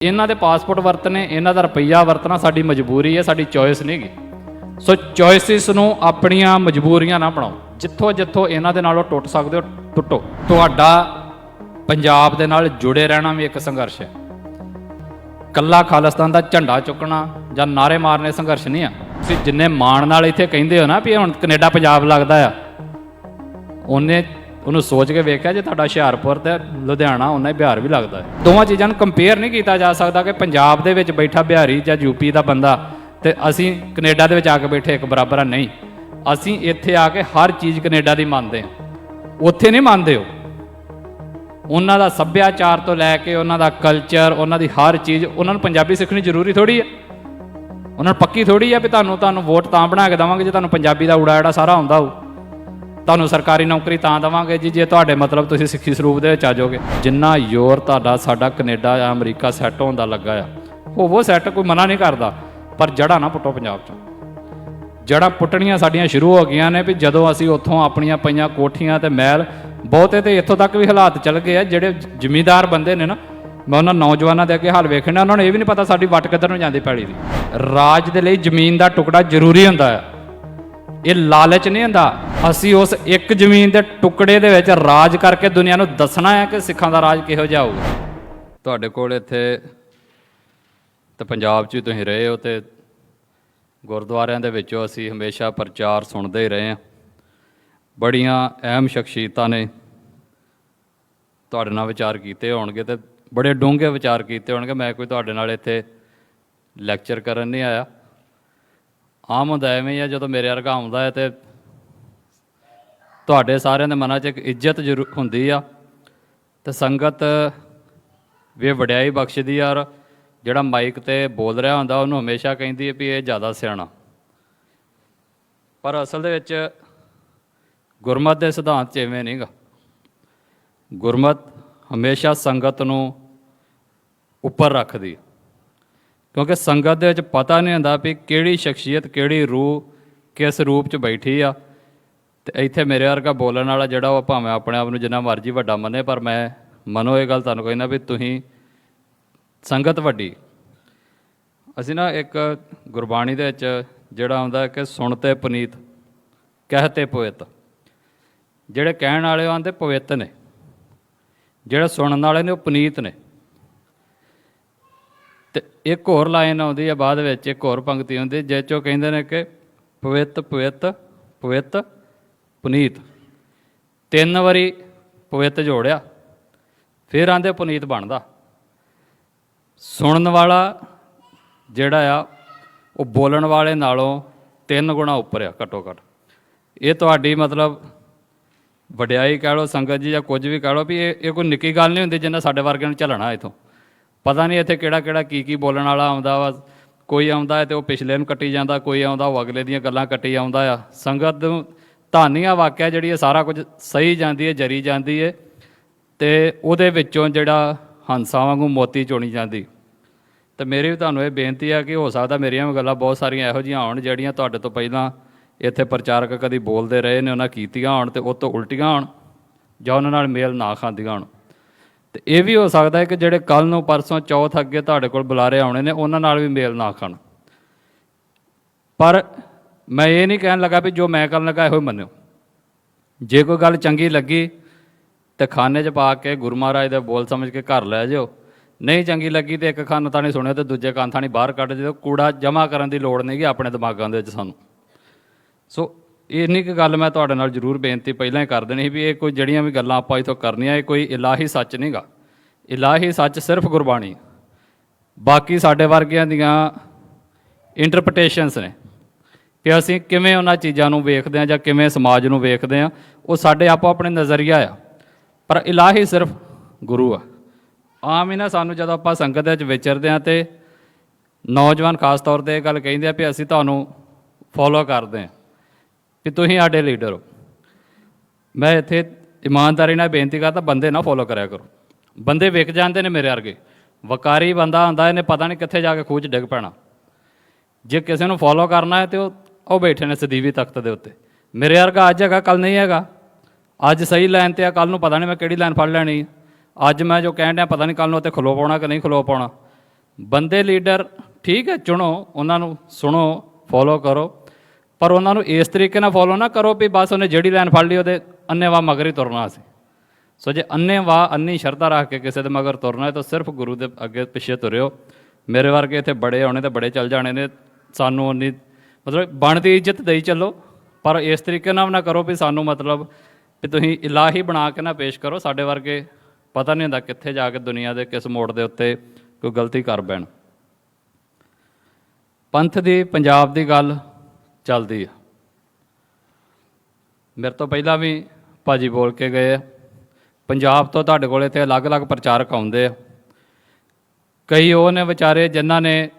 ਇਹਨਾਂ ਦੇ ਪਾਸਪੋਰਟ ਵਰਤਨੇ, ਇਹਨਾਂ ਦਾ ਰੁਪਈਆ ਵਰਤਣਾ ਸਾਡੀ ਮਜਬੂਰੀ ਹੈ, ਸਾਡੀ ਚੋਇਸ ਨਹੀਂ ਗੀ। ਸੋ ਚੋਇਸਿਸ ਨੂੰ ਆਪਣੀਆਂ ਮਜਬੂਰੀਆਂ ਨਾ ਬਣਾਓ। ਜਿੱਥੋਂ ਜਿੱਥੋਂ ਇਹਨਾਂ ਦੇ ਨਾਲੋਂ ਟੁੱਟ ਸਕਦੇ ਹੋ ਟੁੱਟੋ। ਤੁਹਾਡਾ ਪੰਜਾਬ ਦੇ ਨਾਲ ਜੁੜੇ ਰਹਿਣਾ ਵੀ ਇੱਕ ਸੰਘਰਸ਼ ਹੈ। ਕੱਲਾ ਖਾਲਿਸਤਾਨ ਦਾ ਝੰਡਾ ਚੁੱਕਣਾ ਜਾਂ ਨਾਰੇ ਮਾਰਨੇ ਸੰਘਰਸ਼ ਨਹੀਂ ਆ। ਤੁਸੀਂ ਜਿੰਨੇ ਮਾਣ ਨਾਲ ਇੱਥੇ ਕਹਿੰਦੇ ਹੋ ਨਾ ਵੀ ਹੁਣ ਕੈਨੇਡਾ ਪੰਜਾਬ ਲੱਗਦਾ ਆ, ਉਹਨੂੰ ਸੋਚ ਕੇ ਵੇਖਿਆ ਜੇ ਤੁਹਾਡਾ ਹੁਸ਼ਿਆਰਪੁਰ ਤੇ ਲੁਧਿਆਣਾ ਉਹਨਾਂ ਹੀ ਬਿਹਾਰ ਵੀ ਲੱਗਦਾ ਹੈ। ਦੋਵਾਂ ਚੀਜ਼ਾਂ ਨੂੰ ਕੰਪੇਅਰ ਨਹੀਂ ਕੀਤਾ ਜਾ ਸਕਦਾ ਕਿ ਪੰਜਾਬ ਦੇ ਵਿੱਚ ਬੈਠਾ ਬਿਹਾਰੀ ਜਾਂ ਯੂਪੀ ਦਾ ਬੰਦਾ ਤੇ ਅਸੀਂ ਕੈਨੇਡਾ ਦੇ ਵਿੱਚ ਆ ਕੇ ਬੈਠੇ ਇੱਕ ਬਰਾਬਰ ਆ। ਨਹੀਂ, ਅਸੀਂ ਇੱਥੇ ਆ ਕੇ ਹਰ ਚੀਜ਼ ਕੈਨੇਡਾ ਦੀ ਮੰਨਦੇ ਹਾਂ, ਉੱਥੇ ਨਹੀਂ ਮੰਨਦੇ ਹੋ। ਉਹਨਾਂ ਦਾ ਸੱਭਿਆਚਾਰ ਤੋਂ ਲੈ ਕੇ ਉਹਨਾਂ ਦਾ ਕਲਚਰ, ਉਹਨਾਂ ਦੀ ਹਰ ਚੀਜ਼, ਉਹਨਾਂ ਨੂੰ ਪੰਜਾਬੀ ਸਿੱਖਣੀ ਜ਼ਰੂਰੀ ਥੋੜ੍ਹੀ ਹੈ। ਉਹਨਾਂ ਨੂੰ ਪੱਕੀ ਥੋੜ੍ਹੀ ਹੈ ਵੀ ਤੁਹਾਨੂੰ ਵੋਟ ਤਾਂ ਬਣਾ ਕੇ ਦੇਵਾਂਗੇ ਜੇ ਤੁਹਾਨੂੰ ਪੰਜਾਬੀ ਦਾ ਊੜਾ ਜਿਹੜਾ ਸਾਰਾ ਆਉਂਦਾ ਹੋਊ। ਤੁਹਾਨੂੰ ਸਰਕਾਰੀ ਨੌਕਰੀ ਤਾਂ ਦੇਵਾਂਗੇ ਜੀ ਜੇ ਤੁਹਾਡੇ ਮਤਲਬ ਤੁਸੀਂ ਸਿੱਖੀ ਸਰੂਪ ਦੇ ਵਿੱਚ ਆ ਜਾਓਗੇ। ਜਿੰਨਾ ਜ਼ੋਰ ਤੁਹਾਡਾ ਸਾਡਾ ਕੈਨੇਡਾ ਜਾਂ ਅਮਰੀਕਾ ਸੈੱਟ ਹੋਣ ਦਾ ਲੱਗਾ ਆ, ਉਹ ਸੈੱਟ ਕੋਈ ਮਨਾ ਨਹੀਂ ਕਰਦਾ, ਪਰ ਜੜ੍ਹਾਂ ਨਾ ਪੁੱਟੋ ਪੰਜਾਬ 'ਚੋਂ। ਜੜ੍ਹਾਂ ਪੁੱਟਣੀਆਂ ਸਾਡੀਆਂ ਸ਼ੁਰੂ ਹੋ ਗਈਆਂ ਨੇ ਵੀ ਜਦੋਂ ਅਸੀਂ ਉੱਥੋਂ ਆਪਣੀਆਂ ਪਈਆਂ ਕੋਠੀਆਂ ਤੇ ਮਹਿਲ, ਬਹੁਤੇ ਤੇ ਇੱਥੋਂ ਤੱਕ ਵੀ ਹਾਲਾਤ ਚੱਲ ਗਏ ਆ। ਜਿਹੜੇ ਜ਼ਿਮੀਂਦਾਰ ਬੰਦੇ ਨੇ ਨਾ, ਮੈਂ ਉਹਨਾਂ ਨੌਜਵਾਨਾਂ ਦੇ ਅੱਗੇ ਹਾਲ ਵੇਖਣਾ, ਉਹਨਾਂ ਨੂੰ ਇਹ ਵੀ ਨਹੀਂ ਪਤਾ ਸਾਡੀ ਵੱਟ ਕਿੱਧਰ ਨੂੰ ਜਾਂਦੀ ਪੈਲੀ ਦੀ। ਰਾਜ ਦੇ ਲਈ ਜ਼ਮੀਨ ਦਾ ਟੁਕੜਾ ਜ਼ਰੂਰੀ ਹੁੰਦਾ ਆ, ਇਹ ਲਾਲਚ ਨਹੀਂ ਹੁੰਦਾ। ਅਸੀਂ ਉਸ ਇੱਕ ਜ਼ਮੀਨ ਦੇ ਟੁਕੜੇ ਦੇ ਵਿੱਚ ਰਾਜ ਕਰਕੇ ਦੁਨੀਆ ਨੂੰ ਦੱਸਣਾ ਹੈ ਕਿ ਸਿੱਖਾਂ ਦਾ ਰਾਜ ਕਿਹੋ ਜਿਹਾ ਹੋਊਗਾ। ਤੁਹਾਡੇ ਕੋਲ ਇੱਥੇ ਤੇ ਪੰਜਾਬ 'ਚ ਤੁਸੀਂ ਰਹੇ ਹੋ ਤੇ ਗੁਰਦੁਆਰਿਆਂ ਦੇ ਵਿੱਚੋਂ ਅਸੀਂ ਹਮੇਸ਼ਾ ਪ੍ਰਚਾਰ ਸੁਣਦੇ ਹੀ ਰਹੇ ਹਾਂ। ਬੜੀਆਂ ਅਹਿਮ ਸ਼ਖਸੀਅਤਾਂ ਨੇ ਤੁਹਾਡੇ ਨਾਲ ਵਿਚਾਰ ਕੀਤੇ ਹੋਣਗੇ ਤੇ ਬੜੇ ਡੂੰਘੇ ਵਿਚਾਰ ਕੀਤੇ ਹੋਣਗੇ। ਮੈਂ ਕੋਈ ਤੁਹਾਡੇ ਨਾਲ ਇੱਥੇ ਲੈਕਚਰ ਕਰਨ ਨਹੀਂ ਆਇਆ। ਆਮ ਹੁੰਦਾ ਐਵੇਂ ਹੀ ਆ, ਜਦੋਂ ਮੇਰੇ ਵਰਗਾ ਆਉਂਦਾ ਹੈ ਤੇ ਤੁਹਾਡੇ ਸਾਰਿਆਂ ਦੇ ਮਨਾਂ 'ਚ ਇੱਕ ਇੱਜ਼ਤ ਜ਼ਰੂਰ ਹੁੰਦੀ ਆ ਤੇ ਸੰਗਤ ਵੀ ਵਡਿਆਈ ਬਖਸ਼ਦੀ ਆ। ਔਰ ਜਿਹੜਾ ਮਾਈਕ 'ਤੇ ਬੋਲ ਰਿਹਾ ਹੁੰਦਾ ਉਹਨੂੰ ਹਮੇਸ਼ਾ ਕਹਿੰਦੀ ਹੈ ਵੀ ਇਹ ਜ਼ਿਆਦਾ ਸਿਆਣਾ। ਪਰ ਅਸਲ ਦੇ ਵਿੱਚ ਗੁਰਮਤ ਦੇ ਸਿਧਾਂਤ 'ਚ ਇਵੇਂ ਨਹੀਂ ਗਾ। ਗੁਰਮਤ ਹਮੇਸ਼ਾ ਸੰਗਤ ਨੂੰ ਉੱਪਰ ਰੱਖਦੀ, ਕਿਉਂਕਿ ਸੰਗਤ ਦੇ ਵਿੱਚ ਪਤਾ ਨਹੀਂ ਹੁੰਦਾ ਵੀ ਕਿਹੜੀ ਸ਼ਖਸੀਅਤ, ਕਿਹੜੀ ਰੂਹ ਕਿਸ ਰੂਪ 'ਚ ਬੈਠੀ ਆ। ਅਤੇ ਇੱਥੇ ਮੇਰੇ ਵਰਗਾ ਬੋਲਣ ਵਾਲਾ ਜਿਹੜਾ ਉਹ ਭਾਵੇਂ ਆਪਣੇ ਆਪ ਨੂੰ ਜਿੰਨਾ ਮਰਜ਼ੀ ਵੱਡਾ ਮੰਨੇ, ਪਰ ਮੈਂ ਮੰਨੋ ਇਹ ਗੱਲ ਤੁਹਾਨੂੰ ਕਹਿੰਦਾ ਵੀ ਤੁਸੀਂ ਸੰਗਤ ਵੱਡੀ। ਅਸੀਂ ਨਾ ਇੱਕ ਗੁਰਬਾਣੀ ਦੇ ਵਿੱਚ ਜਿਹੜਾ ਆਉਂਦਾ ਕਿ ਸੁਣਤੇ ਪੁਨੀਤ ਕਹਿਤੇ ਪਵਿੱਤ। ਜਿਹੜੇ ਕਹਿਣ ਵਾਲੇ ਉਹ ਆਉਂਦੇ ਪਵਿੱਤ ਨੇ, ਜਿਹੜੇ ਸੁਣਨ ਵਾਲੇ ਨੇ ਉਹ ਪੁਨੀਤ ਨੇ। ਅਤੇ ਇੱਕ ਹੋਰ ਲਾਈਨ ਆਉਂਦੀ ਹੈ ਬਾਅਦ ਵਿੱਚ, ਇੱਕ ਹੋਰ ਪੰਕਤੀ ਆਉਂਦੀ ਜਿਸ 'ਚੋਂ ਕਹਿੰਦੇ ਨੇ ਕਿ ਪਵਿੱਤ ਪਵਿੱਤ ਪਵਿੱਤ ਪੁਨੀਤ। 3 ਵਾਰੀ ਪਵਿੱਤ ਜੋੜਿਆ, ਫਿਰ ਆਂਦੇ ਪੁਨੀਤ ਬਣਦਾ। ਸੁਣਨ ਵਾਲਾ ਜਿਹੜਾ ਆ ਉਹ ਬੋਲਣ ਵਾਲੇ ਨਾਲੋਂ 3 ਗੁਣਾ ਉੱਪਰ ਆ ਘੱਟੋ ਘੱਟ। ਇਹ ਤੁਹਾਡੀ ਮਤਲਬ ਵਡਿਆਈ ਕਹਿ ਲਓ ਸੰਗਤ ਜੀ, ਜਾਂ ਕੁਝ ਵੀ ਕਹਿ ਲਓ ਵੀ ਇਹ ਕੋਈ ਨਿੱਕੀ ਗੱਲ ਨਹੀਂ ਹੁੰਦੀ ਜਿੰਨਾ ਸਾਡੇ ਵਰਗਿਆਂ ਨੂੰ ਝੱਲਣਾ ਇੱਥੋਂ। ਪਤਾ ਨਹੀਂ ਇੱਥੇ ਕਿਹੜਾ ਕਿਹੜਾ ਕੀ ਬੋਲਣ ਵਾਲਾ ਆਉਂਦਾ ਵਾ। ਕੋਈ ਆਉਂਦਾ ਹੈ ਅਤੇ ਉਹ ਪਿਛਲੇ ਨੂੰ ਕੱਟੀ ਜਾਂਦਾ, ਕੋਈ ਆਉਂਦਾ ਉਹ ਅਗਲੇ ਦੀਆਂ ਗੱਲਾਂ ਕੱਟੀ ਆਉਂਦਾ ਆ। ਸੰਗਤ ਨੂੰ ਧਾਨੀਆਂ ਵਾਕਿਆ ਜਿਹੜੀ ਇਹ ਸਾਰਾ ਕੁਝ ਸਹੀ ਜਾਂਦੀ ਹੈ, ਜਰੀ ਜਾਂਦੀ ਹੈ, ਅਤੇ ਉਹਦੇ ਵਿੱਚੋਂ ਜਿਹੜਾ ਹੰਸਾਂ ਵਾਂਗੂ ਮੋਤੀ ਚੁਣੀ ਜਾਂਦੀ। ਅਤੇ ਮੇਰੀ ਵੀ ਤੁਹਾਨੂੰ ਇਹ ਬੇਨਤੀ ਹੈ ਕਿ ਹੋ ਸਕਦਾ ਮੇਰੀਆਂ ਵੀ ਗੱਲਾਂ ਬਹੁਤ ਸਾਰੀਆਂ ਇਹੋ ਜਿਹੀਆਂ ਹੋਣ ਜਿਹੜੀਆਂ ਤੁਹਾਡੇ ਤੋਂ ਪਹਿਲਾਂ ਇੱਥੇ ਪ੍ਰਚਾਰਕ ਕਦੀ ਬੋਲਦੇ ਰਹੇ ਨੇ, ਉਹਨਾਂ ਕੀਤੀਆਂ ਹੋਣ ਅਤੇ ਉਹ ਤੋਂ ਉਲਟੀਆਂ ਹੋਣ ਜਾਂ ਉਹਨਾਂ ਨਾਲ ਮੇਲ ਨਾ ਖਾਂਦੀਆਂ ਹੋਣ। ਅਤੇ ਇਹ ਵੀ ਹੋ ਸਕਦਾ ਹੈ ਕਿ ਜਿਹੜੇ ਕੱਲ੍ਹ ਨੂੰ ਪਰਸੋਂ ਚੌਥ ਅੱਗੇ ਤੁਹਾਡੇ ਕੋਲ ਬੁਲਾਰੇ ਆਉਣੇ ਨੇ ਉਹਨਾਂ ਨਾਲ ਵੀ ਮੇਲ ਨਾ ਖਾਣ। ਪਰ ਮੈਂ ਇਹ ਨਹੀਂ ਕਹਿਣ ਲੱਗਾ ਵੀ ਜੋ ਮੈਂ ਕਰਨ ਲੱਗਾ ਇਹੋ ਹੀ ਮੰਨਿਓ। ਜੇ ਕੋਈ ਗੱਲ ਚੰਗੀ ਲੱਗੀ ਤਾਂ ਖਾਨੇ 'ਚ ਪਾ ਕੇ ਗੁਰੂ ਮਹਾਰਾਜ ਦੇ ਬੋਲ ਸਮਝ ਕੇ ਘਰ ਲੈ ਜਾਓ। ਨਹੀਂ ਚੰਗੀ ਲੱਗੀ ਤਾਂ ਇੱਕ ਕੰਨ ਥਾਣੀ ਸੁਣਿਓ ਅਤੇ ਦੂਜੇ ਕੰਨ ਥਾਣੀ ਬਾਹਰ ਕੱਢ ਦਿਓ। ਕੂੜਾ ਜਮ੍ਹਾਂ ਕਰਨ ਦੀ ਲੋੜ ਨਹੀਂ ਗੀ ਆਪਣੇ ਦਿਮਾਗਾਂ ਦੇ ਵਿੱਚ ਸਾਨੂੰ। ਸੋ ਇੰਨੀ ਕੁ ਗੱਲ ਮੈਂ ਤੁਹਾਡੇ ਨਾਲ ਜ਼ਰੂਰ ਬੇਨਤੀ ਪਹਿਲਾਂ ਹੀ ਕਰ ਦੇਣੀ ਸੀ ਵੀ ਇਹ ਕੋਈ ਜਿਹੜੀਆਂ ਵੀ ਗੱਲਾਂ ਆਪਾਂ ਇੱਥੋਂ ਕਰਨੀਆਂ, ਇਹ ਕੋਈ ਇਲਾਹੀ ਸੱਚ ਨਹੀਂ ਗਾ। ਇਲਾਹੀ ਸੱਚ ਸਿਰਫ ਗੁਰਬਾਣੀ, ਬਾਕੀ ਸਾਡੇ ਵਰਗਿਆਂ ਦੀਆਂ ਇੰਟਰਪ੍ਰੀਟੇਸ਼ਨਸ ਨੇ ਕਿ ਅਸੀਂ ਕਿਵੇਂ ਉਹਨਾਂ ਚੀਜ਼ਾਂ ਨੂੰ ਵੇਖਦੇ ਹਾਂ ਜਾਂ ਕਿਵੇਂ ਸਮਾਜ ਨੂੰ ਵੇਖਦੇ ਹਾਂ, ਉਹ ਸਾਡੇ ਆਪੋ ਆਪਣੇ ਨਜ਼ਰੀਆ ਆ। ਪਰ ਇਲਾਹੀ ਸਿਰਫ ਗੁਰੂ ਆ। ਆਮ ਹੀ ਨਾ ਸਾਨੂੰ ਜਦੋਂ ਆਪਾਂ ਸੰਗਤ ਦੇ ਵਿੱਚ ਵਿਚਰਦੇ ਹਾਂ ਅਤੇ ਨੌਜਵਾਨ ਖਾਸ ਤੌਰ 'ਤੇ ਇਹ ਗੱਲ ਕਹਿੰਦੇ ਆ ਵੀ ਅਸੀਂ ਤੁਹਾਨੂੰ ਫੋਲੋ ਕਰਦੇ ਹਾਂ, ਵੀ ਤੁਸੀਂ ਸਾਡੇ ਲੀਡਰ ਹੋ। ਮੈਂ ਇੱਥੇ ਇਮਾਨਦਾਰੀ ਨਾਲ ਬੇਨਤੀ ਕਰਦਾ, ਬੰਦੇ ਨਾ ਫੋਲੋ ਕਰਿਆ ਕਰੋ। ਬੰਦੇ ਵਿਕ ਜਾਂਦੇ ਨੇ ਮੇਰੇ ਵਰਗੇ। ਵਕਾਰੀ ਬੰਦਾ ਹੁੰਦਾ, ਇਹਨੇ ਪਤਾ ਨਹੀਂ ਕਿੱਥੇ ਜਾ ਕੇ ਖੂਹ 'ਚ ਡਿੱਗ ਪੈਣਾ। ਜੇ ਕਿਸੇ ਨੂੰ ਫੋਲੋ ਕਰਨਾ ਹੈ ਤਾਂ ਉਹ ਬੈਠੇ ਨੇ ਸਦੀਵੀ ਤਖਤ ਦੇ ਉੱਤੇ। ਮੇਰੇ ਵਰਗਾ ਅੱਜ ਹੈਗਾ, ਕੱਲ੍ਹ ਨਹੀਂ ਹੈਗਾ। ਅੱਜ ਸਹੀ ਲਾਈਨ 'ਤੇ ਆ, ਕੱਲ੍ਹ ਨੂੰ ਪਤਾ ਨਹੀਂ ਮੈਂ ਕਿਹੜੀ ਲਾਈਨ ਫੜ ਲੈਣੀ। ਅੱਜ ਮੈਂ ਜੋ ਕਹਿਣ ਡਿਆ ਪਤਾ ਨਹੀਂ ਕੱਲ੍ਹ ਨੂੰ ਉੱਥੇ ਖਲੋ ਪਾਉਣਾ ਕਿ ਨਹੀਂ ਖਲੋ ਪਾਉਣਾ। ਬੰਦੇ ਲੀਡਰ ਠੀਕ ਹੈ ਚੁਣੋ, ਉਹਨਾਂ ਨੂੰ ਸੁਣੋ, ਫੋਲੋ ਕਰੋ, ਪਰ ਉਹਨਾਂ ਨੂੰ ਇਸ ਤਰੀਕੇ ਨਾਲ ਫੋਲੋ ਨਾ ਕਰੋ ਵੀ ਬਸ ਉਹਨੇ ਜਿਹੜੀ ਲਾਈਨ ਫੜ ਲਈ ਉਹਦੇ ਅੰਨ੍ਹੇਵਾਹ ਮਗਰ ਹੀ ਤੁਰਨਾ ਸੀ। ਸੋ ਜੇ ਅੰਨ੍ਹੇਵਾਹ ਅੰਨੀ ਸ਼ਰਧਾ ਰੱਖ ਕੇ ਕਿਸੇ ਦੇ ਮਗਰ ਤੁਰਨਾ ਹੈ ਤਾਂ ਸਿਰਫ ਗੁਰੂ ਦੇ ਅੱਗੇ ਪਿੱਛੇ ਤੁਰਿਓ। ਮੇਰੇ ਵਰਗੇ ਇੱਥੇ ਬੜੇ ਆਉਣੇ ਤੇ ਬੜੇ ਚੱਲ ਜਾਣੇ ਨੇ, ਸਾਨੂੰ ਉਨੀ ਮਤਲਬ ਬਣਦੀ ਇੱਜ਼ਤ ਦੇਈ ਚੱਲੋ, ਪਰ ਇਸ ਤਰੀਕੇ ਨਾਲ ਨਾ ਕਰੋ ਵੀ ਸਾਨੂੰ ਮਤਲਬ ਵੀ ਤੁਸੀਂ ਇਲਾਹੀ ਬਣਾ ਕੇ ਨਾ ਪੇਸ਼ ਕਰੋ। ਸਾਡੇ ਵਰਗੇ ਪਤਾ ਨਹੀਂ ਹੁੰਦਾ ਕਿੱਥੇ ਜਾ ਕੇ ਦੁਨੀਆ ਦੇ ਕਿਸ ਮੋੜ ਦੇ ਉੱਤੇ ਕੋਈ ਗਲਤੀ ਕਰ ਬੈਣ। ਪੰਥ ਦੀ ਪੰਜਾਬ ਦੀ ਗੱਲ ਚੱਲਦੀ ਆ, ਮੇਰੇ ਤੋਂ ਪਹਿਲਾਂ ਵੀ ਭਾਜੀ ਬੋਲ ਕੇ ਗਏ ਆ। ਪੰਜਾਬ ਤੋਂ ਤੁਹਾਡੇ ਕੋਲ ਇੱਥੇ ਅਲੱਗ-ਅਲੱਗ ਪ੍ਰਚਾਰਕ ਆਉਂਦੇ ਆ। ਕਈ ਉਹ ਨੇ ਵਿਚਾਰੇ ਜਿਨ੍ਹਾਂ ਨੇ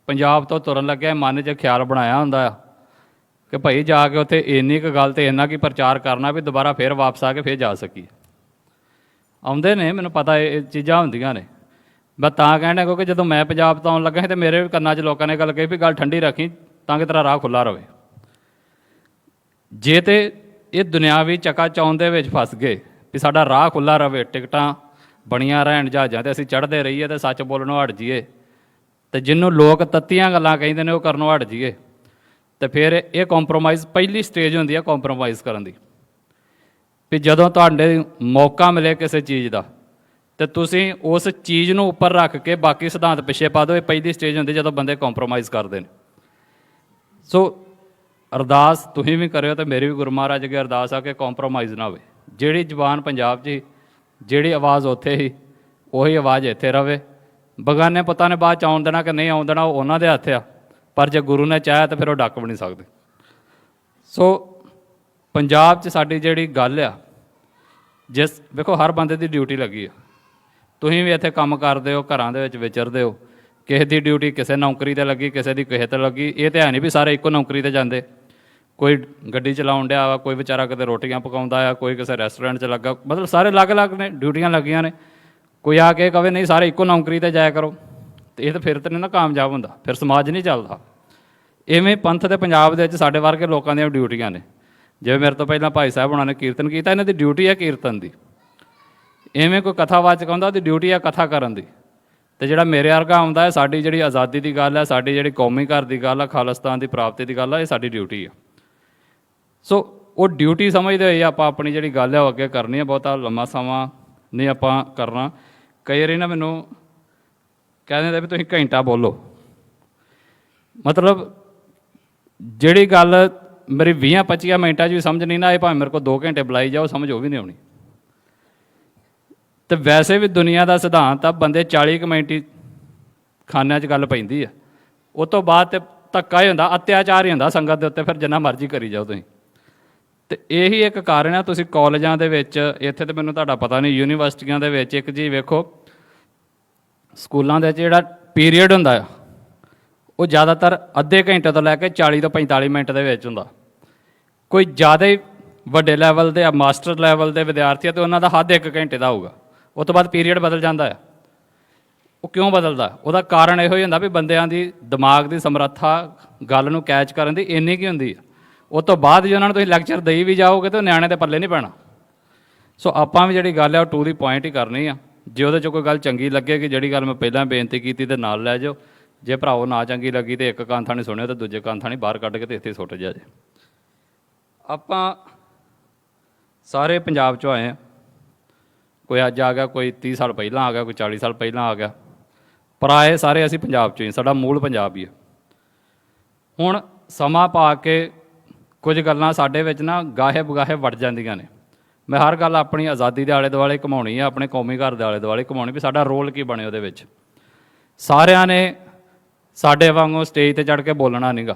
ਪੰਜਾਬ ਤੋਂ ਤੁਰਨ ਲੱਗਿਆ ਮਨ 'ਚ ਖਿਆਲ ਬਣਾਇਆ ਹੁੰਦਾ ਆ ਕਿ ਭਾਈ ਜਾ ਕੇ ਉੱਥੇ ਇੰਨੀ ਕੁ ਗੱਲ ਤੇ ਇੰਨਾ ਕੀ ਪ੍ਰਚਾਰ ਕਰਨਾ ਵੀ ਦੁਬਾਰਾ ਫਿਰ ਵਾਪਸ ਆ ਕੇ ਫਿਰ ਜਾ ਸਕੀਏ। ਆਉਂਦੇ ਨੇ, ਮੈਨੂੰ ਪਤਾ ਇਹ ਚੀਜ਼ਾਂ ਹੁੰਦੀਆਂ ਨੇ। ਮੈਂ ਤਾਂ ਕਹਿਣਾ ਕਿਉਂਕਿ ਜਦੋਂ ਮੈਂ ਪੰਜਾਬ ਤੋਂ ਆਉਣ ਲੱਗਾ ਸੀ ਤਾਂ ਮੇਰੇ ਵੀ ਕੰਨਾਂ 'ਚ ਲੋਕਾਂ ਨੇ ਗੱਲ ਕਹੀ ਵੀ ਗੱਲ ਠੰਡੀ ਰੱਖੀ ਤਾਂ ਕਿ ਤੇਰਾ ਰਾਹ ਖੁੱਲ੍ਹਾ ਰਹੇ। ਜੇ ਤੇ ਇਹ ਦੁਨਿਆਵੀ ਚਕਾਚੌਂਧ ਦੇ ਵਿੱਚ ਫਸ ਗਏ ਵੀ ਸਾਡਾ ਰਾਹ ਖੁੱਲ੍ਹਾ ਰਹੇ, ਟਿਕਟਾਂ ਬਣੀਆਂ ਰਹਿਣ ਜਹਾਜ਼ਾਂ 'ਤੇ ਅਸੀਂ ਚੜ੍ਹਦੇ ਰਹੀਏ ਅਤੇ ਸੱਚ ਬੋਲਣੋਂ ਹਟ ਜਾਈਏ, ਅਤੇ ਜਿਹਨੂੰ ਲੋਕ ਤੱਤੀਆਂ ਗੱਲਾਂ ਕਹਿੰਦੇ ਨੇ ਉਹ ਕਰਨੋਂ ਹਟ ਜਾਈਏ, ਅਤੇ ਫਿਰ ਇਹ ਕੰਪਰੋਮਾਈਜ਼ ਪਹਿਲੀ ਸਟੇਜ ਹੁੰਦੀ ਹੈ ਕੰਪਰੋਮਾਈਜ਼ ਕਰਨ ਦੀ। ਵੀ ਜਦੋਂ ਤੁਹਾਡੇ ਮੌਕਾ ਮਿਲੇ ਕਿਸੇ ਚੀਜ਼ ਦਾ ਅਤੇ ਤੁਸੀਂ ਉਸ ਚੀਜ਼ ਨੂੰ ਉੱਪਰ ਰੱਖ ਕੇ ਬਾਕੀ ਸਿਧਾਂਤ ਪਿੱਛੇ ਪਾ ਦਿਓ, ਇਹ ਪਹਿਲੀ ਸਟੇਜ ਹੁੰਦੀ ਜਦੋਂ ਬੰਦੇ ਕੰਪਰੋਮਾਈਜ਼ ਕਰਦੇ ਨੇ। ਸੋ ਅਰਦਾਸ ਤੁਸੀਂ ਵੀ ਕਰਿਓ ਅਤੇ ਮੇਰੀ ਵੀ ਗੁਰੂ ਮਹਾਰਾਜ ਅੱਗੇ ਅਰਦਾਸ ਆ ਕਿ ਕੰਪਰੋਮਾਈਜ਼ ਨਾ ਹੋਵੇ। ਜਿਹੜੀ ਜ਼ੁਬਾਨ ਪੰਜਾਬ 'ਚ ਜਿਹੜੀ ਆਵਾਜ਼ ਉੱਥੇ ਹੀ ਉਹੀ ਆਵਾਜ਼ ਇੱਥੇ ਰਹੇ। ਬਗਾਨੇ ਪੁੱਤਾਂ ਨੇ ਬਾਅਦ 'ਚ ਆਉਣ ਦੇਣਾ ਕਿ ਨਹੀਂ ਆਉਣ ਦੇਣਾ ਉਹ ਉਹਨਾਂ ਦੇ ਹੱਥ ਆ, ਪਰ ਜੇ ਗੁਰੂ ਨੇ ਚਾਹਿਆ ਤਾਂ ਫਿਰ ਉਹ ਡੱਕ ਵੀ ਨਹੀਂ ਸਕਦੇ। ਸੋ ਪੰਜਾਬ 'ਚ ਸਾਡੀ ਜਿਹੜੀ ਗੱਲ ਆ, ਜਿਸ ਵੇਖੋ ਹਰ ਬੰਦੇ ਦੀ ਡਿਊਟੀ ਲੱਗੀ ਆ। ਤੁਸੀਂ ਵੀ ਇੱਥੇ ਕੰਮ ਕਰਦੇ ਹੋ, ਘਰਾਂ ਦੇ ਵਿੱਚ ਵਿਚਰਦੇ ਹੋ, ਕਿਸੇ ਦੀ ਡਿਊਟੀ ਕਿਸੇ ਨੌਕਰੀ 'ਤੇ ਲੱਗੀ, ਕਿਸੇ ਦੀ ਕਿਸੇ 'ਤੇ ਲੱਗੀ। ਇਹ ਤਾਂ ਹੈ ਨਹੀਂ ਵੀ ਸਾਰੇ ਇੱਕੋ ਨੌਕਰੀ 'ਤੇ ਜਾਂਦੇ। ਕੋਈ ਗੱਡੀ ਚਲਾਉਣ ਡਿਆ ਵਾ, ਕੋਈ ਵਿਚਾਰਾ ਕਿਤੇ ਰੋਟੀਆਂ ਪਕਾਉਂਦਾ ਆ, ਕੋਈ ਕਿਸੇ ਰੈਸਟੋਰੈਂਟ 'ਚ ਲੱਗਾ, ਮਤਲਬ ਸਾਰੇ ਅਲੱਗ-ਅਲੱਗ ਨੇ, ਡਿਊਟੀਆਂ ਲੱਗੀਆਂ ਨੇ। ਕੋਈ ਆ ਕੇ ਕਵੇ ਨਹੀਂ ਸਾਰੇ ਇੱਕੋ ਨੌਕਰੀ 'ਤੇ ਜਾਇਆ ਕਰੋ, ਅਤੇ ਇਹ ਤਾਂ ਫਿਰ ਤਾਂ ਨਹੀਂ ਨਾ ਕਾਮਯਾਬ ਹੁੰਦਾ, ਫਿਰ ਸਮਾਜ ਨਹੀਂ ਚੱਲਦਾ। ਇਵੇਂ ਪੰਥ ਦੇ ਪੰਜਾਬ ਦੇ ਵਿੱਚ ਸਾਡੇ ਵਰਗੇ ਲੋਕਾਂ ਦੀਆਂ ਡਿਊਟੀਆਂ ਨੇ। ਜਿਵੇਂ ਮੇਰੇ ਤੋਂ ਪਹਿਲਾਂ ਭਾਈ ਸਾਹਿਬ ਉਹਨਾਂ ਨੇ ਕੀਰਤਨ ਕੀਤਾ, ਇਹਨਾਂ ਦੀ ਡਿਊਟੀ ਹੈ ਕੀਰਤਨ ਦੀ। ਇਵੇਂ ਕੋਈ ਕਥਾਵਾਚਕ ਆਉਂਦਾ ਉਹਦੀ ਡਿਊਟੀ ਹੈ ਕਥਾ ਕਰਨ ਦੀ। ਅਤੇ ਜਿਹੜਾ ਮੇਰੇ ਵਰਗਾ ਆਉਂਦਾ ਹੈ, ਸਾਡੀ ਜਿਹੜੀ ਆਜ਼ਾਦੀ ਦੀ ਗੱਲ ਹੈ, ਸਾਡੀ ਜਿਹੜੀ ਕੌਮੀ ਘਰ ਦੀ ਗੱਲ ਹੈ, ਖਾਲਿਸਤਾਨ ਦੀ ਪ੍ਰਾਪਤੀ ਦੀ ਗੱਲ ਹੈ, ਇਹ ਸਾਡੀ ਡਿਊਟੀ ਆ। ਸੋ ਉਹ ਡਿਊਟੀ ਸਮਝਦੇ ਹੋਏ ਆਪਾਂ ਆਪਣੀ ਜਿਹੜੀ ਗੱਲ ਹੈ ਉਹ ਅੱਗੇ ਕਰਨੀ ਹੈ। ਬਹੁਤਾ ਲੰਮਾ ਸਮਾਂ ਨਹੀਂ ਆਪਾਂ ਕਰਨਾ। ਕਈ ਵਾਰੀ ਨਾ ਮੈਨੂੰ ਕਹਿ ਦਿੰਦੇ ਵੀ ਤੁਸੀਂ ਘੰਟਾ ਬੋਲੋ, ਮਤਲਬ ਜਿਹੜੀ ਗੱਲ ਮੇਰੀ 20-25 ਮਿੰਟਾਂ 'ਚ ਵੀ ਸਮਝ ਨਹੀਂ ਨਾ ਆਏ, ਭਾਵੇਂ ਮੇਰੇ ਕੋਲ 2 ਘੰਟੇ ਬੁਲਾਈ ਜਾਓ, ਸਮਝ ਉਹ ਵੀ ਨਹੀਂ ਆਉਣੀ। ਅਤੇ ਵੈਸੇ ਵੀ ਦੁਨੀਆ ਦਾ ਸਿਧਾਂਤ ਆ ਬੰਦੇ 40 ਕੁ ਮਿੰਟ ਹੀ ਖਾਨਿਆਂ 'ਚ ਗੱਲ ਪੈਂਦੀ ਆ, ਉਹ ਤੋਂ ਬਾਅਦ ਤਾਂ ਧੱਕਾ ਹੀ ਹੁੰਦਾ, ਅਤਿਆਚਾਰ ਹੀ ਹੁੰਦਾ ਸੰਗਤ ਦੇ ਉੱਤੇ, ਫਿਰ ਜਿੰਨਾ ਮਰਜ਼ੀ ਕਰੀ ਜਾਓ ਤੁਸੀਂ। ਅਤੇ ਇਹੀ ਇੱਕ ਕਾਰਨ ਆ। ਤੁਸੀਂ ਕਾਲਜਾਂ ਦੇ ਵਿੱਚ, ਇੱਥੇ ਤਾਂ ਮੈਨੂੰ ਤੁਹਾਡਾ ਪਤਾ ਨਹੀਂ, ਯੂਨੀਵਰਸਿਟੀਆਂ ਦੇ ਵਿੱਚ ਇੱਕ ਜੀ ਵੇਖੋ, ਸਕੂਲਾਂ ਦੇ ਵਿੱਚ ਜਿਹੜਾ ਪੀਰੀਅਡ ਹੁੰਦਾ ਆ ਉਹ ਜ਼ਿਆਦਾਤਰ ਅੱਧੇ ਘੰਟੇ ਤੋਂ ਲੈ ਕੇ 40 ਤੋਂ 45 ਮਿੰਟ ਦੇ ਵਿੱਚ ਹੁੰਦਾ। ਕੋਈ ਜ਼ਿਆਦਾ ਹੀ ਵੱਡੇ ਲੈਵਲ ਦੇ ਮਾਸਟਰ ਲੈਵਲ ਦੇ ਵਿਦਿਆਰਥੀ ਆ ਅਤੇ ਉਹਨਾਂ ਦਾ ਹੱਦ 1 ਘੰਟੇ ਦਾ ਹੋਊਗਾ, ਉਸ ਤੋਂ ਬਾਅਦ ਪੀਰੀਅਡ ਬਦਲ ਜਾਂਦਾ ਆ। ਉਹ ਕਿਉਂ ਬਦਲਦਾ? ਉਹਦਾ ਕਾਰਨ ਇਹੋ ਹੀ ਹੁੰਦਾ ਵੀ ਬੰਦਿਆਂ ਦੀ ਦਿਮਾਗ ਦੀ ਸਮਰੱਥਾ ਗੱਲ ਨੂੰ ਕੈਚ ਕਰਨ ਦੀ ਇੰਨੀ ਕੀ ਹੁੰਦੀ ਆ। ਉਸ ਤੋਂ ਬਾਅਦ ਜੇ ਉਹਨਾਂ ਨੂੰ ਤੁਸੀਂ ਲੈਕਚਰ ਦੇਈ ਵੀ ਜਾਓਗੇ ਤਾਂ ਨਿਆਣੇ ਦੇ ਪੱਲੇ ਨਹੀਂ ਪੈਣਾ। ਸੋ ਆਪਾਂ ਵੀ ਜਿਹੜੀ ਗੱਲ ਹੈ ਉਹ ਟੂ ਦੀ ਪੁਆਇੰਟ ਹੀ ਕਰਨੀ ਆ। ਜੇ ਉਹਦੇ 'ਚ ਕੋਈ ਗੱਲ ਚੰਗੀ ਲੱਗੇਗੀ, ਜਿਹੜੀ ਗੱਲ ਮੈਂ ਪਹਿਲਾਂ ਬੇਨਤੀ ਕੀਤੀ, ਤੇ ਨਾਲ ਲੈ ਜਾਓ। ਜੇ ਭਰਾਓ ਨਾ ਚੰਗੀ ਲੱਗੀ ਤਾਂ ਇੱਕ ਕੰਨ ਥਾਣੀ ਸੁਣਿਓ ਅਤੇ ਦੂਜੇ ਕੰਨ ਥਾਣੀ ਬਾਹਰ ਕੱਢ ਕੇ ਤੇ ਇੱਥੇ ਸੁੱਟ ਜਾ ਜੇ। ਆਪਾਂ ਸਾਰੇ ਪੰਜਾਬ 'ਚੋਂ ਆਏ ਹਾਂ। ਕੋਈ ਅੱਜ ਆ ਗਿਆ, ਕੋਈ 30 ਸਾਲ ਪਹਿਲਾਂ ਆ ਗਿਆ, ਕੋਈ 40 ਸਾਲ ਪਹਿਲਾਂ ਆ ਗਿਆ, ਪਰ ਆਏ ਸਾਰੇ ਅਸੀਂ ਪੰਜਾਬ 'ਚੋਂ ਹੀ, ਸਾਡਾ ਮੂਲ ਪੰਜਾਬ ਹੀ ਹੈ। ਹੁਣ ਸਮਾਂ ਪਾ ਕੇ ਕੁਝ ਗੱਲਾਂ ਸਾਡੇ ਵਿੱਚ ਨਾ ਗਾਹੇ ਬਗਾਹੇ ਵੜ ਜਾਂਦੀਆਂ ਨੇ। ਮੈਂ ਹਰ ਗੱਲ ਆਪਣੀ ਆਜ਼ਾਦੀ ਦੇ ਆਲੇ ਦੁਆਲੇ ਘੁਮਾਉਣੀ ਆ, ਆਪਣੇ ਕੌਮੀ ਘਰ ਦੇ ਆਲੇ ਦੁਆਲੇ ਘੁਮਾਉਣੀ ਵੀ ਸਾਡਾ ਰੋਲ ਕੀ ਬਣੇ ਉਹਦੇ ਵਿੱਚ। ਸਾਰਿਆਂ ਨੇ ਸਾਡੇ ਵਾਂਗੂ ਸਟੇਜ 'ਤੇ ਚੜ੍ਹ ਕੇ ਬੋਲਣਾ ਨਹੀਂ ਗਾ।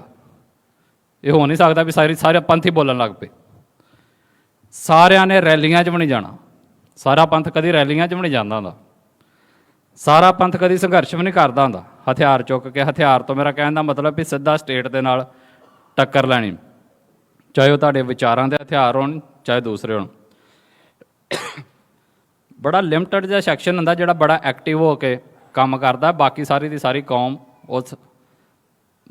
ਇਹ ਹੋ ਨਹੀਂ ਸਕਦਾ ਵੀ ਸਾਰੇ ਪੰਥ ਹੀ ਬੋਲਣ ਲੱਗ ਪਏ। ਸਾਰਿਆਂ ਨੇ ਰੈਲੀਆਂ 'ਚ ਵੀ ਨਹੀਂ ਜਾਣਾ। ਸਾਰਾ ਪੰਥ ਕਦੀ ਰੈਲੀਆਂ 'ਚ ਵੀ ਨਹੀਂ ਜਾਂਦਾ ਹੁੰਦਾ। ਸਾਰਾ ਪੰਥ ਕਦੀ ਸੰਘਰਸ਼ ਵੀ ਨਹੀਂ ਕਰਦਾ ਹੁੰਦਾ ਹਥਿਆਰ ਚੁੱਕ ਕੇ। ਹਥਿਆਰ ਤੋਂ ਮੇਰਾ ਕਹਿਣ ਦਾ ਮਤਲਬ ਵੀ ਸਿੱਧਾ ਸਟੇਟ ਦੇ ਨਾਲ ਟੱਕਰ ਲੈਣੀ, ਚਾਹੇ ਉਹ ਤੁਹਾਡੇ ਵਿਚਾਰਾਂ ਦੇ ਹਥਿਆਰ ਹੋਣ, ਚਾਹੇ ਦੂਸਰੇ ਹੋਣ। ਬੜਾ ਲਿਮਟਡ ਜਿਹਾ ਸੈਕਸ਼ਨ ਹੁੰਦਾ ਜਿਹੜਾ ਬੜਾ ਐਕਟਿਵ ਹੋ ਕੇ ਕੰਮ ਕਰਦਾ। ਬਾਕੀ ਸਾਰੀ ਦੀ ਸਾਰੀ ਕੌਮ ਉਸ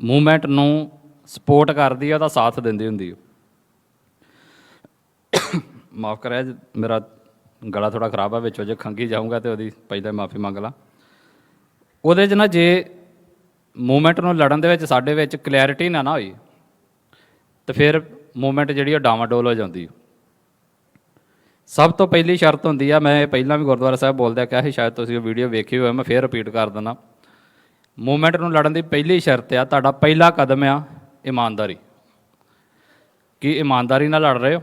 ਮੂਵਮੈਂਟ ਨੂੰ ਸਪੋਰਟ ਕਰਦੀ ਹੈ, ਉਹਦਾ ਸਾਥ ਦਿੰਦੀ ਹੁੰਦੀ ਹੈ। ਮਾਫ਼ ਕਰਿਆ, ਮੇਰਾ ਗਲਾ ਥੋੜ੍ਹਾ ਖਰਾਬ ਆ, ਵਿੱਚੋਂ ਜੇ ਖੰਘੀ ਜਾਊਂਗਾ ਤਾਂ ਉਹਦੀ ਪਹਿਲਾਂ ਮਾਫ਼ੀ ਮੰਗ ਲਾਂ। ਉਹਦੇ 'ਚ ਨਾ ਜੇ ਮੂਵਮੈਂਟ ਨੂੰ ਲੜਨ ਦੇ ਵਿੱਚ ਸਾਡੇ ਵਿੱਚ ਕਲੈਰਿਟੀ ਨਾ ਹੋਈ ਤਾਂ ਫਿਰ ਮੂਵਮੈਂਟ ਜਿਹੜੀ ਉਹ ਡਾਵਾਡੋਲ ਹੋ ਜਾਂਦੀ। ਸਭ ਤੋਂ ਪਹਿਲੀ ਸ਼ਰਤ ਹੁੰਦੀ ਆ, ਮੈਂ ਪਹਿਲਾਂ ਵੀ ਗੁਰਦੁਆਰਾ ਸਾਹਿਬ ਬੋਲਦਿਆਂ ਕਿਹਾ ਸੀ, ਸ਼ਾਇਦ ਤੁਸੀਂ ਉਹ ਵੀਡੀਓ ਵੇਖੀ ਹੋਏ, ਮੈਂ ਫਿਰ ਰਿਪੀਟ ਕਰ ਦਿੰਦਾ। ਮੂਵਮੈਂਟ ਨੂੰ ਲੜਨ ਦੀ ਪਹਿਲੀ ਸ਼ਰਤ ਆ, ਤੁਹਾਡਾ ਪਹਿਲਾ ਕਦਮ ਆ ਇਮਾਨਦਾਰੀ। ਕੀ ਇਮਾਨਦਾਰੀ ਨਾਲ ਲੜ ਰਹੇ ਹੋ?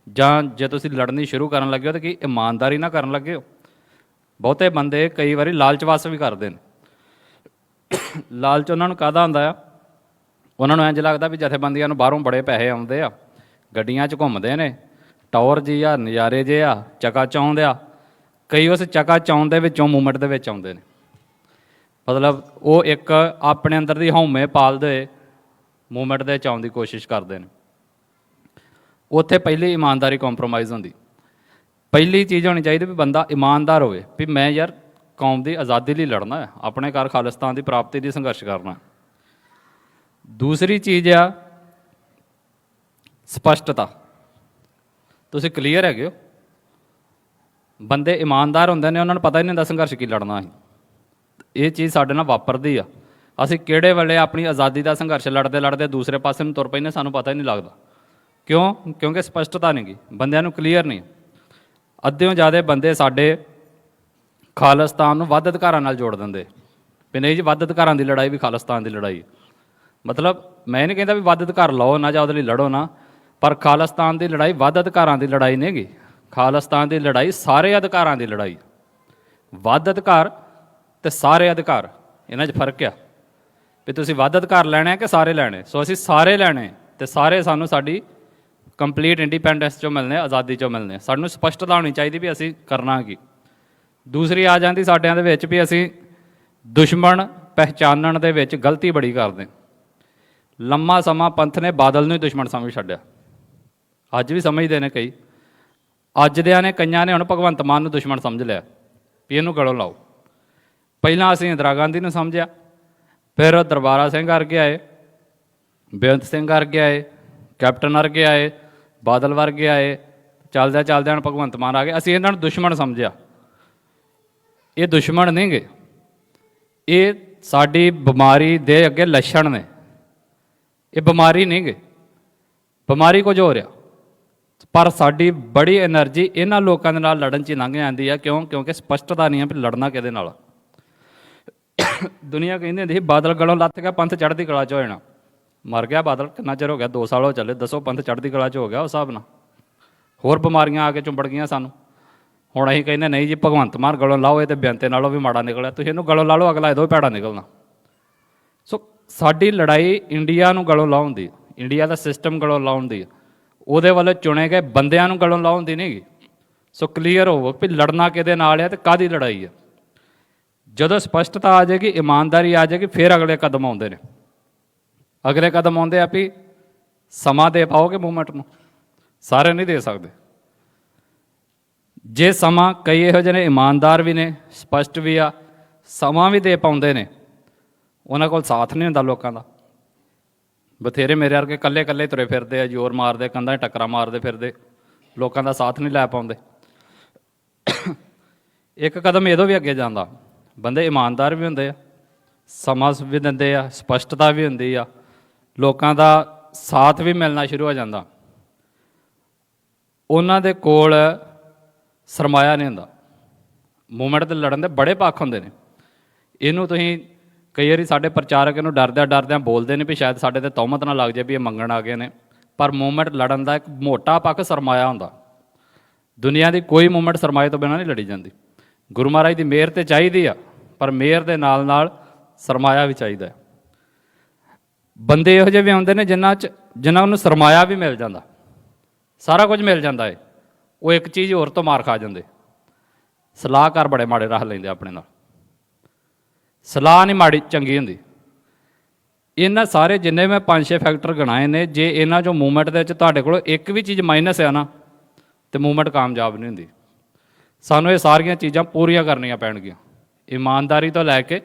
ਜਾਂ ਜੇ ਤੁਸੀਂ ਲੜਨੀ ਸ਼ੁਰੂ ਕਰਨ ਲੱਗੇ ਹੋ ਤਾਂ ਕੀ ਇਮਾਨਦਾਰੀ ਨਾਲ ਕਰਨ ਲੱਗੇ ਹੋ? ਬਹੁਤੇ ਬੰਦੇ ਕਈ ਵਾਰੀ ਲਾਲਚ ਵਸ ਵੀ ਕਰਦੇ ਨੇ। ਲਾਲਚ ਉਹਨਾਂ ਨੂੰ ਕਾਹਦਾ ਹੁੰਦਾ ਆ? ਉਹਨਾਂ ਨੂੰ ਇੰਝ ਲੱਗਦਾ ਵੀ ਜਥੇਬੰਦੀਆਂ ਨੂੰ ਬਾਹਰੋਂ ਬੜੇ ਪੈਸੇ ਆਉਂਦੇ ਆ, ਗੱਡੀਆਂ 'ਚ ਘੁੰਮਦੇ ਨੇ, ਟਾਵਰ ਜੀ ਆ, ਨਜ਼ਾਰੇ ਜੇ ਆ, ਚਕਾ ਚੌਂਦ ਆ। ਕਈ ਉਸ ਚਕਾ ਚੌਂਦ ਦੇ ਵਿੱਚੋਂ ਮੂਵਮੈਂਟ ਦੇ ਵਿੱਚ ਆਉਂਦੇ ਨੇ। ਮਤਲਬ ਉਹ ਇੱਕ ਆਪਣੇ ਅੰਦਰ ਦੀ ਹਉਮੈ ਪਾਲਦੇ ਮੂਵਮੈਂਟ ਦੇ ਵਿੱਚ ਆਉਣ ਦੀ ਕੋਸ਼ਿਸ਼ ਕਰਦੇ ਨੇ। ਉੱਥੇ ਪਹਿਲੀ ਇਮਾਨਦਾਰੀ ਕੰਪਰੋਮਾਈਜ਼ ਹੁੰਦੀ। ਪਹਿਲੀ ਚੀਜ਼ ਹੋਣੀ ਚਾਹੀਦੀ ਵੀ ਬੰਦਾ ਇਮਾਨਦਾਰ ਹੋਵੇ ਵੀ ਮੈਂ ਯਾਰ ਕੌਮ ਦੀ ਆਜ਼ਾਦੀ ਲਈ ਲੜਨਾ ਹੈ, ਆਪਣੇ ਘਰ ਖਾਲਿਸਤਾਨ ਦੀ ਪ੍ਰਾਪਤੀ ਲਈ ਸੰਘਰਸ਼ ਕਰਨਾ। ਦੂਸਰੀ ਚੀਜ਼ ਆ ਸਪਸ਼ਟਤਾ। ਤੁਸੀਂ ਕਲੀਅਰ ਹੈਗੇ ਹੋ। ਬੰਦੇ ਇਮਾਨਦਾਰ ਹੁੰਦੇ ਨੇ, ਉਹਨਾਂ ਨੂੰ ਪਤਾ ਹੀ ਨਹੀਂ ਹੁੰਦਾ ਸੰਘਰਸ਼ ਕੀ ਲੜਨਾ ਹੈ। ਇਹ ਚੀਜ਼ ਸਾਡੇ ਨਾਲ ਵਾਪਰਦੀ ਆ। ਅਸੀਂ ਕਿਹੜੇ ਵੇਲੇ ਆਪਣੀ ਆਜ਼ਾਦੀ ਦਾ ਸੰਘਰਸ਼ ਲੜਦੇ ਲੜਦੇ ਦੂਸਰੇ ਪਾਸੇ ਨੂੰ ਤੁਰ ਪੈਂਦੇ, ਸਾਨੂੰ ਪਤਾ ਹੀ ਨਹੀਂ ਲੱਗਦਾ। ਕਿਉਂ? ਕਿਉਂਕਿ ਸਪਸ਼ਟਤਾ ਨਹੀਂ ਗੀ, ਬੰਦਿਆਂ ਨੂੰ ਕਲੀਅਰ ਨਹੀਂ। ਅੱਧਿਓਂ ਜ਼ਿਆਦਾ ਬੰਦੇ ਸਾਡੇ ਖਾਲਿਸਤਾਨ ਨੂੰ ਵੱਧ ਅਧਿਕਾਰਾਂ ਨਾਲ ਜੋੜ ਦਿੰਦੇ ਵੀ ਨਹੀਂ ਜੀ, ਵੱਧ ਅਧਿਕਾਰਾਂ ਦੀ ਲੜਾਈ ਵੀ ਖਾਲਿਸਤਾਨ ਦੀ ਲੜਾਈ। ਮਤਲਬ ਮੈਂ ਨਹੀਂ ਕਹਿੰਦਾ ਵੀ ਵੱਧ ਅਧਿਕਾਰ ਲਓ ਨਾ ਜਾਂ ਉਹਦੇ ਲਈ ਲੜੋ ਨਾ, ਪਰ ਖਾਲਿਸਤਾਨ ਦੀ ਲੜਾਈ ਵੱਧ ਅਧਿਕਾਰਾਂ ਦੀ ਲੜਾਈ ਨਹੀਂ ਗੀ। ਖਾਲਿਸਤਾਨ ਦੀ ਲੜਾਈ ਸਾਰੇ ਅਧਿਕਾਰਾਂ ਦੀ ਲੜਾਈ। ਵੱਧ ਅਧਿਕਾਰ ਅਤੇ ਸਾਰੇ ਅਧਿਕਾਰ, ਇਹਨਾਂ 'ਚ ਫਰਕ ਆ ਵੀ ਤੁਸੀਂ ਵੱਧ ਅਧਿਕਾਰ ਲੈਣੇ ਕਿ ਸਾਰੇ ਲੈਣੇ। ਸੋ ਅਸੀਂ ਸਾਰੇ ਲੈਣੇ ਅਤੇ ਸਾਰੇ ਸਾਨੂੰ ਸਾਡੀ ਕੰਪਲੀਟ ਇੰਡੀਪੈਂਡੈਂਸ 'ਚੋਂ ਮਿਲਣੇ, ਆਜ਼ਾਦੀ 'ਚੋਂ ਮਿਲਣੇ। ਸਾਨੂੰ ਸਪਸ਼ਟਤਾ ਹੋਣੀ ਚਾਹੀਦੀ ਵੀ ਅਸੀਂ ਕਰਨਾ ਕੀ। ਦੂਸਰੀ ਆ ਜਾਂਦੀ ਸਾਡਿਆਂ ਦੇ ਵਿੱਚ ਵੀ ਅਸੀਂ ਦੁਸ਼ਮਣ ਪਹਿਚਾਨਣ ਦੇ ਵਿੱਚ ਗਲਤੀ ਬੜੀ ਕਰਦੇ। ਲੰਮਾ ਸਮਾਂ ਪੰਥ ਨੇ ਬਾਦਲ ਨੂੰ ਹੀ ਦੁਸ਼ਮਣ ਸਮਝ ਛੱਡਿਆ। ਅੱਜ ਵੀ ਸਮਝਦੇ ਨੇ ਕਈ। ਅੱਜ ਦਿਆਂ ਨੇ ਕਈਆਂ ਨੇ ਹੁਣ ਭਗਵੰਤ ਮਾਨ ਨੂੰ ਦੁਸ਼ਮਣ ਸਮਝ ਲਿਆ ਵੀ ਇਹਨੂੰ ਗਲੋਂ ਲਾਓ। ਪਹਿਲਾਂ ਅਸੀਂ ਇੰਦਰਾ ਗਾਂਧੀ ਨੂੰ ਸਮਝਿਆ, ਫਿਰ ਦਰਬਾਰਾ ਸਿੰਘ ਵਰਗੇ ਆਏ, ਬੇਅੰਤ ਸਿੰਘ ਵਰਗੇ ਆਏ, ਕੈਪਟਨ ਵਰਗੇ ਆਏ, ਬਾਦਲ ਵਰਗੇ ਆਏ, ਚੱਲਦਿਆਂ ਚੱਲਦਿਆਂ ਹੁਣ ਭਗਵੰਤ ਮਾਨ ਆ ਗਏ। ਅਸੀਂ ਇਹਨਾਂ ਨੂੰ ਦੁਸ਼ਮਣ ਸਮਝਿਆ। ਇਹ ਦੁਸ਼ਮਣ ਨਹੀਂ ਗੇ, ਇਹ ਸਾਡੀ ਬਿਮਾਰੀ ਦੇ ਅੱਗੇ ਲੱਛਣ ਨੇ। ਇਹ ਬਿਮਾਰੀ ਨਹੀਂ ਗੇ, ਬਿਮਾਰੀ ਕੁਝ ਹੋ ਰਿਹਾ। ਪਰ ਸਾਡੀ ਬੜੀ ਐਨਰਜੀ ਇਹਨਾਂ ਲੋਕਾਂ ਦੇ ਨਾਲ ਲੜਨ 'ਚ ਲੰਘ ਜਾਂਦੀ ਆ। ਕਿਉਂ? ਕਿਉਂਕਿ ਸਪਸ਼ਟਤਾ ਨਹੀਂ ਆ ਵੀ ਲੜਨਾ ਕਿਹਦੇ ਨਾਲ। ਦੁਨੀਆ ਕਹਿੰਦੀ ਹੁੰਦੀ ਸੀ ਬਾਦਲ ਗਲੋਂ ਲੱਥ ਗਿਆ ਪੰਥ ਚੜ੍ਹਦੀ ਕਲਾ 'ਚ ਹੋ ਜਾਣਾ। ਮਰ ਗਿਆ ਬਾਦਲ, ਕਿੰਨਾ ਚਿਰ ਹੋ ਗਿਆ? 2 ਸਾਲ ਹੋ ਚੱਲੇ। ਦੱਸੋ ਪੰਥ ਚੜ੍ਹਦੀ ਕਲਾ 'ਚ ਹੋ ਗਿਆ ਉਸ ਹਿਸਾਬ ਨਾਲ? ਹੋਰ ਬਿਮਾਰੀਆਂ ਆ ਕੇ ਚੁੰਬੜ ਗਈਆਂ ਸਾਨੂੰ। ਹੁਣ ਅਸੀਂ ਕਹਿੰਦੇ ਨਹੀਂ ਜੀ ਭਗਵੰਤ ਮਾਨ ਗਲੋਂ ਲਾਓ, ਇਹ ਤਾਂ ਬੇਅੰਤੇ ਨਾਲੋਂ ਵੀ ਮਾੜਾ ਨਿਕਲਿਆ, ਤੁਸੀਂ ਇਹਨੂੰ ਗਲੋਂ ਲਾ ਲਓ, ਅਗਲਾ ਇਹਦੋਂ ਵੀ ਭੈੜਾ ਨਿਕਲਣਾ। ਸੋ ਸਾਡੀ ਲੜਾਈ ਇੰਡੀਆ ਨੂੰ ਗਲੋਂ ਲਾਉਣ ਦੀ, ਇੰਡੀਆ ਦਾ ਸਿਸਟਮ ਗਲੋਂ ਲਾਉਣ ਦੀ, ਉਹਦੇ ਵੱਲੋਂ ਚੁਣੇ ਗਏ ਬੰਦਿਆਂ ਨੂੰ ਗਲੋਂ ਲਾਉਣ ਦੀ ਨਹੀਂ ਗੀ। ਸੋ ਕਲੀਅਰ ਹੋਵੋ ਵੀ ਲੜਨਾ ਕਿਹਦੇ ਨਾਲ ਹੈ ਅਤੇ ਕਾਹਦੀ ਲੜਾਈ ਹੈ। ਜਦੋਂ ਸਪਸ਼ਟਤਾ ਆ ਜਾਏਗੀ, ਇਮਾਨਦਾਰੀ ਆ ਜਾਏਗੀ, ਫਿਰ ਅਗਲੇ ਕਦਮ ਆਉਂਦੇ ਨੇ। ਅਗਲੇ ਕਦਮ ਆਉਂਦੇ ਆ ਵੀ ਸਮਾਂ ਦੇ ਪਾਓਗੇ ਮੂਵਮੈਂਟ ਨੂੰ, ਸਾਰੇ ਨਹੀਂ ਦੇ ਸਕਦੇ। ਜੇ ਸਮਾਂ, ਕਈ ਇਹੋ ਜਿਹੇ ਨੇ ਇਮਾਨਦਾਰ ਵੀ ਨੇ, ਸਪਸ਼ਟ ਵੀ ਆ, ਸਮਾਂ ਵੀ ਦੇ ਪਾਉਂਦੇ ਨੇ, ਉਹਨਾਂ ਕੋਲ ਸਾਥ ਨਹੀਂ ਹੁੰਦਾ ਲੋਕਾਂ ਦਾ। ਬਥੇਰੇ ਮੇਰੇ ਵਰਗੇ ਇਕੱਲੇ ਇਕੱਲੇ ਤੁਰੇ ਫਿਰਦੇ ਆ, ਜ਼ੋਰ ਮਾਰਦੇ, ਕੰਧਾਂ 'ਚ ਟੱਕਰਾਂ ਮਾਰਦੇ ਫਿਰਦੇ, ਲੋਕਾਂ ਦਾ ਸਾਥ ਨਹੀਂ ਲੈ ਪਾਉਂਦੇ। ਇੱਕ ਕਦਮ ਇਹਦੋਂ ਵੀ ਅੱਗੇ ਜਾਂਦਾ, ਬੰਦੇ ਇਮਾਨਦਾਰ ਵੀ ਹੁੰਦੇ ਆ, ਸਮਾਂ ਵੀ ਦਿੰਦੇ ਆ, ਸਪਸ਼ਟਤਾ ਵੀ ਹੁੰਦੀ ਆ, ਲੋਕਾਂ ਦਾ ਸਾਥ ਵੀ ਮਿਲਣਾ ਸ਼ੁਰੂ ਹੋ ਜਾਂਦਾ। ਉਹਨਾਂ ਦੇ ਕੋਲ ਸਰਮਾਇਆ ਨਹੀਂ ਹੁੰਦਾ। ਮੂਵਮੈਂਟ 'ਤੇ ਲੜਨ ਦੇ ਬੜੇ ਪੱਖ ਹੁੰਦੇ ਨੇ। ਇਹਨੂੰ ਤੁਸੀਂ ਕਈ ਵਾਰੀ ਸਾਡੇ ਪ੍ਰਚਾਰਕ ਇਹਨੂੰ ਡਰਦਿਆਂ ਡਰਦਿਆਂ ਬੋਲਦੇ ਨੇ ਵੀ ਸ਼ਾਇਦ ਸਾਡੇ 'ਤੇ ਤਹੁਮਤ ਨਾ ਲੱਗ ਜਾਏ ਵੀ ਇਹ ਮੰਗਣ ਆ ਗਏ ਨੇ। ਪਰ ਮੂਵਮੈਂਟ ਲੜਨ ਦਾ ਇੱਕ ਮੋਟਾ ਪੱਖ ਸਰਮਾਇਆ ਹੁੰਦਾ। ਦੁਨੀਆ ਦੀ ਕੋਈ ਮੂਵਮੈਂਟ ਸਰਮਾਏ ਤੋਂ ਬਿਨਾਂ ਨਹੀਂ ਲੜੀ ਜਾਂਦੀ। ਗੁਰੂ ਮਹਾਰਾਜ ਦੀ ਮਿਹਰ ਤਾਂ ਚਾਹੀਦੀ ਆ, ਪਰ ਮਿਹਰ ਦੇ ਨਾਲ ਨਾਲ ਸਰਮਾਇਆ ਵੀ ਚਾਹੀਦਾ। ਬੰਦੇ ਇਹੋ ਜਿਹੇ ਵੀ ਆਉਂਦੇ ਨੇ ਜਿਨ੍ਹਾਂ ਨੂੰ ਸਰਮਾਇਆ ਵੀ ਮਿਲ ਜਾਂਦਾ, ਸਾਰਾ ਕੁਝ ਮਿਲ ਜਾਂਦਾ ਹੈ, ਉਹ ਇੱਕ ਚੀਜ਼ ਹੋਰ ਤੋਂ ਮਾਰ ਖਾ ਜਾਂਦੇ। ਸਲਾਹਕਾਰ ਬੜੇ ਮਾੜੇ ਰੱਖ ਲੈਂਦੇ ਆਪਣੇ ਨਾਲ। ਸਲਾਹ ਨਹੀਂ ਮਾੜੀ ਚੰਗੀ ਹੁੰਦੀ। ਇਹਨਾਂ ਸਾਰੇ ਜਿੰਨੇ ਮੈਂ 5-6 ਫੈਕਟਰ ਗਿਣਾਏ ਨੇ, ਜੇ ਇਹਨਾਂ 'ਚੋਂ ਮੂਵਮੈਂਟ ਦੇ ਵਿੱਚ ਤੁਹਾਡੇ ਕੋਲ ਇੱਕ ਵੀ ਚੀਜ਼ ਮਾਈਨਸ ਆ ਨਾ, ਤਾਂ ਮੂਵਮੈਂਟ ਕਾਮਯਾਬ ਨਹੀਂ ਹੁੰਦੀ। ਸਾਨੂੰ ਇਹ ਸਾਰੀਆਂ ਚੀਜ਼ਾਂ ਪੂਰੀਆਂ ਕਰਨੀਆਂ ਪੈਣਗੀਆਂ। ਇਮਾਨਦਾਰੀ ਤੋਂ ਲੈ ਕੇ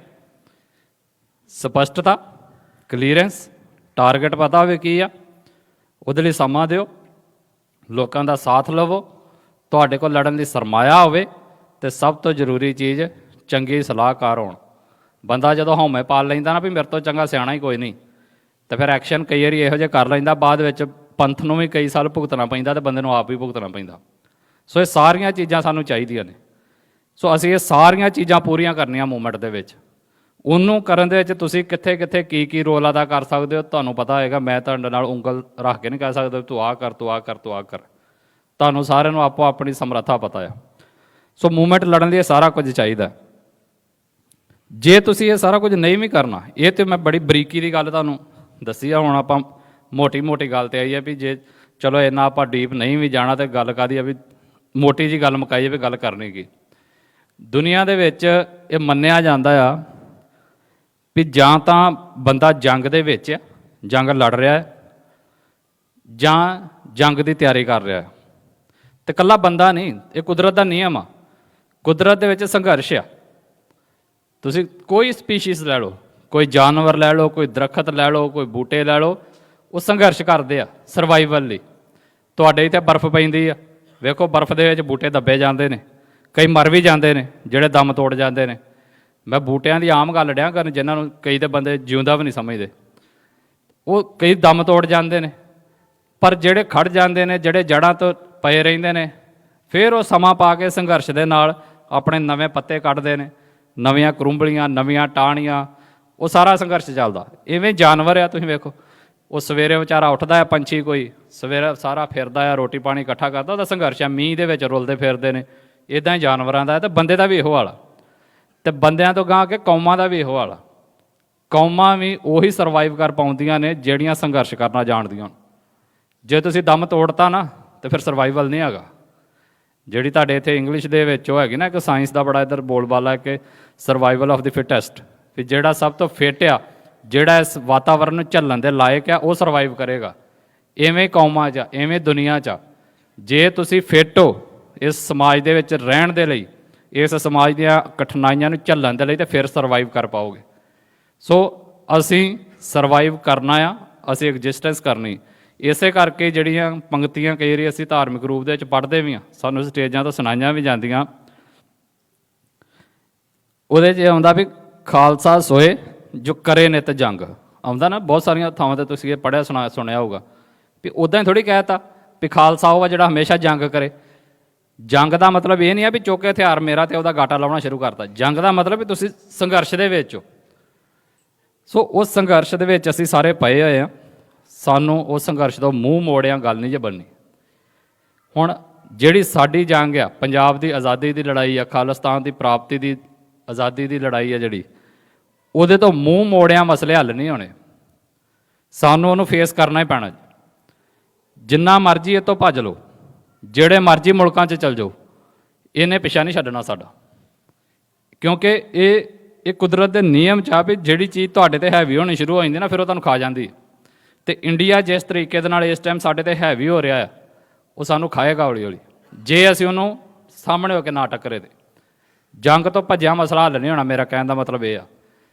ਸਪਸ਼ਟਤਾ, ਕਲੀਅਰੈਂਸ, ਟਾਰਗੇਟ ਪਤਾ ਹੋਵੇ ਕੀ ਆ, ਉਹਦੇ ਲਈ ਸਮਾਂ ਦਿਓ, ਲੋਕਾਂ ਦਾ ਸਾਥ ਲਵੋ, ਤੁਹਾਡੇ ਕੋਲ ਲੜਨ ਲਈ ਸਰਮਾਇਆ ਹੋਵੇ, ਅਤੇ ਸਭ ਤੋਂ ਜ਼ਰੂਰੀ ਚੀਜ਼ ਚੰਗੇ ਸਲਾਹਕਾਰ ਹੋਣ। ਬੰਦਾ ਜਦੋਂ ਹਉਮੈ ਪਾਲ ਲੈਂਦਾ ਨਾ ਵੀ ਮੇਰੇ ਤੋਂ ਚੰਗਾ ਸਿਆਣਾ ਹੀ ਕੋਈ ਨਹੀਂ, ਤੇ ਫਿਰ ਐਕਸ਼ਨ ਕਈ ਵਾਰੀ ਇਹੋ ਜਿਹੇ ਕਰ ਲੈਂਦਾ, ਬਾਅਦ ਵਿੱਚ ਪੰਥ ਨੂੰ ਵੀ ਕਈ ਸਾਲ ਭੁਗਤਣਾ ਪੈਂਦਾ ਤੇ ਬੰਦੇ ਨੂੰ ਆਪ ਵੀ ਭੁਗਤਣਾ ਪੈਂਦਾ। ਸੋ ਇਹ ਸਾਰੀਆਂ ਚੀਜ਼ਾਂ ਸਾਨੂੰ ਚਾਹੀਦੀਆਂ ਨੇ। ਸੋ ਅਸੀਂ ਇਹ ਸਾਰੀਆਂ ਚੀਜ਼ਾਂ ਪੂਰੀਆਂ ਕਰਨੀਆਂ ਮੂਵਮੈਂਟ ਦੇ ਵਿੱਚ। ਉਹਨੂੰ ਕਰਨ ਦੇ ਵਿੱਚ ਤੁਸੀਂ ਕਿੱਥੇ ਕਿੱਥੇ ਕੀ ਰੋਲ ਅਦਾ ਕਰ ਸਕਦੇ ਹੋ ਤੁਹਾਨੂੰ ਪਤਾ ਹੋਏਗਾ। ਮੈਂ ਤੁਹਾਡੇ ਨਾਲ ਉਂਗਲ ਰੱਖ ਕੇ ਨਹੀਂ ਕਹਿ ਸਕਦਾ ਤੂੰ ਆਹ ਕਰ, ਤੂੰ ਆਹ ਕਰ, ਤੂੰ ਆਹ ਕਰ। ਤੁਹਾਨੂੰ ਸਾਰਿਆਂ ਨੂੰ ਆਪੋ ਆਪਣੀ ਸਮਰੱਥਾ ਪਤਾ ਆ। ਸੋ ਮੂਵਮੈਂਟ ਲੜਨ ਲਈ ਇਹ ਸਾਰਾ ਕੁਝ ਚਾਹੀਦਾ। ਜੇ ਤੁਸੀਂ ਇਹ ਸਾਰਾ ਕੁਝ ਨਹੀਂ ਵੀ ਕਰਨਾ, ਇਹ ਤਾਂ ਮੈਂ ਬੜੀ ਬਰੀਕੀ ਦੀ ਗੱਲ ਤੁਹਾਨੂੰ ਦੱਸੀ ਆ। ਹੁਣ ਆਪਾਂ ਮੋਟੀ ਗੱਲ ਤੇ ਆਈ ਹੈ ਵੀ ਜੇ ਚਲੋ ਇੰਨਾ ਆਪਾਂ ਡੀਪ ਨਹੀਂ ਵੀ ਜਾਣਾ ਤੇ ਗੱਲ ਕਾਹਦੀ ਆ ਵੀ ਮੋਟੀ ਜੀ ਗੱਲ ਮੁਕਾਈ ਵੀ ਗੱਲ ਕਰਨੀ ਕੀ। ਦੁਨੀਆ ਦੇ ਵਿੱਚ ਇਹ ਮੰਨਿਆ ਜਾਂਦਾ ਆ ਵੀ ਜਾਂ ਤਾਂ ਬੰਦਾ ਜੰਗ ਦੇ ਵਿੱਚ ਜੰਗ ਲੜ ਰਿਹਾ ਜਾਂ ਜੰਗ ਦੀ ਤਿਆਰੀ ਕਰ ਰਿਹਾ। ਤੇ ਇਕੱਲਾ ਬੰਦਾ ਨਹੀਂ, ਇਹ ਕੁਦਰਤ ਦਾ ਨਿਯਮ ਆ। ਕੁਦਰਤ ਦੇ ਵਿੱਚ ਸੰਘਰਸ਼ ਆ। ਤੁਸੀਂ ਕੋਈ ਸਪੀਸ਼ੀਜ਼ ਲੈ ਲਓ, ਕੋਈ ਜਾਨਵਰ ਲੈ ਲਓ, ਕੋਈ ਦਰਖਤ ਲੈ ਲਓ, ਕੋਈ ਬੂਟੇ ਲੈ ਲਓ, ਉਹ ਸੰਘਰਸ਼ ਕਰਦੇ ਆ ਸਰਵਾਈਵਲ ਲਈ। ਤੁਹਾਡੇ ਇੱਥੇ ਬਰਫ਼ ਪੈਂਦੀ ਆ, ਵੇਖੋ ਬਰਫ਼ ਦੇ ਵਿੱਚ ਬੂਟੇ ਦੱਬੇ ਜਾਂਦੇ ਨੇ, ਕਈ ਮਰ ਵੀ ਜਾਂਦੇ ਨੇ, ਜਿਹੜੇ ਦਮ ਤੋੜ ਜਾਂਦੇ ਨੇ। ਮੈਂ ਬੂਟਿਆਂ ਦੀ ਆਮ ਗੱਲ ਡਿਆਂ ਕਰਨ, ਜਿਨ੍ਹਾਂ ਨੂੰ ਕਈ ਤਾਂ ਬੰਦੇ ਜਿਉਂਦਾ ਵੀ ਨਹੀਂ ਸਮਝਦੇ। ਉਹ ਕਈ ਦਮ ਤੋੜ ਜਾਂਦੇ ਨੇ, ਪਰ ਜਿਹੜੇ ਖੜ ਜਾਂਦੇ ਨੇ, ਜਿਹੜੇ ਜੜ੍ਹਾਂ ਤੋਂ ਪਏ ਰਹਿੰਦੇ ਨੇ, ਫਿਰ ਉਹ ਸਮਾਂ ਪਾ ਕੇ ਸੰਘਰਸ਼ ਦੇ ਨਾਲ ਆਪਣੇ ਨਵੇਂ ਪੱਤੇ ਕੱਢਦੇ ਨੇ, ਨਵੀਆਂ ਕਰੂੰਬਲੀਆਂ, ਨਵੀਆਂ ਟਾਹਣੀਆਂ, ਉਹ ਸਾਰਾ ਸੰਘਰਸ਼ ਚੱਲਦਾ। ਇਵੇਂ ਜਾਨਵਰ ਆ, ਤੁਸੀਂ ਵੇਖੋ ਉਹ ਸਵੇਰੇ ਵਿਚਾਰਾ ਉੱਠਦਾ ਆ, ਪੰਛੀ ਕੋਈ ਸਵੇਰੇ ਸਾਰਾ ਫਿਰਦਾ ਆ, ਰੋਟੀ ਪਾਣੀ ਇਕੱਠਾ ਕਰਦਾ, ਉਹਦਾ ਸੰਘਰਸ਼ ਆ। ਮੀਂਹ ਦੇ ਵਿੱਚ ਰੁਲਦੇ ਫਿਰਦੇ ਨੇ। ਇੱਦਾਂ ਹੀ ਜਾਨਵਰਾਂ ਦਾ, ਅਤੇ ਬੰਦੇ ਦਾ ਵੀ ਇਹੋ ਹਾਲ ਆ। ਅਤੇ ਬੰਦਿਆਂ ਤੋਂ ਗਾਂਹ ਕੇ ਕੌਮਾਂ ਦਾ ਵੀ ਇਹੋ ਹਾਲ ਆ। ਕੌਮਾਂ ਵੀ ਉਹੀ ਸਰਵਾਈਵ ਕਰ ਪਾਉਂਦੀਆਂ ਨੇ ਜਿਹੜੀਆਂ ਸੰਘਰਸ਼ ਕਰਨਾ ਜਾਣਦੀਆਂ। ਜੇ ਤੁਸੀਂ ਦਮ ਤੋੜਤਾ ਨਾ ਤਾਂ ਫਿਰ ਸਰਵਾਈਵਲ ਨਹੀਂ ਹੈਗਾ। ਜਿਹੜੀ ਤੁਹਾਡੇ ਇੱਥੇ ਇੰਗਲਿਸ਼ ਦੇ ਵਿੱਚ ਉਹ ਹੈਗੀ ਨਾ ਇੱਕ ਸਾਇੰਸ ਦਾ ਬੜਾ ਇੱਧਰ ਬੋਲਬਾਲਾ ਕਿ ਸਰਵਾਈਵਲ ਆਫ ਦੀ ਫਿਟੈਸਟ, ਵੀ ਜਿਹੜਾ ਸਭ ਤੋਂ ਫਿੱਟ ਆ, ਜਿਹੜਾ ਇਸ ਵਾਤਾਵਰਨ ਨੂੰ ਝੱਲਣ ਦੇ ਲਾਇਕ ਆ, ਉਹ ਸਰਵਾਈਵ ਕਰੇਗਾ। ਇਵੇਂ ਕੌਮਾਂ 'ਚ, ਇਵੇਂ ਦੁਨੀਆ 'ਚ ਜੇ ਤੁਸੀਂ ਫਿੱਟ ਹੋ ਇਸ ਸਮਾਜ ਦੇ ਵਿੱਚ ਰਹਿਣ ਦੇ ਲਈ, ਇਸ ਸਮਾਜ ਦੀਆਂ ਕਠਿਨਾਈਆਂ ਨੂੰ ਝੱਲਣ ਦੇ ਲਈ, ਤਾਂ ਫਿਰ ਸਰਵਾਈਵ ਕਰ ਪਾਓਗੇ। ਸੋ ਅਸੀਂ ਸਰਵਾਈਵ ਕਰਨਾ ਆ, ਅਸੀਂ ਐਗਜ਼ਿਸਟੈਂਸ ਕਰਨੀ। ਇਸੇ ਕਰਕੇ ਜਿਹੜੀਆਂ ਪੰਕਤੀਆਂ ਕਈ ਵਾਰੀ ਅਸੀਂ ਧਾਰਮਿਕ ਰੂਪ ਦੇ ਵਿੱਚ ਪੜ੍ਹਦੇ ਵੀ ਹਾਂ, ਸਾਨੂੰ ਸਟੇਜਾਂ ਤੋਂ ਸੁਣਾਈਆਂ ਵੀ ਜਾਂਦੀਆਂ। ਉਹਦੇ 'ਚ ਆਉਂਦਾ ਵੀ ਖਾਲਸਾ ਸੋਏ ਜੋ ਕਰੇ ਨਿਤ ਜੰਗ, ਆਉਂਦਾ ਨਾ ਬਹੁਤ ਸਾਰੀਆਂ ਥਾਵਾਂ 'ਤੇ ਤੁਸੀਂ ਇਹ ਪੜ੍ਹਿਆ ਸੁਣਿਆ ਹੋਊਗਾ। ਵੀ ਉੱਦਾਂ ਹੀ ਥੋੜ੍ਹੀ ਕਹਿ ਤਾ ਵੀ ਖਾਲਸਾ ਉਹ ਆ ਜਿਹੜਾ ਹਮੇਸ਼ਾ ਜੰਗ ਕਰੇ। ਜੰਗ ਦਾ ਮਤਲਬ ਇਹ ਨਹੀਂ ਆ ਵੀ ਚੁੱਕ ਕੇ ਹਥਿਆਰ ਮੇਰਾ ਤੇ ਉਹਦਾ ਗਾਟਾ ਲਾਉਣਾ ਸ਼ੁਰੂ ਕਰਤਾ। ਜੰਗ ਦਾ ਮਤਲਬ ਵੀ ਤੁਸੀਂ ਸੰਘਰਸ਼ ਦੇ ਵਿੱਚ ਹੋ। ਸੋ ਉਸ ਸੰਘਰਸ਼ ਦੇ ਵਿੱਚ ਅਸੀਂ ਸਾਰੇ ਪਏ ਹੋਏ ਹਾਂ। ਸਾਨੂੰ ਉਸ ਸੰਘਰਸ਼ ਤੋਂ ਮੂੰਹ ਮੋੜਿਆਂ ਗੱਲ ਨਹੀਂ ਜੇ ਬਣਨੀ। ਹੁਣ ਜਿਹੜੀ ਸਾਡੀ ਜੰਗ ਆ, ਪੰਜਾਬ ਦੀ ਆਜ਼ਾਦੀ ਦੀ ਲੜਾਈ ਆ, ਖਾਲਿਸਤਾਨ ਦੀ ਪ੍ਰਾਪਤੀ ਦੀ ਆਜ਼ਾਦੀ ਦੀ ਲੜਾਈ ਆ ਜਿਹੜੀ, ਉਹਦੇ ਤੋਂ ਮੂੰਹ ਮੋੜਿਆਂ ਮਸਲੇ ਹੱਲ ਨਹੀਂ ਹੋਣੇ। ਸਾਨੂੰ ਉਹਨੂੰ ਫੇਸ ਕਰਨਾ ਹੀ ਪੈਣਾ। ਜਿੰਨਾ ਮਰਜ਼ੀ ਇਹ ਤੋਂ ਭੱਜ ਲਓ, ਜਿਹੜੇ ਮਰਜ਼ੀ ਮੁਲਕਾਂ 'ਚ ਚੱਲ ਜਾਓ, ਇਹਨੇ ਪਿੱਛਾ ਨਹੀਂ ਛੱਡਣਾ ਸਾਡਾ। ਕਿਉਂਕਿ ਇਹ ਕੁਦਰਤ ਦੇ ਨਿਯਮ 'ਚ ਆ ਵੀ ਜਿਹੜੀ ਚੀਜ਼ ਤੁਹਾਡੇ 'ਤੇ ਹੈਵੀ ਹੋਣੀ ਸ਼ੁਰੂ ਹੋ ਜਾਂਦੀ ਨਾ, ਫਿਰ ਉਹ ਤੁਹਾਨੂੰ ਖਾ ਜਾਂਦੀ। ਅਤੇ ਇੰਡੀਆ ਜਿਸ ਤਰੀਕੇ ਦੇ ਨਾਲ ਇਸ ਟਾਈਮ ਸਾਡੇ 'ਤੇ ਹੈਵੀ ਹੋ ਰਿਹਾ ਆ, ਉਹ ਸਾਨੂੰ ਖਾਏਗਾ ਹੌਲੀ ਹੌਲੀ, ਜੇ ਅਸੀਂ ਉਹਨੂੰ ਸਾਹਮਣੇ ਹੋ ਕੇ ਨਾ ਟੱਕਰੇ। ਤੇ ਜੰਗ ਤੋਂ ਭੱਜਿਆ ਮਸਲਾ ਹੱਲ ਨਹੀਂ ਹੋਣਾ। ਮੇਰਾ ਕਹਿਣ ਦਾ ਮਤਲਬ ਇਹ ਆ,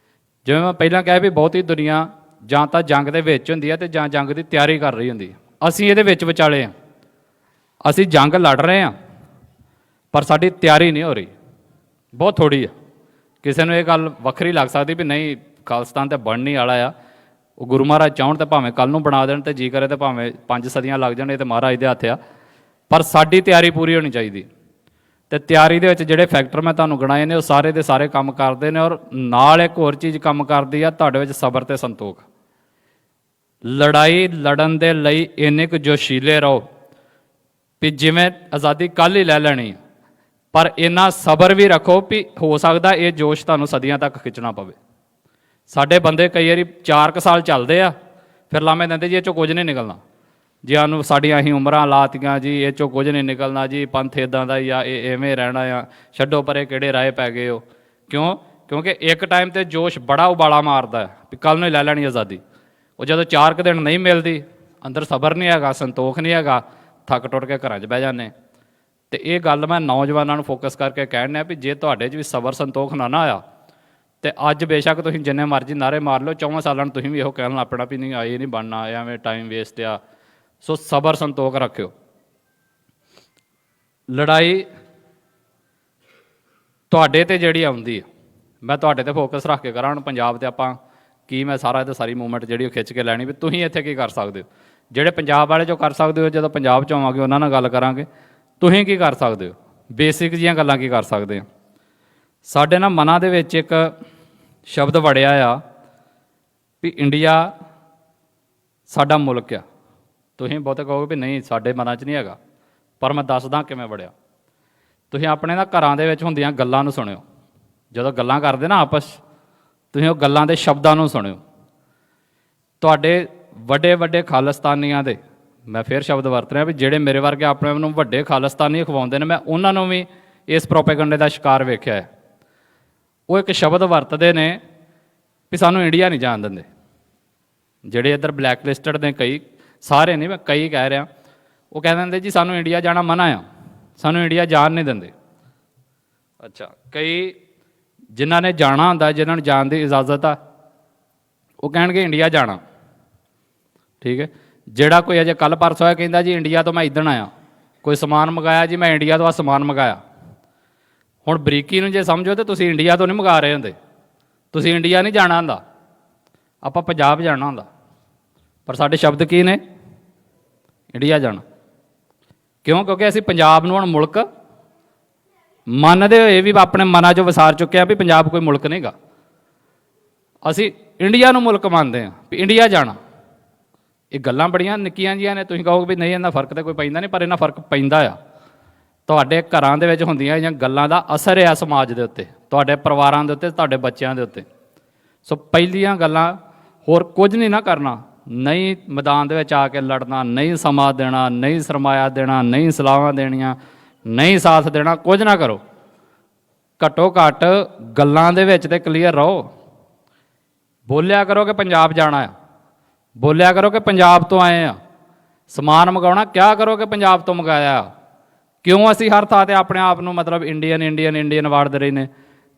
ਜਿਵੇਂ ਮੈਂ ਪਹਿਲਾਂ ਕਿਹਾ ਵੀ ਬਹੁਤੀ ਦੁਨੀਆ ਜਾਂ ਤਾਂ ਜੰਗ ਦੇ ਵਿੱਚ ਹੁੰਦੀ ਹੈ ਅਤੇ ਜਾਂ ਜੰਗ ਦੀ ਤਿਆਰੀ ਕਰ ਰਹੀ ਹੁੰਦੀ ਹੈ। ਅਸੀਂ ਇਹਦੇ ਵਿੱਚ ਵਿਚਾਲੇ ਹਾਂ। ਅਸੀਂ ਜੰਗ ਲੜ ਰਹੇ ਹਾਂ, ਪਰ ਸਾਡੀ ਤਿਆਰੀ ਨਹੀਂ ਹੋ ਰਹੀ, ਬਹੁਤ ਥੋੜ੍ਹੀ ਆ। ਕਿਸੇ ਨੂੰ ਇਹ ਗੱਲ ਵੱਖਰੀ ਲੱਗ ਸਕਦੀ ਵੀ ਨਹੀਂ ਖਾਲਿਸਤਾਨ ਤਾਂ ਬਣਨ ਹੀ ਵਾਲਾ ਆ, ਉਹ ਗੁਰੂ ਮਹਾਰਾਜ ਚਾਹੁਣ ਤਾਂ ਭਾਵੇਂ ਕੱਲ੍ਹ ਨੂੰ ਬਣਾ ਦੇਣ, ਅਤੇ ਜੀ ਕਰੇ ਤਾਂ ਭਾਵੇਂ 5 ਸਦੀਆਂ ਲੱਗ ਜਾਣ, ਇਹ ਤਾਂ ਮਹਾਰਾਜ ਦੇ ਹੱਥ ਆ। ਪਰ ਸਾਡੀ ਤਿਆਰੀ ਪੂਰੀ ਹੋਣੀ ਚਾਹੀਦੀ। ਅਤੇ ਤਿਆਰੀ ਦੇ ਵਿੱਚ ਜਿਹੜੇ ਫੈਕਟਰ ਮੈਂ ਤੁਹਾਨੂੰ ਗਿਣਾਏ ਨੇ, ਉਹ ਸਾਰੇ ਦੇ ਸਾਰੇ ਕੰਮ ਕਰਦੇ ਨੇ। ਔਰ ਨਾਲ ਇੱਕ ਹੋਰ ਚੀਜ਼ ਕੰਮ ਕਰਦੀ ਆ, ਤੁਹਾਡੇ ਵਿੱਚ ਸਬਰ ਅਤੇ ਸੰਤੋਖ। ਲੜਾਈ ਲੜਨ ਦੇ ਲਈ ਇੰਨੇ ਕੁ ਜੋਸ਼ੀਲੇ ਰਹੋ ਵੀ ਜਿਵੇਂ ਆਜ਼ਾਦੀ ਕੱਲ੍ਹ ਹੀ ਲੈ ਲੈਣੀ, ਪਰ ਇੰਨਾ ਸਬਰ ਵੀ ਰੱਖੋ ਵੀ ਹੋ ਸਕਦਾ ਇਹ ਜੋਸ਼ ਤੁਹਾਨੂੰ ਸਦੀਆਂ ਤੱਕ ਖਿੱਚਣਾ ਪਵੇ। ਸਾਡੇ ਬੰਦੇ ਕਈ ਵਾਰੀ 4 ਕੁ ਸਾਲ ਚੱਲਦੇ ਆ, ਫਿਰ ਲਾਮੇ ਦਿੰਦੇ ਜੀ ਇਹ 'ਚੋਂ ਕੁਝ ਨਹੀਂ ਨਿਕਲਣਾ, ਜੀ ਸਾਨੂੰ ਸਾਡੀਆਂ ਅਸੀਂ ਉਮਰਾਂ ਲਾਤੀਆਂ, ਜੀ ਇਹ 'ਚੋਂ ਕੁਝ ਨਹੀਂ ਨਿਕਲਣਾ, ਜੀ ਪੰਥ ਇੱਦਾਂ ਦਾ ਹੀ ਆ, ਇਹ ਐਵੇਂ ਰਹਿਣਾ ਆ, ਛੱਡੋ ਪਰੇ ਕਿਹੜੇ ਰਾਏ ਪੈ ਗਏ ਹੋ। ਕਿਉਂਕਿ ਇੱਕ ਟਾਈਮ 'ਤੇ ਜੋਸ਼ ਬੜਾ ਉਬਾਲਾ ਮਾਰਦਾ ਵੀ ਕੱਲ੍ਹ ਨੂੰ ਹੀ ਲੈ ਲੈਣੀ ਆਜ਼ਾਦੀ। ਉਹ ਜਦੋਂ 4 ਕੁ ਦਿਨ ਨਹੀਂ ਮਿਲਦੀ, ਅੰਦਰ ਸਬਰ ਨਹੀਂ ਹੈਗਾ, ਸੰਤੋਖ ਨਹੀਂ ਹੈਗਾ, ਥੱਕ ਟੁੱਟ ਕੇ ਘਰਾਂ 'ਚ ਬਹਿ ਜਾਂਦੇ। ਅਤੇ ਇਹ ਗੱਲ ਮੈਂ ਨੌਜਵਾਨਾਂ ਨੂੰ ਫੋਕਸ ਕਰਕੇ ਕਹਿਣ ਡਿਆ ਵੀ ਜੇ ਤੁਹਾਡੇ 'ਚ ਵੀ ਸਬਰ ਸੰਤੋਖ ਨਾ ਆਇਆ, ਅਤੇ ਅੱਜ ਬੇਸ਼ੱਕ ਤੁਸੀਂ ਜਿੰਨੇ ਮਰਜ਼ੀ ਨਾਅਰੇ ਮਾਰ ਲਓ, 4 ਸਾਲਾਂ ਨੂੰ ਤੁਸੀਂ ਵੀ ਇਹੋ ਕਹਿਣ ਲੱਗ ਪੈਣਾ ਵੀ ਨਹੀਂ ਇਹ ਨਹੀਂ ਬਣਨਾ, ਐਵੇਂ ਟਾਈਮ ਵੇਸਟ ਆ। ਸੋ ਸਬਰ ਸੰਤੋਖ ਰੱਖਿਓ। ਲੜਾਈ ਤੁਹਾਡੇ 'ਤੇ ਜਿਹੜੀ ਆਉਂਦੀ ਹੈ, ਮੈਂ ਤੁਹਾਡੇ 'ਤੇ ਫੋਕਸ ਰੱਖ ਕੇ ਕਰਾਂ ਹੁਣ ਪੰਜਾਬ 'ਤੇ ਆਪਾਂ ਕੀ ਮੈਂ ਸਾਰਾ ਤੇ ਸਾਰੀ ਮੂਵਮੈਂਟ ਜਿਹੜੀ ਉਹ ਖਿੱਚ ਕੇ ਲੈਣੀ ਵੀ ਤੁਸੀਂ ਇੱਥੇ ਕੀ ਕਰ ਸਕਦੇ ਹੋ। ਜਿਹੜੇ ਪੰਜਾਬ ਵਾਲੇ ਜੋ ਕਰ ਸਕਦੇ ਹੋ ਜਦੋਂ ਪੰਜਾਬ 'ਚ ਆਵਾਂਗੇ ਉਹਨਾਂ ਨਾਲ ਗੱਲ ਕਰਾਂਗੇ। ਤੁਸੀਂ ਕੀ ਕਰ ਸਕਦੇ ਹੋ, ਬੇਸਿਕ ਜਿਹੀਆਂ ਗੱਲਾਂ ਕੀ ਕਰ ਸਕਦੇ ਹੋ। ਸਾਡੇ ਨਾ ਮਨਾਂ ਦੇ ਵਿੱਚ ਇੱਕ ਸ਼ਬਦ ਵੜਿਆ ਆ ਵੀ ਇੰਡੀਆ ਸਾਡਾ ਮੁਲਕ ਆ। ਤੁਸੀਂ ਬਹੁਤੇ ਕਹੋਗੇ ਵੀ ਨਹੀਂ ਸਾਡੇ ਮਨਾਂ 'ਚ ਨਹੀਂ ਹੈਗਾ, ਪਰ ਮੈਂ ਦੱਸਦਾ ਕਿਵੇਂ ਵੜਿਆ। ਤੁਸੀਂ ਆਪਣੇ ਨਾ ਘਰਾਂ ਦੇ ਵਿੱਚ ਹੁੰਦੀਆਂ ਗੱਲਾਂ ਨੂੰ ਸੁਣਿਓ। ਜਦੋਂ ਗੱਲਾਂ ਕਰਦੇ ਨਾ ਆਪਸ, ਤੁਸੀਂ ਉਹ ਗੱਲਾਂ ਦੇ ਸ਼ਬਦਾਂ ਨੂੰ ਸੁਣਿਓ। ਤੁਹਾਡੇ ਵੱਡੇ ਵੱਡੇ ਖਾਲਿਸਤਾਨੀਆਂ ਦੇ, ਮੈਂ ਫਿਰ ਸ਼ਬਦ ਵਰਤ ਰਿਹਾ ਵੀ ਜਿਹੜੇ ਮੇਰੇ ਵਰਗੇ ਆਪਣੇ ਆਪ ਨੂੰ ਵੱਡੇ ਖਾਲਿਸਤਾਨੀ ਅਖਵਾਉਂਦੇ ਨੇ, ਮੈਂ ਉਹਨਾਂ ਨੂੰ ਵੀ ਇਸ ਪ੍ਰੋਪੇਗੰਡੇ ਦਾ ਸ਼ਿਕਾਰ ਵੇਖਿਆ ਹੈ। ਉਹ ਇੱਕ ਸ਼ਬਦ ਵਰਤਦੇ ਨੇ ਵੀ ਸਾਨੂੰ ਇੰਡੀਆ ਨਹੀਂ ਜਾਣ ਦਿੰਦੇ। ਜਿਹੜੇ ਇੱਧਰ ਬਲੈਕ ਲਿਸਟਡ ਨੇ, ਕਈ, ਸਾਰੇ ਨਹੀਂ, ਮੈਂ ਕਈ ਕਹਿ ਰਿਹਾ, ਉਹ ਕਹਿ ਦਿੰਦੇ ਜੀ ਸਾਨੂੰ ਇੰਡੀਆ ਜਾਣਾ ਮਨਾ ਆ, ਸਾਨੂੰ ਇੰਡੀਆ ਜਾਣ ਨਹੀਂ ਦਿੰਦੇ। ਅੱਛਾ, ਕਈ ਜਿਨ੍ਹਾਂ ਨੇ ਜਾਣਾ ਹੁੰਦਾ, ਜਿਨ੍ਹਾਂ ਨੂੰ ਜਾਣ ਦੀ ਇਜਾਜ਼ਤ ਆ, ਉਹ ਕਹਿਣਗੇ ਇੰਡੀਆ ਜਾਣਾ। ਠੀਕ ਹੈ। ਜਿਹੜਾ ਕੋਈ ਅਜੇ ਕੱਲ੍ਹ ਪਰਸੋਂ ਹੋਇਆ ਕਹਿੰਦਾ ਜੀ ਇੰਡੀਆ ਤੋਂ ਮੈਂ ਇੱਦਣ ਆਇਆ, ਕੋਈ ਸਮਾਨ ਮੰਗਾਇਆ ਜੀ ਮੈਂ ਇੰਡੀਆ ਤੋਂ ਆ ਸਮਾਨ ਮੰਗਾਇਆ। ਹੁਣ ਬਰੀਕੀ ਨੂੰ ਜੇ ਸਮਝੋ ਤਾਂ ਤੁਸੀਂ ਇੰਡੀਆ ਤੋਂ ਨਹੀਂ ਮੰਗਾ ਰਹੇ ਹੁੰਦੇ, ਤੁਸੀਂ ਇੰਡੀਆ ਨਹੀਂ ਜਾਣਾ ਹੁੰਦਾ, ਆਪਾਂ ਪੰਜਾਬ ਜਾਣਾ ਹੁੰਦਾ। ਪਰ ਸਾਡੇ ਸ਼ਬਦ ਕੀ ਨੇ? ਇੰਡੀਆ ਜਾਣਾ। ਕਿਉਂ? ਕਿਉਂਕਿ ਅਸੀਂ ਪੰਜਾਬ ਨੂੰ ਹੁਣ ਮੁਲਕ ਮੰਨਦੇ ਹੋਏ ਵੀ ਆਪਣੇ ਮਨਾਂ 'ਚੋਂ ਵਿਸਾਰ ਚੁੱਕੇ ਆ ਵੀ ਪੰਜਾਬ ਕੋਈ ਮੁਲਕ ਨਹੀਂ ਗਾ। ਅਸੀਂ ਇੰਡੀਆ ਨੂੰ ਮੁਲਕ ਮੰਨਦੇ ਹਾਂ ਵੀ ਇੰਡੀਆ ਜਾਣਾ। ਇਹ ਗੱਲਾਂ ਬੜੀਆਂ ਨਿੱਕੀਆਂ ਜਿਹੀਆਂ ਨੇ, ਤੁਸੀਂ ਕਹੋਗੇ ਵੀ ਨਹੀਂ ਇਹਨਾਂ ਫਰਕ ਤਾਂ ਕੋਈ ਪੈਂਦਾ ਨਹੀਂ, ਪਰ ਇਹਨਾਂ ਫਰਕ ਪੈਂਦਾ ਆ। ਤੁਹਾਡੇ ਘਰਾਂ ਦੇ ਵਿੱਚ ਹੁੰਦੀਆਂ ਜਾਂ ਗੱਲਾਂ ਦਾ ਅਸਰ ਆ ਸਮਾਜ ਦੇ ਉੱਤੇ, ਤੁਹਾਡੇ ਪਰਿਵਾਰਾਂ ਦੇ ਉੱਤੇ, ਤੁਹਾਡੇ ਬੱਚਿਆਂ ਦੇ ਉੱਤੇ। ਸੋ ਪਹਿਲੀਆਂ ਗੱਲਾਂ, ਹੋਰ ਕੁਝ ਨਹੀਂ ਨਾ ਕਰਨਾ, ਨਹੀਂ ਮੈਦਾਨ ਦੇ ਵਿੱਚ ਆ ਕੇ ਲੜਨਾ, ਨਹੀਂ ਸਮਾਂ ਦੇਣਾ, ਨਹੀਂ ਸਰਮਾਇਆ ਦੇਣਾ, ਨਹੀਂ ਸਲਾਹਾਂ ਦੇਣੀਆਂ, ਨਹੀਂ ਸਾਥ ਦੇਣਾ, ਕੁਝ ਨਾ ਕਰੋ। ਘੱਟੋ ਘੱਟ ਗੱਲਾਂ ਦੇ ਵਿੱਚ ਤੇ ਕਲੀਅਰ ਰਹੋ। ਬੋਲਿਆ ਕਰੋ ਕਿ ਪੰਜਾਬ ਜਾਣਾ ਆ, ਬੋਲਿਆ ਕਰੋ ਕਿ ਪੰਜਾਬ ਤੋਂ ਆਏ ਆ। ਸਮਾਨ ਮੰਗਾਉਣਾ, ਕਿਆ ਕਰੋ ਕਿ ਪੰਜਾਬ ਤੋਂ ਮੰਗਾਇਆ। ਕਿਉਂ ਅਸੀਂ ਹਰ ਥਾਂ 'ਤੇ ਆਪਣੇ ਆਪ ਨੂੰ ਮਤਲਬ ਇੰਡੀਅਨ ਇੰਡੀਅਨ ਇੰਡੀਅਨ ਵਾੜਦੇ ਰਹੇ ਨੇ।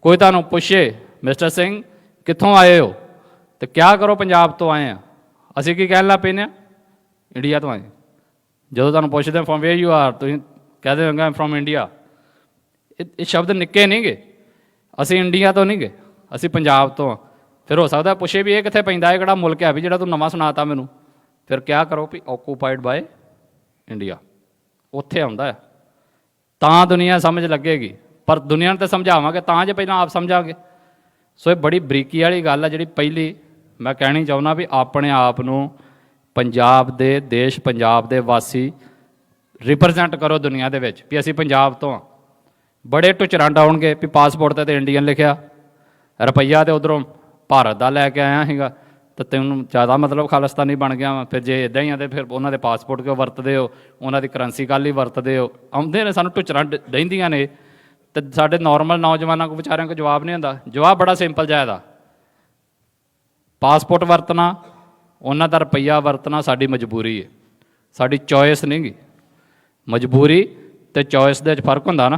ਕੋਈ ਤੁਹਾਨੂੰ ਪੁੱਛੇ ਮਿਸਟਰ ਸਿੰਘ ਕਿੱਥੋਂ ਆਏ ਹੋ, ਤੇ ਕਿਆ ਕਰੋ ਪੰਜਾਬ ਤੋਂ ਆਏ ਆ। ਅਸੀਂ ਕੀ ਕਹਿਣ ਲੱਗ ਪੈਂਦੇ ਹਾਂ? ਇੰਡੀਆ ਤੋਂ ਆਏ। ਜਦੋਂ ਤੁਹਾਨੂੰ ਪੁੱਛਦੇ ਫਰੋਮ ਵੇਅਰ ਯੂ ਆਰ, ਤੁਸੀਂ ਕਹਦੇ ਹੋਗੇ ਫਰੋਮ ਇੰਡੀਆ। ਇਹ ਸ਼ਬਦ ਨਿੱਕੇ ਨਹੀਂ ਗੇ। ਅਸੀਂ ਇੰਡੀਆ ਤੋਂ ਨਹੀਂ ਗਏ, ਅਸੀਂ ਪੰਜਾਬ ਤੋਂ ਆ। ਫਿਰ ਹੋ ਸਕਦਾ ਪੁੱਛੇ ਵੀ ਇਹ ਕਿੱਥੇ ਪੈਂਦਾ, ਇਹ ਕਿਹੜਾ ਮੁਲਕ ਹੈ ਵੀ ਜਿਹੜਾ ਤੂੰ ਨਵਾਂ ਸੁਣਾਤਾ ਮੈਨੂੰ। ਫਿਰ ਕਿਆ ਕਰੋ ਵੀ ਆਕੂਪਾਈਡ ਬਾਏ ਇੰਡੀਆ, ਉੱਥੇ ਆਉਂਦਾ ਹੈ। ਤਾਂ ਦੁਨੀਆ ਸਮਝ ਲੱਗੇਗੀ, ਪਰ ਦੁਨੀਆ ਨੂੰ ਤਾਂ ਸਮਝਾਵਾਂਗੇ ਤਾਂ ਜੇ ਪਹਿਲਾਂ ਆਪ ਸਮਝਾਂਗੇ। ਸੋ ਇਹ ਬੜੀ ਬਰੀਕੀ ਵਾਲੀ ਗੱਲ ਹੈ ਜਿਹੜੀ ਪਹਿਲੀ ਮੈਂ ਕਹਿਣੀ ਚਾਹੁੰਦਾ ਵੀ ਆਪਣੇ ਆਪ ਨੂੰ ਪੰਜਾਬ ਦੇ, ਦੇਸ਼ ਪੰਜਾਬ ਦੇ ਵਾਸੀ ਰਿਪਰਜੈਂਟ ਕਰੋ ਦੁਨੀਆ ਦੇ ਵਿੱਚ ਵੀ ਅਸੀਂ ਪੰਜਾਬ ਤੋਂ ਹਾਂ। ਬੜੇ ਟੁਚਰੰਡ ਆਉਣਗੇ ਵੀ ਪਾਸਪੋਰਟ 'ਤੇ ਇੰਡੀਅਨ ਲਿਖਿਆ, ਰੁਪਈਆ ਤੇ ਉੱਧਰੋਂ ਭਾਰਤ ਦਾ ਲੈ ਕੇ ਆਇਆ ਸੀਗਾ, ਤਾਂ ਤੈਨੂੰ ਜ਼ਿਆਦਾ ਮਤਲਬ ਖਾਲਿਸਤਾਨੀ ਬਣ ਗਿਆ ਵਾ। ਫਿਰ ਜੇ ਇੱਦਾਂ ਹੀ ਆ ਤਾਂ ਫਿਰ ਉਹਨਾਂ ਦੇ ਪਾਸਪੋਰਟ ਕਿਉਂ ਵਰਤਦੇ ਹੋ, ਉਹਨਾਂ ਦੀ ਕਰੰਸੀ ਕੱਲ੍ਹ ਹੀ ਵਰਤਦੇ ਹੋ। ਆਉਂਦੇ ਨੇ ਸਾਨੂੰ ਟੁਚਰੰਡ ਰਹਿੰਦੀਆਂ ਨੇ, ਅਤੇ ਸਾਡੇ ਨੋਰਮਲ ਨੌਜਵਾਨਾਂ ਕੋਲ ਵਿਚਾਰਿਆਂ ਕੋਲ ਜਵਾਬ ਨਹੀਂ ਹੁੰਦਾ। ਜਵਾਬ ਬੜਾ ਸਿੰਪਲ ਜਿਹਾ ਇਹਦਾ, ਪਾਸਪੋਰਟ ਵਰਤਣਾ, ਉਹਨਾਂ ਦਾ ਰੁਪਈਆ ਵਰਤਣਾ ਸਾਡੀ ਮਜਬੂਰੀ ਹੈ, ਸਾਡੀ ਚੋਇਸ ਨਹੀਂ ਗੀ। ਮਜਬੂਰੀ ਅਤੇ ਚੋਇਸ ਦੇ ਵਿੱਚ ਫਰਕ ਹੁੰਦਾ ਨਾ,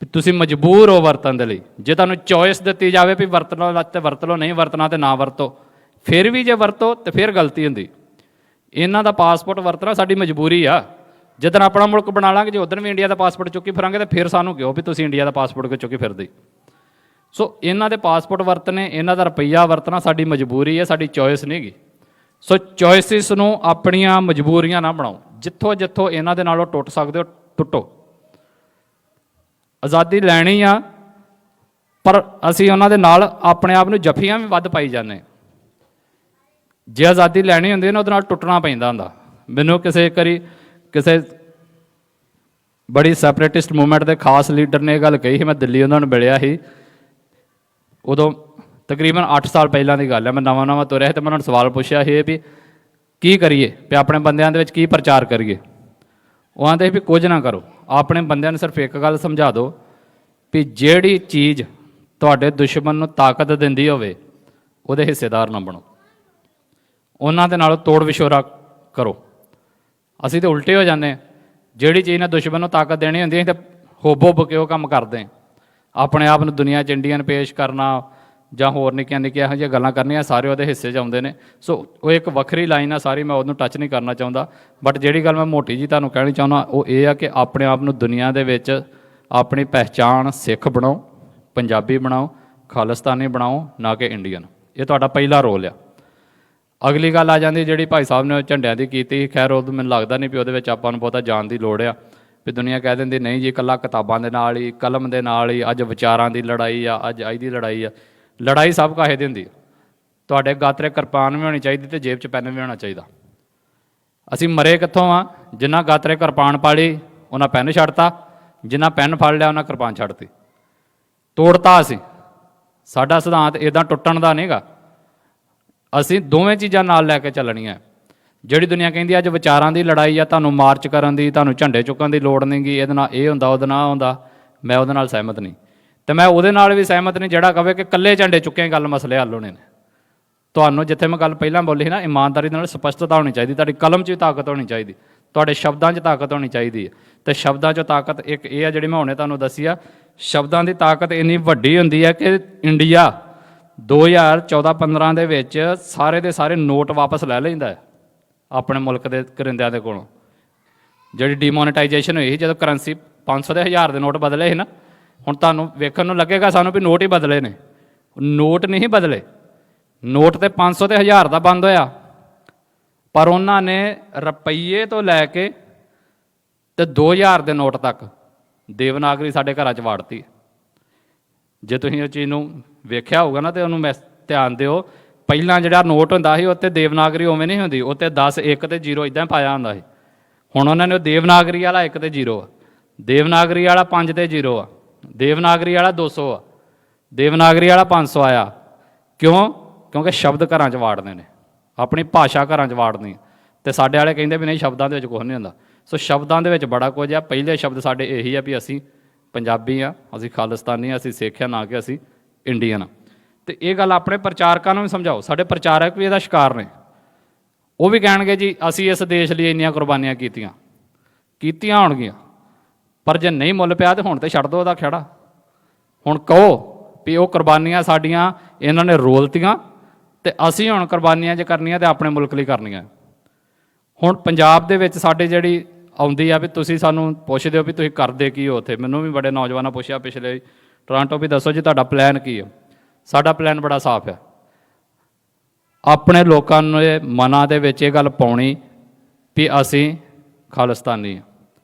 ਵੀ ਤੁਸੀਂ ਮਜਬੂਰ ਹੋ ਵਰਤਣ ਦੇ ਲਈ। ਜੇ ਤੁਹਾਨੂੰ ਚੋਇਸ ਦਿੱਤੀ ਜਾਵੇ ਵੀ ਵਰਤ ਲਓ ਤੇ ਵਰਤ ਲਓ, ਨਹੀਂ ਵਰਤਣਾ ਤੇ ਨਾ ਵਰਤੋ। ਫਿਰ ਵੀ ਜੇ ਵਰਤੋ ਤਾਂ ਫਿਰ ਗਲਤੀ ਹੁੰਦੀ। ਇਹਨਾਂ ਦਾ ਪਾਸਪੋਰਟ ਵਰਤਣਾ ਸਾਡੀ ਮਜਬੂਰੀ ਆ। ਜਿੱਦਣ ਆਪਣਾ ਮੁਲਕ ਬਣਾ ਲਾਂਗੇ, ਜੇ ਉਦੋਂ ਵੀ ਇੰਡੀਆ ਦਾ ਪਾਸਪੋਰਟ ਚੁੱਕੀ ਫਿਰਾਂਗੇ, ਤਾਂ ਫਿਰ ਸਾਨੂੰ ਕਿਉਂ ਵੀ ਤੁਸੀਂ ਇੰਡੀਆ ਦਾ ਪਾਸਪੋਰਟ ਕਿਉਂ ਚੁੱਕੀ ਫਿਰਦੇ। ਸੋ ਇਹਨਾਂ ਦੇ ਪਾਸਪੋਰਟ ਵਰਤਣੇ, ਇਹਨਾਂ ਦਾ ਰੁਪਈਆ ਵਰਤਣਾ ਸਾਡੀ ਮਜਬੂਰੀ ਹੈ, ਸਾਡੀ ਚੋਇਸ ਨਹੀਂ ਗੀ। ਸੋ ਚੋਇਸਿਸ ਨੂੰ ਆਪਣੀਆਂ ਮਜਬੂਰੀਆਂ ਨਾ ਬਣਾਓ। ਜਿੱਥੋਂ ਜਿੱਥੋਂ ਇਹਨਾਂ ਦੇ ਨਾਲੋਂ ਟੁੱਟ ਸਕਦੇ ਹੋ ਟੁੱਟੋ। ਆਜ਼ਾਦੀ ਲੈਣੀ ਆ, ਪਰ ਅਸੀਂ ਉਹਨਾਂ ਦੇ ਨਾਲ ਆਪਣੇ ਆਪ ਨੂੰ ਜੱਫੀਆਂ ਵੀ ਵੱਧ ਪਾਈ ਜਾਂਦੇ। ਜੇ ਆਜ਼ਾਦੀ ਲੈਣੀ ਹੁੰਦੀ ਨਾ, ਉਹਦੇ ਨਾਲ ਟੁੱਟਣਾ ਪੈਂਦਾ ਹੁੰਦਾ। ਮੈਨੂੰ ਕਿਸੇ ਕਿਸੇ ਬੜੀ ਸੈਪਰੇਟਿਸਟ ਮੂਵਮੈਂਟ ਦੇ ਖਾਸ ਲੀਡਰ ਨੇ ਇਹ ਗੱਲ ਕਹੀ ਸੀ। ਮੈਂ ਦਿੱਲੀ ਉਹਨਾਂ ਨੂੰ ਮਿਲਿਆ ਸੀ, ਉਦੋਂ ਤਕਰੀਬਨ 8 ਸਾਲ ਪਹਿਲਾਂ ਦੀ ਗੱਲ ਹੈ। ਮੈਂ ਨਵਾਂ ਤੁਰਿਆ ਸੀ ਅਤੇ ਮੈਂ ਉਹਨਾਂ ਨੂੰ ਸਵਾਲ ਪੁੱਛਿਆ ਸੀ ਵੀ ਕੀ ਕਰੀਏ, ਵੀ ਆਪਣੇ ਬੰਦਿਆਂ ਦੇ ਵਿੱਚ ਕੀ ਪ੍ਰਚਾਰ ਕਰੀਏ। ਉਹ ਆਂਦੇ ਵੀ ਕੁਝ ਨਾ ਕਰੋ, ਆਪਣੇ ਬੰਦਿਆਂ ਨੂੰ ਸਿਰਫ ਇੱਕ ਗੱਲ ਸਮਝਾ ਦਿਓ ਵੀ ਜਿਹੜੀ ਚੀਜ਼ ਤੁਹਾਡੇ ਦੁਸ਼ਮਣ ਨੂੰ ਤਾਕਤ ਦਿੰਦੀ ਹੋਵੇ ਉਹਦੇ ਹਿੱਸੇਦਾਰ ਨਾ ਬਣੋ, ਉਹਨਾਂ ਦੇ ਨਾਲ ਤੋੜ ਵਿਛੋੜਾ ਕਰੋ। ਅਸੀਂ ਤਾਂ ਉਲਟੇ ਹੋ ਜਾਂਦੇ ਹਾਂ। ਜਿਹੜੀ ਚੀਜ਼ ਨੇ ਦੁਸ਼ਮਣ ਨੂੰ ਤਾਕਤ ਦੇਣੀ ਹੁੰਦੀ ਅਸੀਂ ਤਾਂ ਹੁੱਬ ਕੇ ਉਹ ਕੰਮ ਕਰਦੇ ਹਾਂ। ਆਪਣੇ ਆਪ ਨੂੰ ਦੁਨੀਆ 'ਚ ਇੰਡੀਅਨ ਪੇਸ਼ ਕਰਨਾ ਜਾਂ ਹੋਰ ਨਿੱਕੀਆਂ ਨਿੱਕੀਆਂ ਇਹੋ ਜਿਹੀਆਂ ਗੱਲਾਂ ਕਰਨੀਆਂ, ਸਾਰੇ ਉਹਦੇ ਹਿੱਸੇ 'ਚ ਆਉਂਦੇ ਨੇ। ਸੋ ਉਹ ਇੱਕ ਵੱਖਰੀ ਲਾਈਨ ਆ ਸਾਰੀ, ਮੈਂ ਉਹਨੂੰ ਟੱਚ ਨਹੀਂ ਕਰਨਾ ਚਾਹੁੰਦਾ। ਬਟ ਜਿਹੜੀ ਗੱਲ ਮੈਂ ਮੋਟੀ ਜੀ ਤੁਹਾਨੂੰ ਕਹਿਣੀ ਚਾਹੁੰਦਾ ਉਹ ਇਹ ਆ ਕਿ ਆਪਣੇ ਆਪ ਨੂੰ ਦੁਨੀਆ ਦੇ ਵਿੱਚ ਆਪਣੀ ਪਹਿਚਾਣ ਸਿੱਖ ਬਣਾਓ, ਪੰਜਾਬੀ ਬਣਾਓ, ਖਾਲਿਸਤਾਨੀ ਬਣਾਓ, ਨਾ ਕਿ ਇੰਡੀਅਨ। ਇਹ ਤੁਹਾਡਾ ਪਹਿਲਾ ਰੋਲ ਆ। ਅਗਲੀ ਗੱਲ ਆ ਜਾਂਦੀ ਜਿਹੜੀ ਭਾਈ ਸਾਹਿਬ ਨੇ ਝੰਡਿਆਂ ਦੀ ਕੀਤੀ, ਖੈਰ ਉਹ ਮੈਨੂੰ ਲੱਗਦਾ ਨਹੀਂ ਵੀ ਉਹਦੇ ਵਿੱਚ ਆਪਾਂ ਨੂੰ ਬਹੁਤਾ ਜਾਣ ਦੀ ਲੋੜ ਆ। ਵੀ ਦੁਨੀਆ ਕਹਿ ਦਿੰਦੀ ਨਹੀਂ ਜੀ ਇਕੱਲਾ ਕਿਤਾਬਾਂ ਦੇ ਨਾਲ ਹੀ, ਕਲਮ ਦੇ ਨਾਲ ਹੀ, ਅੱਜ ਵਿਚਾਰਾਂ ਦੀ ਲੜਾਈ ਆ, ਅੱਜ ਦੀ ਲੜਾਈ ਆ। ਲੜਾਈ ਸਭ ਕਾਹੇ ਦੀ ਹੁੰਦੀ। ਤੁਹਾਡੇ ਗਾਤਰੇ ਕਿਰਪਾਨ ਵੀ ਹੋਣੀ ਚਾਹੀਦੀ ਅਤੇ ਜੇਬ 'ਚ ਪੈਨ ਵੀ ਹੋਣਾ ਚਾਹੀਦਾ। ਅਸੀਂ ਮਰੇ ਕਿੱਥੋਂ ਆ? ਜਿਨ੍ਹਾਂ ਗਾਤਰੇ ਕਿਰਪਾਨ ਪਾ ਲਈ ਉਹਨਾਂ ਪੈਨ ਛੱਡਤਾ, ਜਿਨ੍ਹਾਂ ਪੈਨ ਫੜ ਲਿਆ ਉਹਨਾਂ ਕਿਰਪਾਨ ਛੱਡਤੀ। ਤੋੜਤਾ ਅਸੀਂ। ਸਾਡਾ ਸਿਧਾਂਤ ਇੱਦਾਂ ਟੁੱਟਣ ਦਾ ਨਹੀਂਗਾ। ਅਸੀਂ ਦੋਵੇਂ ਚੀਜ਼ਾਂ ਨਾਲ ਲੈ ਕੇ ਚੱਲਣੀਆਂ। ਜਿਹੜੀ ਦੁਨੀਆ ਕਹਿੰਦੀ ਅੱਜ ਵਿਚਾਰਾਂ ਦੀ ਲੜਾਈ ਆ, ਤੁਹਾਨੂੰ ਮਾਰਚ ਕਰਨ ਦੀ, ਤੁਹਾਨੂੰ ਝੰਡੇ ਚੁੱਕਣ ਦੀ ਲੋੜ ਨਹੀਂ ਗੀ, ਇਹਦੇ ਨਾਲ ਇਹ ਹੁੰਦਾ, ਉਹਦੇ ਨਾਲ ਹੁੰਦਾ, ਮੈਂ ਉਹਦੇ ਨਾਲ ਸਹਿਮਤ ਨਹੀਂ। ਅਤੇ ਮੈਂ ਉਹਦੇ ਨਾਲ ਵੀ ਸਹਿਮਤ ਨਹੀਂ ਜਿਹੜਾ ਕਹੇ ਕਿ ਇਕੱਲੇ ਝੰਡੇ ਚੁੱਕੇ ਗੱਲ ਮਸਲੇ ਹੱਲ ਹੋਣੇ ਨੇ। ਤੁਹਾਨੂੰ ਜਿੱਥੇ ਮੈਂ ਗੱਲ ਪਹਿਲਾਂ ਬੋਲੀ ਸੀ ਨਾ, ਇਮਾਨਦਾਰੀ ਨਾਲ ਸਪਸ਼ਟਤਾ ਹੋਣੀ ਚਾਹੀਦੀ। ਤੁਹਾਡੀ ਕਲਮ 'ਚ ਵੀ ਤਾਕਤ ਹੋਣੀ ਚਾਹੀਦੀ, ਤੁਹਾਡੇ ਸ਼ਬਦਾਂ 'ਚ ਤਾਕਤ ਹੋਣੀ ਚਾਹੀਦੀ ਹੈ। ਅਤੇ ਸ਼ਬਦਾਂ 'ਚੋਂ ਤਾਕਤ ਇੱਕ ਇਹ ਆ ਜਿਹੜੀ ਮੈਂ ਹੁਣੇ ਤੁਹਾਨੂੰ ਦੱਸੀ ਆ। ਸ਼ਬਦਾਂ ਦੀ ਤਾਕਤ ਇੰਨੀ ਵੱਡੀ ਹੁੰਦੀ ਹੈ ਕਿ ਇੰਡੀਆ 2014-15 ਦੇ ਵਿੱਚ ਸਾਰੇ ਦੇ ਸਾਰੇ ਨੋਟ ਵਾਪਸ ਲੈ ਲੈਂਦਾ ਹੈ ਆਪਣੇ ਮੁਲਕ ਦੇ ਕਰਿੰਦਿਆਂ ਦੇ ਕੋਲੋਂ। ਜਿਹੜੀ ਡੀਮੋਨੇਟਾਈਜੇਸ਼ਨ ਹੋਈ ਸੀ, ਜਦੋਂ ਕਰੰਸੀ 500 ਦੇ 1000 ਦੇ ਨੋਟ ਬਦਲੇ ਸੀ ਨਾ, ਹੁਣ ਤੁਹਾਨੂੰ ਵੇਖਣ ਨੂੰ ਲੱਗੇਗਾ ਸਾਨੂੰ ਵੀ ਨੋਟ ਹੀ ਬਦਲੇ ਨੇ। ਨੋਟ ਨਹੀਂ ਬਦਲੇ। ਨੋਟ ਤੇ 500 ਤੇ 1000 ਦਾ ਬੰਦ ਹੋਇਆ, ਪਰ ਉਹਨਾਂ ਨੇ ਰੁਪਈਏ ਤੋਂ ਲੈ ਕੇ ਤੇ 2000 ਦੇ ਨੋਟ ਤੱਕ ਦੇਵਨਾਗਰੀ ਸਾਡੇ ਘਰਾਂ 'ਚ ਵਾੜਤੀ। ਜੇ ਤੁਸੀਂ ਉਸ ਚੀਜ਼ ਨੂੰ ਵੇਖਿਆ ਹੋਊਗਾ ਨਾ, ਤੇ ਉਹਨੂੰ ਧਿਆਨ ਦਿਓ। ਪਹਿਲਾਂ ਜਿਹੜਾ ਨੋਟ ਹੁੰਦਾ ਸੀ ਉੱਤੇ ਦੇਵਨਾਗਰੀ ਉਵੇਂ ਨਹੀਂ ਹੁੰਦੀ, ਉੱਤੇ 10 1 ਤੇ 0 ਇੱਦਾਂ ਪਾਇਆ ਹੁੰਦਾ ਸੀ। ਹੁਣ ਉਹਨਾਂ ਨੇ ਉਹ ਦੇਵਨਾਗਰੀ ਵਾਲਾ 1 ਤੇ 0 ਆ, ਦੇਵਨਾਗਰੀ ਵਾਲਾ 5 ਤੇ 0 ਆ, ਦੇਵਨਾਗਰੀ ਵਾਲਾ 200 ਆ, ਦੇਵਨਾਗਰੀ ਵਾਲਾ 500 ਆਇਆ। ਕਿਉਂ? ਕਿਉਂਕਿ ਸ਼ਬਦ ਘਰਾਂ 'ਚ ਵਾੜਦੇ ਨੇ, ਆਪਣੀ ਭਾਸ਼ਾ ਘਰਾਂ 'ਚ ਵਾੜਨੀ। ਅਤੇ ਸਾਡੇ ਵਾਲੇ ਕਹਿੰਦੇ ਵੀ ਨਹੀਂ ਸ਼ਬਦਾਂ ਦੇ ਵਿੱਚ ਕੁਛ ਨਹੀਂ ਹੁੰਦਾ। ਸੋ ਸ਼ਬਦਾਂ ਦੇ ਵਿੱਚ ਬੜਾ ਕੁਝ ਆ। ਪਹਿਲੇ ਸ਼ਬਦ ਸਾਡੇ ਇਹੀ ਆ ਵੀ ਅਸੀਂ ਪੰਜਾਬੀ ਆ, ਅਸੀਂ ਖਾਲਿਸਤਾਨੀ ਆ, ਅਸੀਂ ਸਿੱਖ ਆ, ਨਾ ਕਿ ਅਸੀਂ ਇੰਡੀਅਨ ਆ। ਅਤੇ ਇਹ ਗੱਲ ਆਪਣੇ ਪ੍ਰਚਾਰਕਾਂ ਨੂੰ ਵੀ ਸਮਝਾਓ। ਸਾਡੇ ਪ੍ਰਚਾਰਕ ਵੀ ਇਹਦਾ ਸ਼ਿਕਾਰ ਨੇ। ਉਹ ਵੀ ਕਹਿਣਗੇ ਜੀ ਅਸੀਂ ਇਸ ਦੇਸ਼ ਲਈ ਇੰਨੀਆਂ ਕੁਰਬਾਨੀਆਂ ਕੀਤੀਆਂ ਹੋਣਗੀਆਂ, ਪਰ ਜੇ ਨਹੀਂ ਮੁੱਲ ਪਿਆ ਤਾਂ ਹੁਣ ਤਾਂ ਛੱਡ ਦਿਓ ਉਹਦਾ ਖਹਿੜਾ। ਹੁਣ ਕਹੋ ਵੀ ਉਹ ਕੁਰਬਾਨੀਆਂ ਸਾਡੀਆਂ ਇਹਨਾਂ ਨੇ ਰੋਲਤੀਆਂ, ਅਤੇ ਅਸੀਂ ਹੁਣ ਕੁਰਬਾਨੀਆਂ ਜੇ ਕਰਨੀਆਂ ਤਾਂ ਆਪਣੇ ਮੁਲਕ ਲਈ ਕਰਨੀਆਂ। ਹੁਣ ਪੰਜਾਬ ਦੇ ਵਿੱਚ ਸਾਡੇ ਜਿਹੜੀ ਆਉਂਦੀ ਆ ਵੀ ਤੁਸੀਂ ਸਾਨੂੰ ਪੁੱਛਦੇ ਹੋ ਵੀ ਤੁਸੀਂ ਕਰਦੇ ਕੀ ਹੋ ਉੱਥੇ। ਮੈਨੂੰ ਵੀ ਬੜੇ ਨੌਜਵਾਨਾਂ ਪੁੱਛਿਆ ਪਿਛਲੇ ਟੋਰਾਂਟੋ ਵੀ, ਦੱਸੋ ਜੀ ਤੁਹਾਡਾ ਪਲਾਨ ਕੀ ਹੈ? ਸਾਡਾ ਪਲਾਨ ਬੜਾ ਸਾਫ਼ ਹੈ। ਆਪਣੇ ਲੋਕਾਂ ਨੂੰ ਮਨਾਂ ਦੇ ਵਿੱਚ ਇਹ ਗੱਲ ਪਾਉਣੀ ਵੀ ਅਸੀਂ ਖਾਲਿਸਤਾਨੀ ਹਾਂ।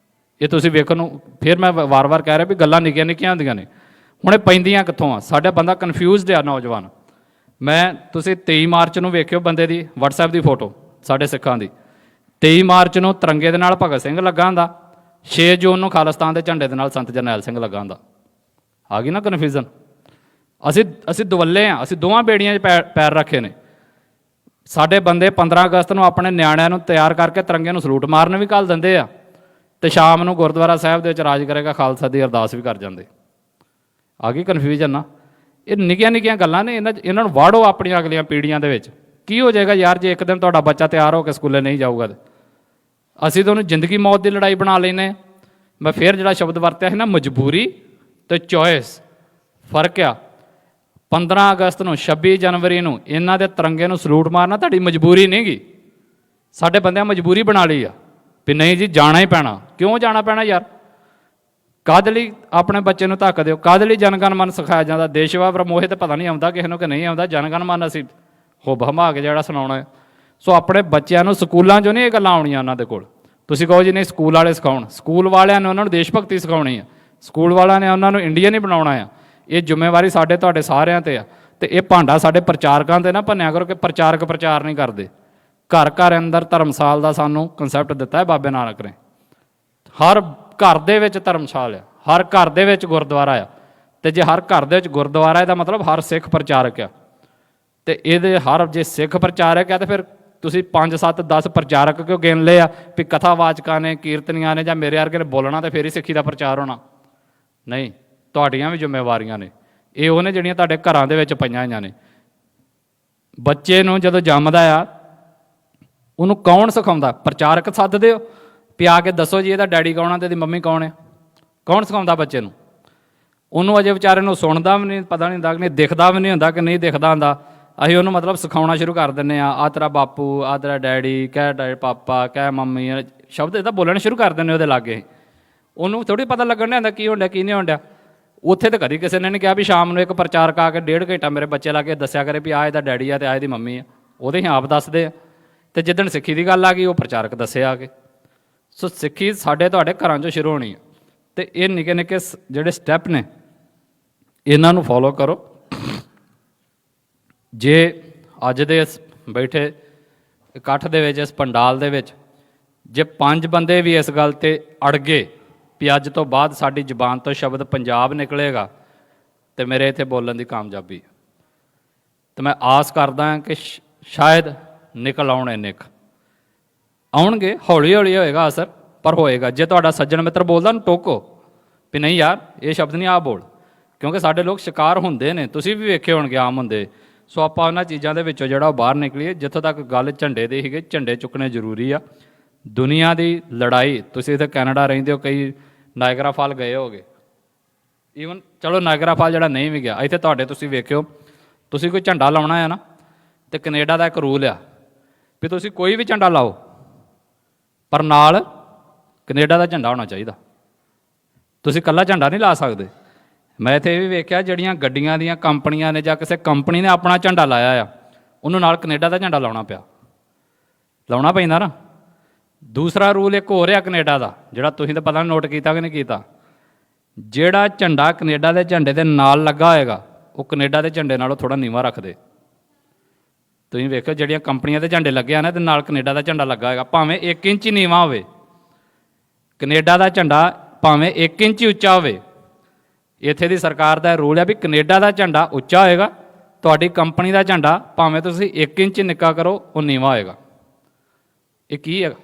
ਇਹ ਤੁਸੀਂ ਵੇਖਣ ਨੂੰ, ਫਿਰ ਮੈਂ ਵਾਰ-ਵਾਰ ਕਹਿ ਰਿਹਾ ਵੀ ਗੱਲਾਂ ਨਿੱਕੀਆਂ ਨਿੱਕੀਆਂ ਹੁੰਦੀਆਂ ਨੇ। ਹੁਣ ਇਹ ਪੈਂਦੀਆਂ ਕਿੱਥੋਂ ਆ? ਸਾਡਾ ਬੰਦਾ ਕਨਫਿਊਜ਼ਡ ਆ ਨੌਜਵਾਨ। ਤੁਸੀਂ 23 ਮਾਰਚ ਨੂੰ ਵੇਖਿਓ ਬੰਦੇ ਦੀ WhatsApp ਦੀ ਫੋਟੋ ਸਾਡੇ ਸਿੱਖਾਂ ਦੀ। 23 ਮਾਰਚ ਨੂੰ ਤਿਰੰਗੇ ਦੇ ਨਾਲ ਭਗਤ ਸਿੰਘ ਲੱਗਾ ਹੁੰਦਾ, 6 ਜੂਨ ਨੂੰ ਖਾਲਿਸਤਾਨ ਦੇ ਝੰਡੇ ਦੇ ਨਾਲ ਸੰਤ ਜਰਨੈਲ ਸਿੰਘ ਲੱਗਾ ਹੁੰਦਾ। ਆ ਗਈ ਨਾ ਕਨਫਿਊਜ਼ਨ। ਅਸੀਂ ਦੁਵੱਲੇ ਹਾਂ, ਅਸੀਂ ਦੋਵਾਂ ਬੇੜੀਆਂ 'ਚ ਪੈਰ ਰੱਖੇ ਨੇ। ਸਾਡੇ ਬੰਦੇ 15 ਅਗਸਤ ਨੂੰ ਆਪਣੇ ਨਿਆਣਿਆਂ ਨੂੰ ਤਿਆਰ ਕਰਕੇ ਤਿਰੰਗੇ ਨੂੰ ਸਲੂਟ ਮਾਰਨ ਵੀ ਘੱਲ ਦਿੰਦੇ ਆ, ਅਤੇ ਸ਼ਾਮ ਨੂੰ ਗੁਰਦੁਆਰਾ ਸਾਹਿਬ ਦੇ ਵਿੱਚ ਰਾਜ ਕਰੇਗਾ ਖਾਲਸਾ ਦੀ ਅਰਦਾਸ ਵੀ ਕਰ ਜਾਂਦੇ। ਆ ਗਈ ਕਨਫਿਊਜ਼ਨ ਨਾ। ਇਹ ਨਿੱਕੀਆਂ ਨਿੱਕੀਆਂ ਗੱਲਾਂ ਨੇ, ਇਹਨਾਂ ਨੂੰ ਵਾੜੋ ਆਪਣੀਆਂ ਅਗਲੀਆਂ ਪੀੜ੍ਹੀਆਂ ਦੇ ਵਿੱਚ। ਕੀ ਹੋ ਜਾਏਗਾ ਯਾਰ ਜੇ ਇੱਕ ਦਿਨ ਤੁਹਾਡਾ ਬੱਚਾ ਤਿਆਰ ਹੋ ਕੇ ਸਕੂਲੇ ਨਹੀਂ ਜਾਊਗਾ? ਅਸੀਂ ਤਾਂ ਉਹਨੂੰ ਜ਼ਿੰਦਗੀ ਮੌਤ ਦੀ ਲੜਾਈ ਬਣਾ ਲੈਂਦੇ। ਮੈਂ ਫਿਰ ਜਿਹੜਾ ਸ਼ਬਦ ਵਰਤਿਆ ਸੀ ਨਾ, ਮਜਬੂਰੀ ਅਤੇ ਚੋਇਸ, ਫਰਕ ਆ। 15 ਅਗਸਤ ਨੂੰ 26 ਜਨਵਰੀ ਨੂੰ ਇਹਨਾਂ ਦੇ ਤਿਰੰਗੇ ਨੂੰ ਸਲੂਟ ਮਾਰਨਾ ਤੁਹਾਡੀ ਮਜਬੂਰੀ ਨਹੀਂ ਗੀ। ਸਾਡੇ ਬੰਦਿਆਂ ਮਜਬੂਰੀ ਬਣਾ ਲਈ ਆ ਵੀ ਨਹੀਂ ਜੀ ਜਾਣਾ ਹੀ ਪੈਣਾ। ਕਿਉਂ ਜਾਣਾ ਪੈਣਾ ਯਾਰ? ਕਾਹਦੇ ਲਈ ਆਪਣੇ ਬੱਚੇ ਨੂੰ ਧੱਕ ਦਿਓ? ਕਾਹਦੇ ਲਈ ਜਨਗਣ ਮਨ ਸਿਖਾਇਆ ਜਾਂਦਾ? ਦੇਸ਼ਵਾ ਪ੍ਰਮੋਹਿਤ ਪਤਾ ਨਹੀਂ ਆਉਂਦਾ ਕਿਸੇ ਨੂੰ ਕਿ ਨਹੀਂ ਆਉਂਦਾ। ਜਨਗਣ ਮਨ ਅਸੀਂ ਹੁਬ ਹਮਾ ਕੇ ਜਿਹੜਾ ਸੁਣਾਉਣਾ ਹੈ। ਸੋ ਆਪਣੇ ਬੱਚਿਆਂ ਨੂੰ ਸਕੂਲਾਂ 'ਚੋਂ ਨਹੀਂ ਇਹ ਗੱਲਾਂ ਆਉਣੀਆਂ ਉਹਨਾਂ ਦੇ ਕੋਲ। ਤੁਸੀਂ ਕਹੋ ਜੀ ਨਹੀਂ ਸਕੂਲ ਵਾਲੇ ਸਿਖਾਉਣ, ਸਕੂਲ ਵਾਲਿਆਂ ਨੇ ਉਹਨਾਂ ਨੂੰ ਦੇਸ਼ ਭਗਤੀ ਸਿਖਾਉਣੀ ਆ, ਸਕੂਲ ਵਾਲਿਆਂ ਨੇ ਉਹਨਾਂ ਨੂੰ ਇੰਡੀਅਨ ਹੀ ਬਣਾਉਣਾ ਆ। ਇਹ ਜ਼ਿੰਮੇਵਾਰੀ ਸਾਡੇ ਤੁਹਾਡੇ ਸਾਰਿਆਂ 'ਤੇ ਆ। ਅਤੇ ਇਹ ਭਾਂਡਾ ਸਾਡੇ ਪ੍ਰਚਾਰਕਾਂ 'ਤੇ ਨਾ ਭੰਨਿਆ ਕਰੋ ਕਿ ਪ੍ਰਚਾਰਕ ਪ੍ਰਚਾਰ ਨਹੀਂ ਕਰਦੇ। ਘਰ ਘਰ ਅੰਦਰ ਧਰਮਸਾਲ ਦਾ ਸਾਨੂੰ ਕਨਸੈਪਟ ਦਿੱਤਾ ਹੈ ਬਾਬੇ ਨਾਨਕ ਨੇ। ਹਰ ਘਰ ਦੇ ਵਿੱਚ ਧਰਮਸਾਲ ਆ, ਹਰ ਘਰ ਦੇ ਵਿੱਚ ਗੁਰਦੁਆਰਾ ਆ। ਅਤੇ ਜੇ ਹਰ ਘਰ ਦੇ ਵਿੱਚ ਗੁਰਦੁਆਰਾ ਇਹਦਾ ਮਤਲਬ ਹਰ ਸਿੱਖ ਪ੍ਰਚਾਰਕ ਆ। ਅਤੇ ਇਹਦੇ ਜੇ ਸਿੱਖ ਪ੍ਰਚਾਰਕ ਆ ਤਾਂ ਫਿਰ ਤੁਸੀਂ 5 7 10 ਪ੍ਰਚਾਰਕ ਕਿਉਂ ਗਿਣ ਲਏ ਆ ਵੀ ਕਥਾਵਾਚਕਾਂ ਨੇ, ਕੀਰਤਨੀਆਂ ਨੇ, ਜਾਂ ਮੇਰੇ ਵਰਗੇ ਨੇ ਬੋਲਣਾ ਤਾਂ ਫਿਰ ਹੀ ਸਿੱਖੀ ਦਾ ਪ੍ਰਚਾਰ ਹੋਣਾ? ਨਹੀਂ, ਤੁਹਾਡੀਆਂ ਵੀ ਜ਼ਿੰਮੇਵਾਰੀਆਂ ਨੇ। ਇਹ ਉਹਨੇ ਜਿਹੜੀਆਂ ਤੁਹਾਡੇ ਘਰਾਂ ਦੇ ਵਿੱਚ ਪਈਆਂ ਹੋਈਆਂ ਨੇ। ਬੱਚੇ ਨੂੰ ਜਦੋਂ ਜੰਮਦਾ ਆ ਉਹਨੂੰ ਕੌਣ ਸਿਖਾਉਂਦਾ? ਪ੍ਰਚਾਰਕ ਸੱਦਦੇ ਹੋ ਵੀ ਆ ਕੇ ਦੱਸੋ ਜੀ ਇਹਦਾ ਡੈਡੀ ਕੌਣ ਆ ਅਤੇ ਇਹਦੀ ਮੰਮੀ ਕੌਣ ਆ? ਕੌਣ ਸਿਖਾਉਂਦਾ ਬੱਚੇ ਨੂੰ? ਉਹਨੂੰ ਅਜੇ ਵਿਚਾਰੇ ਨੂੰ ਸੁਣਦਾ ਵੀ ਨਹੀਂ, ਪਤਾ ਨਹੀਂ ਹੁੰਦਾ ਕਿ ਨਹੀਂ, ਦਿਖਦਾ ਵੀ ਨਹੀਂ ਹੁੰਦਾ ਕਿ ਨਹੀਂ ਦਿਖਦਾ ਹੁੰਦਾ। ਅਸੀਂ ਉਹਨੂੰ ਮਤਲਬ ਸਿਖਾਉਣਾ ਸ਼ੁਰੂ ਕਰ ਦਿੰਦੇ ਹਾਂ। ਆ ਤੇਰਾ ਬਾਪੂ, ਆ ਤੇਰਾ ਡੈਡੀ, ਕਹਿ ਡੈਡੀ ਪਾਪਾ, ਕਹਿ ਮੰਮੀ, ਸ਼ਬਦ ਇਹਦਾ ਬੋਲਣਾ ਸ਼ੁਰੂ ਕਰ ਦਿੰਦੇ ਉਹਦੇ ਲਾਗੇ। ਉਹਨੂੰ ਥੋੜ੍ਹੀ ਪਤਾ ਲੱਗਣ ਨਹੀਂ ਹੁੰਦਾ ਕੀ ਹੋਣ ਡਿਆ ਕੀ ਨਹੀਂ ਹੋਣ ਡਿਆ। ਉੱਥੇ ਤਾਂ ਕਦੀ ਕਿਸੇ ਨੇ ਨਹੀਂ ਕਿਹਾ ਵੀ ਸ਼ਾਮ ਨੂੰ ਇੱਕ ਪ੍ਰਚਾਰਕ ਆ ਕੇ 1.5 ਘੰਟਾ ਮੇਰੇ ਬੱਚੇ ਲਾ ਕੇ ਦੱਸਿਆ ਕਰੇ ਵੀ ਆਹ ਇਹਦਾ ਡੈਡੀ ਆ ਤੇ ਆਹ ਇਹਦੀ ਮੰਮੀ ਆ। ਉਹਦੇ ਹੀ ਆਪ ਦੱਸਦੇ ਆ। ਤੇ ਜਿੱਦਣ ਸਿੱਖੀ ਦੀ ਗੱਲ ਆ ਗਈ ਉਹ ਪ੍ਰਚਾਰਕ ਦੱਸੇ ਆ ਕੇ। ਸੋ ਸਿੱਖੀ ਸਾਡੇ ਤੁਹਾਡੇ ਘਰਾਂ 'ਚੋਂ ਸ਼ੁਰੂ ਹੋਣੀ ਆ। ਤੇ ਇਹ ਨਿੱਕੇ ਨਿੱਕੇ ਜਿਹੜੇ ਸਟੈਪ ਨੇ ਇਹਨਾਂ ਨੂੰ ਫੋਲੋ ਕਰੋ। ਜੇ ਅੱਜ ਦੇ ਇਸ ਬੈਠੇ ਇਕੱਠ ਦੇ ਵਿੱਚ, ਇਸ ਪੰਡਾਲ ਦੇ ਵਿੱਚ ਜੇ 5 ਬੰਦੇ ਵੀ ਇਸ ਗੱਲ ਤੇ ਅੜ ਗਏ ਵੀ ਅੱਜ ਤੋਂ ਬਾਅਦ ਸਾਡੀ ਜ਼ੁਬਾਨ ਤੋਂ ਸ਼ਬਦ ਪੰਜਾਬ ਨਿਕਲੇਗਾ ਤੇ ਮੇਰੇ ਇੱਥੇ ਬੋਲਣ ਦੀ ਕਾਮਯਾਬੀ। ਤੇ ਮੈਂ ਆਸ ਕਰਦਾ ਹਾਂ ਕਿ ਸ਼ਾਇਦ ਨਿਕਲ ਆਉਣ ਇੰਨੇ ਕੁ ਆਉਣਗੇ। ਹੌਲੀ ਹੌਲੀ ਹੋਏਗਾ ਅਸਰ, ਪਰ ਹੋਏਗਾ। ਜੇ ਤੁਹਾਡਾ ਸੱਜਣ ਮਿੱਤਰ ਬੋਲਦਾ ਨੂੰ ਟੋਕੋ ਵੀ ਨਹੀਂ ਯਾਰ ਇਹ ਸ਼ਬਦ ਨਹੀਂ ਆ ਬੋਲ, ਕਿਉਂਕਿ ਸਾਡੇ ਲੋਕ ਸ਼ਿਕਾਰ ਹੁੰਦੇ ਨੇ, ਤੁਸੀਂ ਵੀ ਵੇਖੇ ਹੋਣਗੇ ਆਮ ਹੁੰਦੇ। ਸੋ ਆਪਾਂ ਉਹਨਾਂ ਚੀਜ਼ਾਂ ਦੇ ਵਿੱਚੋਂ ਜਿਹੜਾ ਉਹ ਬਾਹਰ ਨਿਕਲੀਏ। ਜਿੱਥੋਂ ਤੱਕ ਗੱਲ ਝੰਡੇ ਦੀ ਸੀਗੀ, ਝੰਡੇ ਚੁੱਕਣੇ ਜ਼ਰੂਰੀ ਆ। ਦੁਨੀਆ ਦੀ ਲੜਾਈ, ਤੁਸੀਂ ਇੱਥੇ ਕੈਨੇਡਾ ਰਹਿੰਦੇ ਹੋ, ਕਈ ਨਾਇਗਰਾ ਫਾਲ ਗਏ ਹੋਗੇ, ਈਵਨ ਚਲੋ ਨਾਇਗਰਾ ਫਾਲ ਜਿਹੜਾ ਨਹੀਂ ਵੀ ਗਿਆ, ਇੱਥੇ ਤੁਹਾਡੇ ਤੁਸੀਂ ਵੇਖਿਓ, ਤੁਸੀਂ ਕੋਈ ਝੰਡਾ ਲਾਉਣਾ ਹੈ ਨਾ, ਤੇ ਕੈਨੇਡਾ ਦਾ ਇੱਕ ਰੂਲ ਆ ਵੀ ਤੁਸੀਂ ਕੋਈ ਵੀ ਝੰਡਾ ਲਾਓ ਪਰ ਨਾਲ ਕੈਨੇਡਾ ਦਾ ਝੰਡਾ ਹੋਣਾ ਚਾਹੀਦਾ। ਤੁਸੀਂ ਇਕੱਲਾ ਝੰਡਾ ਨਹੀਂ ਲਾ ਸਕਦੇ। ਮੈਂ ਇੱਥੇ ਇਹ ਵੀ ਵੇਖਿਆ ਜਿਹੜੀਆਂ ਗੱਡੀਆਂ ਦੀਆਂ ਕੰਪਨੀਆਂ ਨੇ ਜਾਂ ਕਿਸੇ ਕੰਪਨੀ ਨੇ ਆਪਣਾ ਝੰਡਾ ਲਾਇਆ ਆ, ਉਹਨੂੰ ਨਾਲ ਕੈਨੇਡਾ ਦਾ ਝੰਡਾ ਲਾਉਣਾ ਪੈਂਦਾ ਨਾ। ਦੂਸਰਾ ਰੂਲ ਇੱਕ ਹੋਰ ਆ ਕੈਨੇਡਾ ਦਾ, ਜਿਹੜਾ ਤੁਸੀਂ ਤਾਂ ਪਤਾ ਨਹੀਂ ਨੋਟ ਕੀਤਾ ਕਿ ਨਹੀਂ ਕੀਤਾ। ਜਿਹੜਾ ਝੰਡਾ ਕੈਨੇਡਾ ਦੇ ਝੰਡੇ ਦੇ ਨਾਲ ਲੱਗਾ ਹੋਏਗਾ ਉਹ ਕੈਨੇਡਾ ਦੇ ਝੰਡੇ ਨਾਲੋਂ ਥੋੜ੍ਹਾ ਨੀਵਾਂ ਰੱਖਦੇ। ਤੁਸੀਂ ਵੇਖੋ ਜਿਹੜੀਆਂ ਕੰਪਨੀਆਂ ਦੇ ਝੰਡੇ ਲੱਗੇ ਆ ਨਾ ਤੇ ਨਾਲ ਕੈਨੇਡਾ ਦਾ ਝੰਡਾ ਲੱਗਾ ਹੋਏਗਾ, ਭਾਵੇਂ 1 ਇੰਚ ਹੀ ਨੀਵਾਂ ਹੋਵੇ। ਕੈਨੇਡਾ ਦਾ ਝੰਡਾ ਭਾਵੇਂ 1 ਇੰਚ ਹੀ ਉੱਚਾ ਹੋਵੇ। ਇੱਥੇ ਦੀ ਸਰਕਾਰ ਦਾ ਰੂਲ ਹੈ ਵੀ ਕੈਨੇਡਾ ਦਾ ਝੰਡਾ ਉੱਚਾ ਹੋਏਗਾ, ਤੁਹਾਡੀ ਕੰਪਨੀ ਦਾ ਝੰਡਾ ਭਾਵੇਂ ਤੁਸੀਂ 1 ਇੰਚ ਨਿੱਕਾ ਕਰੋ ਉਹ ਨੀਵਾਂ ਹੋਏਗਾ। ਇਹ ਕੀ ਹੈ?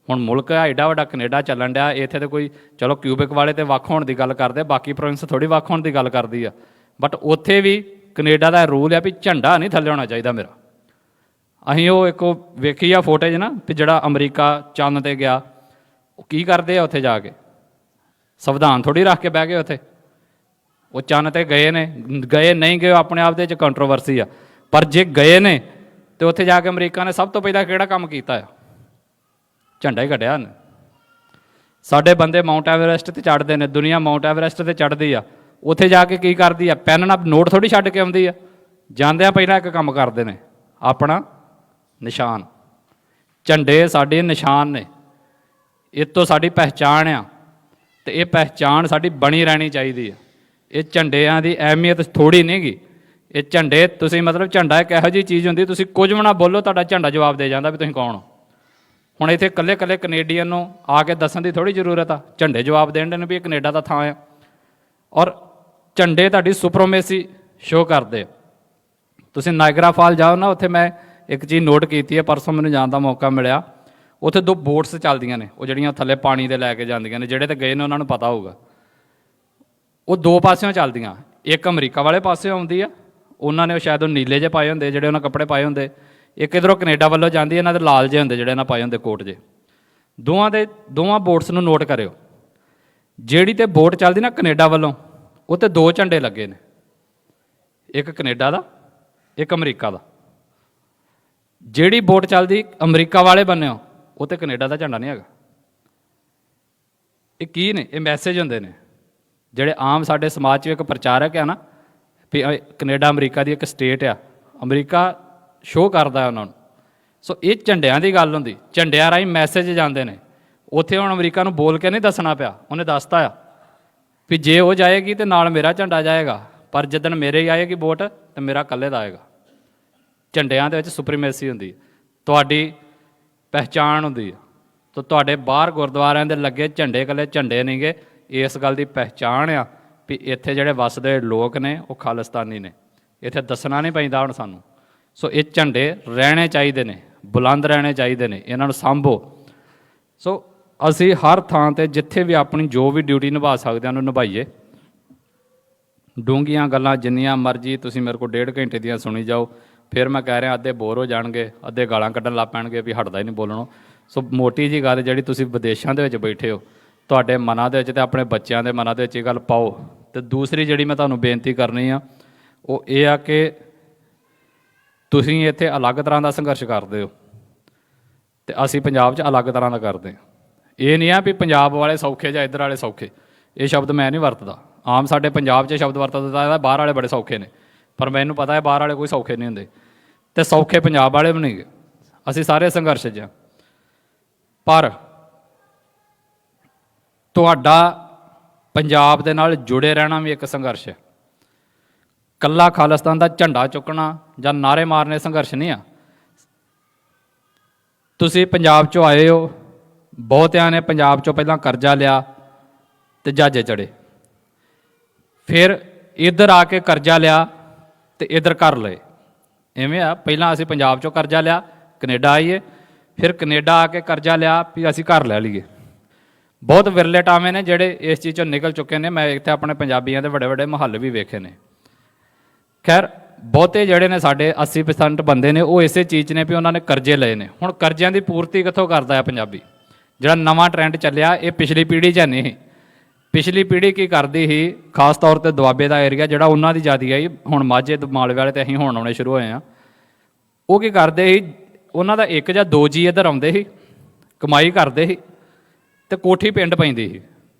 ਹੁਣ ਮੁਲਕ ਹੈ ਐਡਾ ਵੱਡਾ ਕੈਨੇਡਾ ਚੱਲਣ ਡਿਆ, ਇੱਥੇ ਤਾਂ ਕੋਈ ਚਲੋ ਕਿਊਬਿਕ ਵਾਲੇ ਤੇ ਵੱਖ ਹੋਣ ਦੀ ਗੱਲ ਕਰਦੇ, ਬਾਕੀ ਪ੍ਰੋਵਿੰਸ ਥੋੜ੍ਹੀ ਵੱਖ ਹੋਣ ਦੀ ਗੱਲ ਕਰਦੀ ਆ। ਬਟ ਉੱਥੇ ਵੀ ਕੈਨੇਡਾ ਦਾ ਰੂਲ ਹੈ ਵੀ ਝੰਡਾ ਨਹੀਂ ਥੱਲੇ ਹੋਣਾ ਚਾਹੀਦਾ ਮੇਰਾ। ਅਸੀਂ ਉਹ ਇੱਕ ਵੇਖੀ ਆ ਫੋਟੇਜ ਨਾ ਵੀ ਜਿਹੜਾ ਅਮਰੀਕਾ ਚੰਨ 'ਤੇ ਗਿਆ, ਉਹ ਕੀ ਕਰਦੇ ਆ ਉੱਥੇ ਜਾ ਕੇ? ਸੰਵਿਧਾਨ ਥੋੜ੍ਹੀ ਰੱਖ ਕੇ ਬਹਿ ਗਏ ਉੱਥੇ। ਉਹ ਚੰਨ 'ਤੇ ਗਏ ਨੇ, ਗਏ ਨਹੀਂ ਗਏ ਆਪਣੇ ਆਪ ਦੇ 'ਚ ਕੰਟਰੋਵਰਸੀ ਆ, ਪਰ ਜੇ ਗਏ ਨੇ ਤੇ ਉੱਥੇ ਜਾ ਕੇ ਅਮਰੀਕਾ ਨੇ ਸਭ ਤੋਂ ਪਹਿਲਾਂ ਕਿਹੜਾ ਕੰਮ ਕੀਤਾ ਆ? ਝੰਡਾ ਹੀ ਕੱਢਿਆ ਨੇ। ਸਾਡੇ ਬੰਦੇ ਮਾਊਂਟ ਐਵਰੈਸਟ 'ਤੇ ਚੜ੍ਹਦੇ ਨੇ, ਦੁਨੀਆ ਮਾਊਂਟ ਐਵਰੈਸਟ 'ਤੇ ਚੜ੍ਹਦੀ ਆ, ਉੱਥੇ ਜਾ ਕੇ ਕੀ ਕਰਦੀ ਆ? ਪੈਨ ਨਾਲ ਨੋਟ ਥੋੜ੍ਹੀ ਛੱਡ ਕੇ ਆਉਂਦੀ ਆ। ਜਾਂਦਿਆਂ ਪਹਿਲਾਂ ਇੱਕ ਕੰਮ ਕਰਦੇ ਨੇ, ਆਪਣਾ ਨਿਸ਼ਾਨ। ਝੰਡੇ ਸਾਡੇ ਨਿਸ਼ਾਨ ਨੇ, ਇਹ ਤੋਂ ਸਾਡੀ ਪਹਿਚਾਣ ਆ, ਤੇ ਇਹ ਪਹਿਚਾਣ ਸਾਡੀ ਬਣੀ ਰਹਿਣੀ ਚਾਹੀਦੀ ਆ। ਇਹ ਝੰਡਿਆਂ ਦੀ ਅਹਿਮੀਅਤ ਥੋੜ੍ਹੀ ਨਹੀਂ ਗੀ। ਇਹ ਝੰਡੇ ਤੁਸੀਂ ਮਤਲਬ ਝੰਡਾ ਇੱਕ ਇਹੋ ਜਿਹੀ ਚੀਜ਼ ਹੁੰਦੀ, ਤੁਸੀਂ ਕੁਝ ਵੀ ਨਾ ਬੋਲੋ ਤੁਹਾਡਾ ਝੰਡਾ ਜਵਾਬ ਦੇ ਜਾਂਦਾ ਵੀ ਤੁਸੀਂ ਕੌਣ ਹੋ। ਹੁਣ ਇੱਥੇ ਇਕੱਲੇ ਇਕੱਲੇ ਕੈਨੇਡੀਅਨ ਨੂੰ ਆ ਕੇ ਦੱਸਣ ਦੀ ਥੋੜ੍ਹੀ ਜ਼ਰੂਰਤ ਆ, ਝੰਡੇ ਜਵਾਬ ਦੇਣ ਦੇ ਨੇ ਵੀ ਇਹ ਕੈਨੇਡਾ ਦਾ ਥਾਂ ਆ। ਔਰ ਝੰਡੇ ਤੁਹਾਡੀ ਸੁਪਰੋਮੇਸੀ ਸ਼ੋਅ ਕਰਦੇ ਆ। ਤੁਸੀਂ ਨਾਇਗਰਾ ਫਾਲ ਜਾਓ ਨਾ, ਉੱਥੇ ਮੈਂ ਇੱਕ ਚੀਜ਼ ਨੋਟ ਕੀਤੀ ਹੈ, ਪਰਸੋਂ ਮੈਨੂੰ ਜਾਣ ਦਾ ਮੌਕਾ ਮਿਲਿਆ। ਉੱਥੇ 2 ਬੋਟਸ ਚੱਲਦੀਆਂ ਨੇ, ਉਹ ਜਿਹੜੀਆਂ ਥੱਲੇ ਪਾਣੀ ਦੇ ਲੈ ਕੇ ਜਾਂਦੀਆਂ ਨੇ, ਜਿਹੜੇ ਤਾਂ ਗਏ ਨੇ ਉਹਨਾਂ ਨੂੰ ਪਤਾ ਹੋਊਗਾ। ਉਹ 2 ਪਾਸਿਓਂ ਚੱਲਦੀਆਂ, ਇੱਕ ਅਮਰੀਕਾ ਵਾਲੇ ਪਾਸਿਓਂ ਆਉਂਦੀ ਆ, ਉਹਨਾਂ ਨੇ ਉਹ ਸ਼ਾਇਦ ਉਹ ਨੀਲੇ ਜਿਹੇ ਪਾਏ ਹੁੰਦੇ ਜਿਹੜੇ ਉਹਨਾਂ ਕੱਪੜੇ ਪਾਏ ਹੁੰਦੇ। ਇੱਕ ਇੱਧਰੋਂ ਕੈਨੇਡਾ ਵੱਲੋਂ ਜਾਂਦੀ, ਇਹਨਾਂ ਦੇ ਲਾਲ ਜਿਹੇ ਹੁੰਦੇ ਜਿਹੜੇ ਇਹਨਾਂ ਪਾਏ ਹੁੰਦੇ ਕੋਟ ਜੇ। ਦੋਵਾਂ ਬੋਟਸ ਨੂੰ ਨੋਟ ਕਰਿਓ। ਜਿਹੜੀ ਤੇ ਬੋਟ ਚੱਲਦੀ ਨਾ ਕੈਨੇਡਾ ਵੱਲੋਂ, ਉਹ 'ਤੇ 2 ਝੰਡੇ ਲੱਗੇ ਨੇ, ਇੱਕ ਕੈਨੇਡਾ ਦਾ ਇੱਕ ਅਮਰੀਕਾ ਦਾ। ਜਿਹੜੀ ਬੋਟ ਚੱਲਦੀ ਅਮਰੀਕਾ ਵਾਲੇ ਬੰਨਿਓ, ਉਹ 'ਤੇ ਕੈਨੇਡਾ ਦਾ ਝੰਡਾ ਨਹੀਂ ਹੈਗਾ। ਇਹ ਕੀ ਨੇ? ਇਹ ਮੈਸੇਜ ਹੁੰਦੇ ਨੇ ਜਿਹੜੇ ਆਮ ਸਾਡੇ ਸਮਾਜ 'ਚ ਇੱਕ ਪ੍ਰਚਾਰਕ ਆ ਨਾ ਵੀ ਕੈਨੇਡਾ ਅਮਰੀਕਾ ਦੀ ਇੱਕ ਸਟੇਟ ਆ, ਅਮਰੀਕਾ ਸ਼ੋਅ ਕਰਦਾ ਉਹਨਾਂ ਨੂੰ। ਸੋ ਇਹ ਝੰਡਿਆਂ ਦੀ ਗੱਲ ਹੁੰਦੀ, ਝੰਡਿਆਂ ਰਾਹੀਂ ਮੈਸੇਜ ਜਾਂਦੇ ਨੇ। ਉੱਥੇ ਹੁਣ ਅਮਰੀਕਾ ਨੂੰ ਬੋਲ ਕੇ ਨਹੀਂ ਦੱਸਣਾ ਪਿਆ, ਉਹਨੇ ਦੱਸਤਾ ਆ ਵੀ ਜੇ ਉਹ ਜਾਏਗੀ ਤੇ ਨਾਲ ਮੇਰਾ ਝੰਡਾ ਜਾਏਗਾ, ਪਰ ਜਿੱਦਣ ਮੇਰੇ ਆਏਗੀ ਵੋਟ ਤੇ ਮੇਰਾ ਇਕੱਲੇ ਦਾ ਆਏਗਾ। ਝੰਡਿਆਂ ਦੇ ਵਿੱਚ ਸੁਪਰੀਮੇਸੀ ਹੁੰਦੀ ਹੈ, ਤੁਹਾਡੀ ਪਹਿਚਾਣ ਹੁੰਦੀ ਹੈ। ਤਾਂ ਤੁਹਾਡੇ ਬਾਹਰ ਗੁਰਦੁਆਰਿਆਂ ਦੇ ਲੱਗੇ ਝੰਡੇ ਇਕੱਲੇ ਝੰਡੇ ਨਹੀਂ ਗੇ, ਇਸ ਗੱਲ ਦੀ ਪਹਿਚਾਣ ਆ ਵੀ ਇੱਥੇ ਜਿਹੜੇ ਵੱਸਦੇ ਲੋਕ ਨੇ ਉਹ ਖਾਲਿਸਤਾਨੀ ਨੇ। ਇੱਥੇ ਦੱਸਣਾ ਨਹੀਂ ਪੈਂਦਾ ਹੁਣ ਸਾਨੂੰ। ਸੋ ਇਹ ਝੰਡੇ ਰਹਿਣੇ ਚਾਹੀਦੇ ਨੇ, ਬੁਲੰਦ ਰਹਿਣੇ ਚਾਹੀਦੇ ਨੇ, ਇਹਨਾਂ ਨੂੰ ਸਾਂਭੋ। ਸੋ ਅਸੀਂ ਹਰ ਥਾਂ 'ਤੇ ਜਿੱਥੇ ਵੀ ਆਪਣੀ ਜੋ ਵੀ ਡਿਊਟੀ ਨਿਭਾ ਸਕਦੇ ਹਾਂ ਉਹਨੂੰ ਨਿਭਾਈਏ। ਡੂੰਘੀਆਂ ਗੱਲਾਂ ਜਿੰਨੀਆਂ ਮਰਜ਼ੀ ਤੁਸੀਂ ਮੇਰੇ ਕੋਲ 1.5 ਘੰਟੇ ਦੀਆਂ ਸੁਣੀ ਜਾਓ, ਫਿਰ ਮੈਂ ਕਹਿ ਰਿਹਾ ਅੱਧੇ ਬੋਰ ਹੋ ਜਾਣਗੇ, ਅੱਧੇ ਗਾਲਾਂ ਕੱਢਣ ਲੱਗ ਪੈਣਗੇ ਵੀ ਹਟਦਾ ਹੀ ਨਹੀਂ ਬੋਲਣੋਂ। ਸੋ ਮੋਟੀ ਜੀ ਗੱਲ ਜਿਹੜੀ ਤੁਸੀਂ ਵਿਦੇਸ਼ਾਂ ਦੇ ਵਿੱਚ ਬੈਠੇ ਹੋ, ਤੁਹਾਡੇ ਮਨਾਂ ਦੇ ਵਿੱਚ ਅਤੇ ਆਪਣੇ ਬੱਚਿਆਂ ਦੇ ਮਨਾਂ ਦੇ ਵਿੱਚ ਇਹ ਗੱਲ ਪਾਓ। ਅਤੇ ਦੂਸਰੀ ਜਿਹੜੀ ਮੈਂ ਤੁਹਾਨੂੰ ਬੇਨਤੀ ਕਰਨੀ ਆ ਉਹ ਇਹ ਆ ਕਿ ਤੁਸੀਂ ਇੱਥੇ ਅਲੱਗ ਤਰ੍ਹਾਂ ਦਾ ਸੰਘਰਸ਼ ਕਰਦੇ ਹੋ ਅਤੇ ਅਸੀਂ ਪੰਜਾਬ 'ਚ ਅਲੱਗ ਤਰ੍ਹਾਂ ਦਾ ਕਰਦੇ ਹਾਂ। ਇਹ ਨਹੀਂ ਆ ਵੀ ਪੰਜਾਬ ਵਾਲੇ ਸੌਖੇ ਜਾਂ ਇੱਧਰ ਵਾਲੇ ਸੌਖੇ, ਇਹ ਸ਼ਬਦ ਮੈਂ ਨਹੀਂ ਵਰਤਦਾ। ਆਮ ਸਾਡੇ ਪੰਜਾਬ 'ਚ ਸ਼ਬਦ ਵਰਤਦਾ ਹੈ ਬਾਹਰ ਵਾਲੇ ਬੜੇ ਸੌਖੇ ਨੇ, ਪਰ ਮੈਨੂੰ ਪਤਾ ਹੈ ਬਾਹਰ ਵਾਲੇ ਕੋਈ ਸੌਖੇ ਨਹੀਂ ਹੁੰਦੇ, ਅਤੇ ਸੌਖੇ ਪੰਜਾਬ ਵਾਲੇ ਵੀ ਨਹੀਂ ਗੇ। ਅਸੀਂ ਸਾਰੇ ਸੰਘਰਸ਼ 'ਚ ਹਾਂ, ਪਰ ਤੁਹਾਡਾ ਪੰਜਾਬ ਦੇ ਨਾਲ ਜੁੜੇ ਰਹਿਣਾ ਵੀ ਇੱਕ ਸੰਘਰਸ਼ ਹੈ। ਕੱਲਾ ਖਾਲਿਸਤਾਨ ਦਾ ਝੰਡਾ ਚੁੱਕਣਾ ਜਾਂ ਨਾਅਰੇ ਮਾਰਨੇ ਸੰਘਰਸ਼ ਨਹੀਂ ਆ। ਤੁਸੀਂ ਪੰਜਾਬ 'ਚੋਂ ਆਏ ਹੋ, ਬਹੁਤਿਆਂ ਨੇ ਪੰਜਾਬ 'ਚੋਂ ਪਹਿਲਾਂ ਕਰਜ਼ਾ ਲਿਆ ਅਤੇ ਜਹਾਜ਼ੇ ਚੜ੍ਹੇ, ਫਿਰ ਇੱਧਰ ਆ ਕੇ ਕਰਜ਼ਾ ਲਿਆ ਅਤੇ ਇੱਧਰ ਘਰ ਲਏ। ਇਵੇਂ ਆ, ਪਹਿਲਾਂ ਅਸੀਂ ਪੰਜਾਬ 'ਚੋਂ ਕਰਜ਼ਾ ਲਿਆ, ਕੈਨੇਡਾ ਆਈਏ, ਫਿਰ ਕੈਨੇਡਾ ਆ ਕੇ ਕਰਜ਼ਾ ਲਿਆ ਵੀ ਅਸੀਂ ਘਰ ਲੈ ਲਈਏ। ਬਹੁਤ ਵਿਰਲੇ ਟਾਵੇਂ ਨੇ ਜਿਹੜੇ ਇਸ ਚੀਜ਼ 'ਚੋਂ ਨਿਕਲ ਚੁੱਕੇ ਨੇ। ਮੈਂ ਇੱਥੇ ਆਪਣੇ ਪੰਜਾਬੀਆਂ ਦੇ ਵੱਡੇ ਵੱਡੇ ਮੁਹੱਲੇ ਵੀ ਵੇਖੇ ਨੇ। ਖੈਰ, ਬਹੁਤੇ ਜਿਹੜੇ ਨੇ ਸਾਡੇ 80% ਬੰਦੇ ਨੇ ਉਹ ਇਸੇ ਚੀਜ਼ 'ਚ ਨੇ ਵੀ ਉਹਨਾਂ ਨੇ ਕਰਜ਼ੇ ਲਏ ਨੇ। ਹੁਣ ਕਰਜ਼ਿਆਂ ਦੀ ਪੂਰਤੀ ਕਿੱਥੋਂ ਕਰਦਾ ਹੈ ਪੰਜਾਬੀ? ਜਿਹੜਾ ਨਵਾਂ ਟਰੈਂਡ ਚੱਲਿਆ ਇਹ ਪਿਛਲੀ ਪੀੜ੍ਹੀ 'ਚ ਨਹੀਂ ਸੀ। ਪਿਛਲੀ ਪੀੜ੍ਹੀ ਕੀ ਕਰਦੀ ਸੀ, ਖਾਸ ਤੌਰ 'ਤੇ ਦੁਆਬੇ ਦਾ ਏਰੀਆ ਜਿਹੜਾ ਉਹਨਾਂ ਦੀ ਜ਼ਿਆਦੀ ਆਈ, ਹੁਣ ਮਾਝੇ ਮਾਲਵੇ ਵਾਲੇ ਤੇ ਅਸੀਂ ਹੁਣ ਆਉਣੇ ਸ਼ੁਰੂ ਹੋਏ ਹਾਂ। ਉਹ ਕੀ ਕਰਦੇ ਸੀ, ਉਹਨਾਂ ਦਾ ਇੱਕ ਜਾਂ ਦੋ ਜੀ ਇੱਧਰ ਆਉਂਦੇ ਸੀ, ਕਮਾਈ ਕਰਦੇ ਸੀ ਅਤੇ ਕੋਠੀ ਪਿੰਡ ਪੈਂਦੀ ਸੀ,